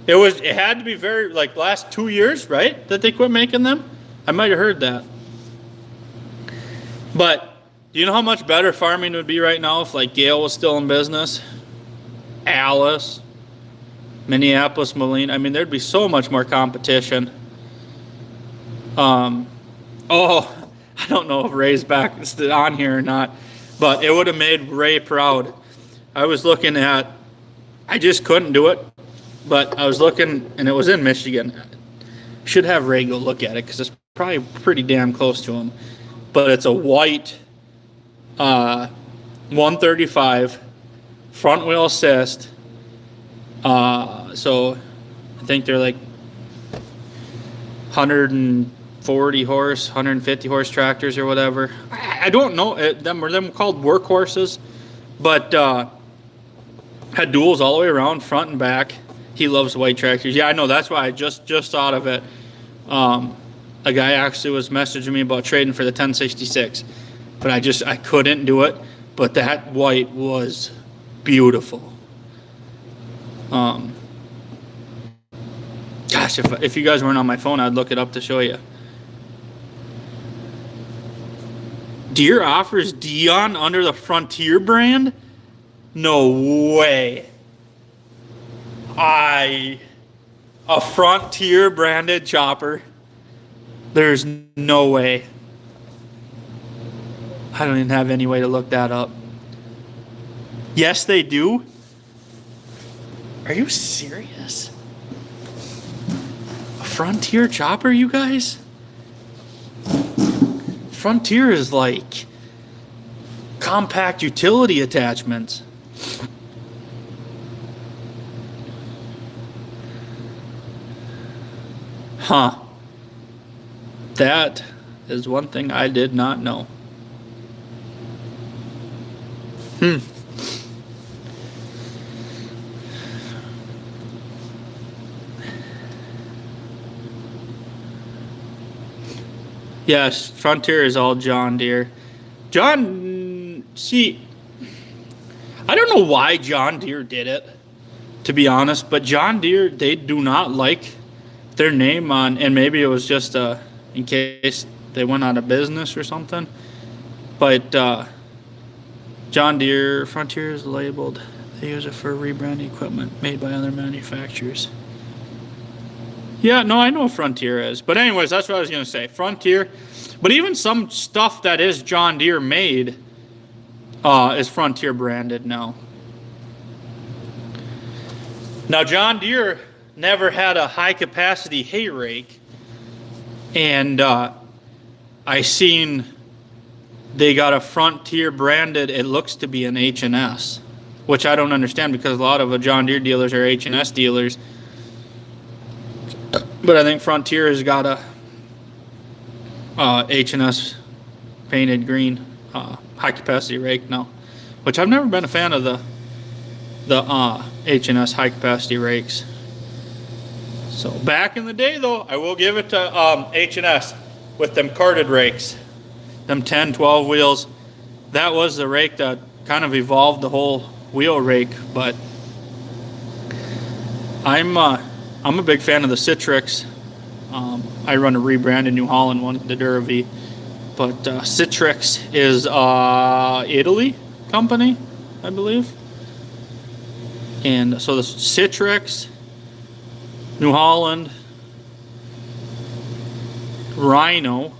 It had to be very, like, last 2 years, right, that they quit making them. I might have heard that. But do you know how much better farming would be right now if, like, Gale was still in business? Alice, Minneapolis, Moline. I mean, there'd be so much more competition. Oh, I don't know if Ray's back on here or not, but it would have made Ray proud. I was looking at, I just couldn't do it, but I was looking, and it was in Michigan. Should have Ray go look at it because it's probably pretty damn close to him. But it's a white 135 front wheel assist. So I think they're like 140 horse, 150 horse tractors or whatever. I don't know. Them called workhorses, but had duals all the way around, front and back. He loves white tractors. Yeah, I know. That's why I just thought of it. A guy actually was messaging me about trading for the 1066, but I couldn't do it. But that white was beautiful. Gosh, if you guys weren't on my phone, I'd look it up to show you. Deere offers Dion under the Frontier brand? No way. A Frontier branded chopper. There's no way. I don't even have any way to look that up. Yes, they do. Are you serious? A Frontier chopper, you guys? Frontier is like compact utility attachments. Huh. That is one thing I did not know. Yes, Frontier is all John Deere. See, I don't know why John Deere did it, to be honest, but John Deere, they do not like their name on, and maybe it was just in case they went out of business or something, but John Deere, Frontier is labeled. They use it for rebranding equipment made by other manufacturers. Yeah, no, I know what Frontier is. But anyways, that's what I was going to say. Frontier. But even some stuff that is John Deere made is Frontier branded now. Now, John Deere never had a high-capacity hay rake. And I seen they got a Frontier branded, it looks to be an H&S. Which I don't understand because a lot of John Deere dealers are H&S dealers. But I think Frontier has got a H&S painted green high capacity rake now, which I've never been a fan of the H&S high capacity rakes. So back in the day though, I will give it to H&S with them carded rakes, them 10, 12 wheels. That was the rake that kind of evolved the whole wheel rake. But I'm a big fan of the Citrix. I run a rebranded New Holland one, the Dura-V. But Citrix is Italy company, I believe. And so the Citrix, New Holland, Rhino,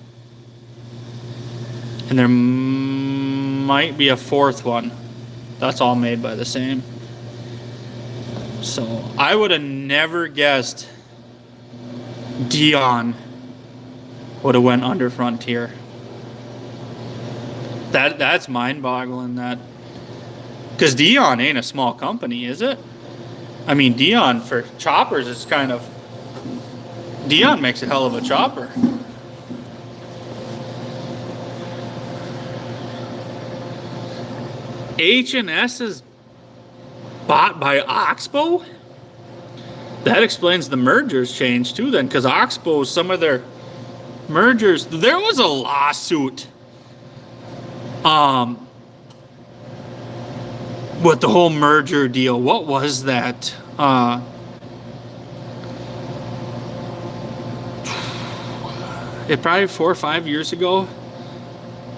and there might be a fourth one. That's all made by the same. So I would have never guessed Dion would have went under Frontier. That's mind-boggling. That because Dion ain't a small company, is it? I mean, Dion for choppers is kind of. Dion makes a hell of a chopper. H&S is bought by Oxbow? That explains the mergers change too then, because Oxbow, some of their mergers, there was a lawsuit with the whole merger deal. What was that? It probably 4 or 5 years ago.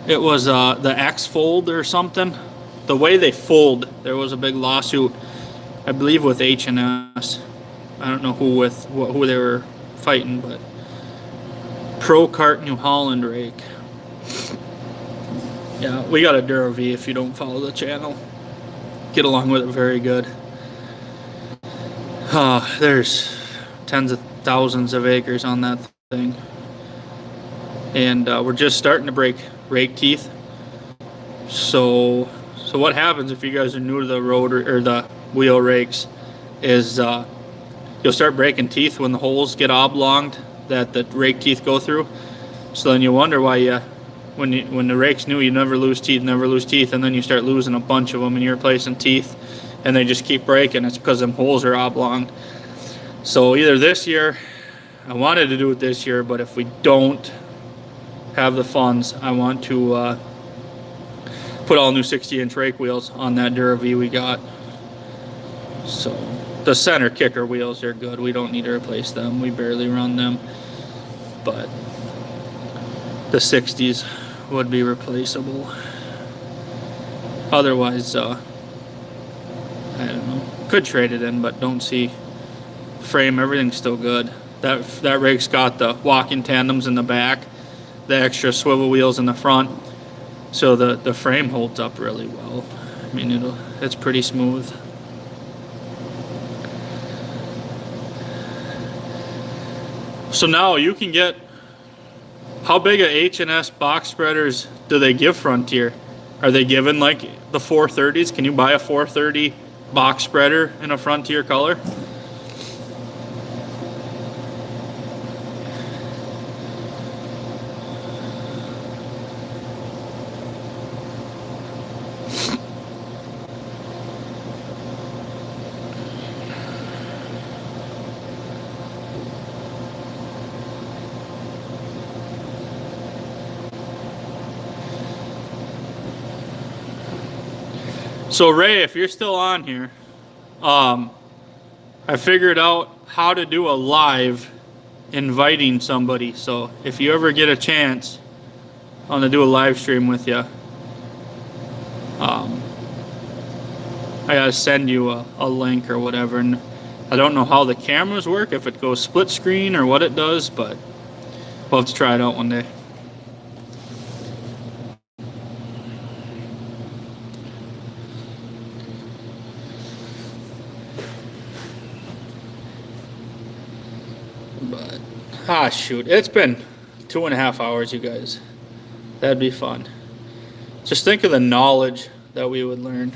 It was the X-Fold or something. The way they fold, there was a big lawsuit, I believe with H&S. I don't know who they were fighting, but Pro Kart New Holland rake. Yeah, we got a Dura-V if you don't follow the channel. Get along with it very good. There's tens of thousands of acres on that thing. And we're just starting to break rake teeth. So what happens if you guys are new to the rotor or the wheel rakes is you'll start breaking teeth when the holes get oblonged that the rake teeth go through. So then you wonder why when the rake's new, you never lose teeth, and then you start losing a bunch of them and you're replacing teeth and they just keep breaking. It's because them holes are oblonged. So either this year, I wanted to do it this year, but if we don't have the funds, I want to put all new 60-inch rake wheels on that Dura-V we got. So the center kicker wheels are good. We don't need to replace them. We barely run them. But the 60s would be replaceable. Otherwise, I don't know. Could trade it in, but don't see frame, everything's still good. That rig's got the walking tandems in the back, the extra swivel wheels in the front, so the frame holds up really well. I mean, it's pretty smooth. So now you can get, how big a H&S box spreaders do they give Frontier? Are they given like the 430s? Can you buy a 430 box spreader in a Frontier color? So Ray, if you're still on here, I figured out how to do a live inviting somebody. So if you ever get a chance, I want to do a live stream with you. I gotta send you a link or whatever, and I don't know how the cameras work, if it goes split screen or what it does, but we'll have to try it out one day. But shoot, it's been 2.5 hours, you guys. That'd be fun. Just think of the knowledge that we would learn.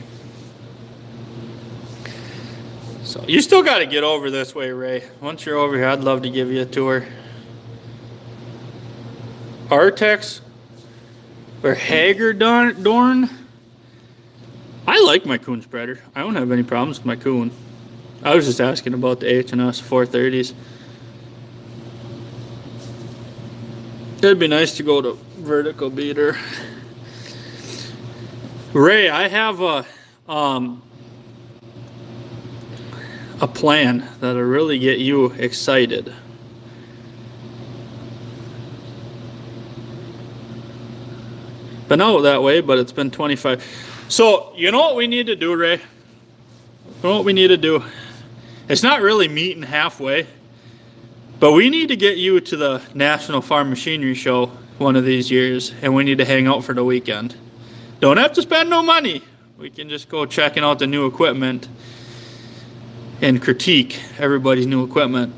So you still got to get over this way, Ray. Once you're over here, I'd love to give you a tour. Artex or Hagerdorn. I like my coon spreader. I don't have any problems with my coon. I was just asking about the H&S 430s. It'd be nice to go to vertical beater. Ray, I have a plan that'll really get you excited. Been out that way, but it's been 25. So, you know what we need to do, Ray? You know what we need to do? It's not really meeting halfway, but we need to get you to the National Farm Machinery Show one of these years, and we need to hang out for the weekend. Don't have to spend no money. We can just go checking out the new equipment and critique everybody's new equipment.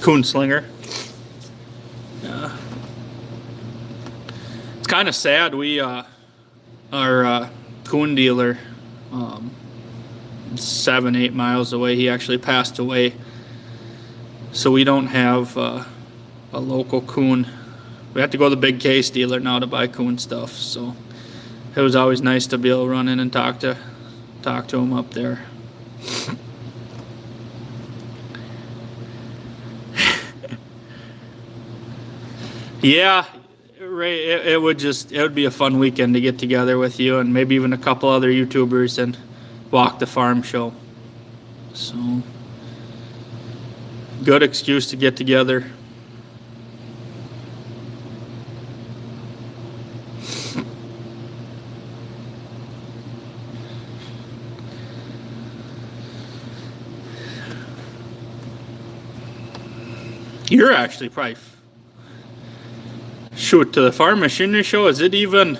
Coon slinger. Yeah. It's kind of sad. We our coon dealer, 7-8 miles away, he actually passed away. So we don't have a local coon. We have to go to the big case dealer now to buy coon stuff. So it was always nice to be able to run in and talk to him up there. Yeah, Ray, it would be a fun weekend to get together with you and maybe even a couple other YouTubers and walk the farm show. So good excuse to get together. You're actually probably, shoot, to the farm machinery show, is it even,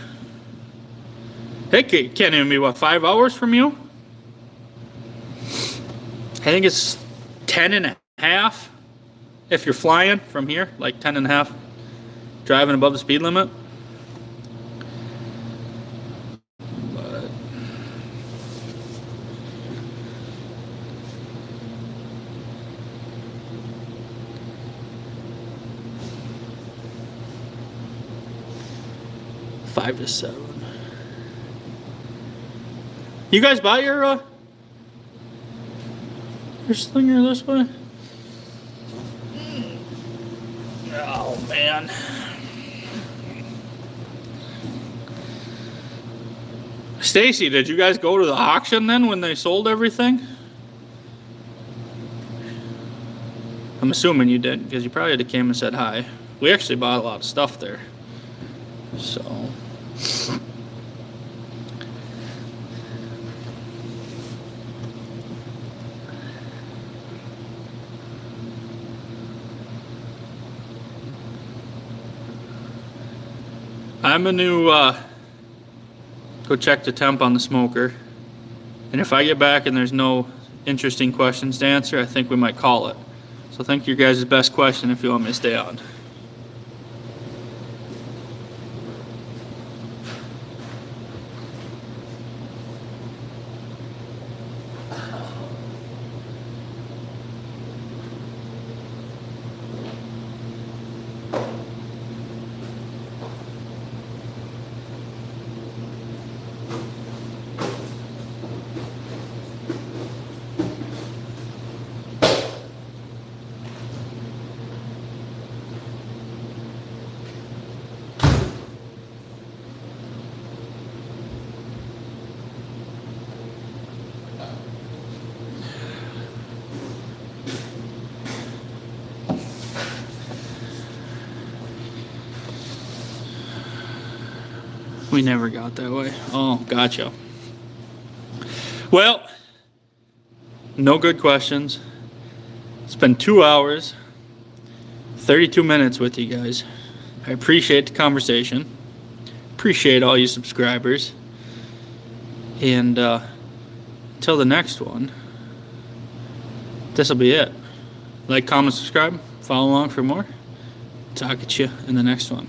it can't even be, what, 5 hours from you? I think it's 10.5 if you're flying from here, like 10.5, driving above the speed limit. But five to 7. You guys buy your slinger this way? Oh man. Stacy, did you guys go to the auction then when they sold everything? I'm assuming you did, because you probably came and said hi. We actually bought a lot of stuff there. So I'm gonna go check the temp on the smoker. And if I get back and there's no interesting questions to answer, I think we might call it. So think your guys' best question if you want me to stay on. We never got that way. Oh, gotcha. Well, no good questions. It's been 2 hours, 32 minutes with you guys. I appreciate the conversation. Appreciate all you subscribers. And until the next one, this'll be it. Like, comment, subscribe, follow along for more. Talk at you in the next one.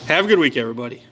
Have a good week, everybody.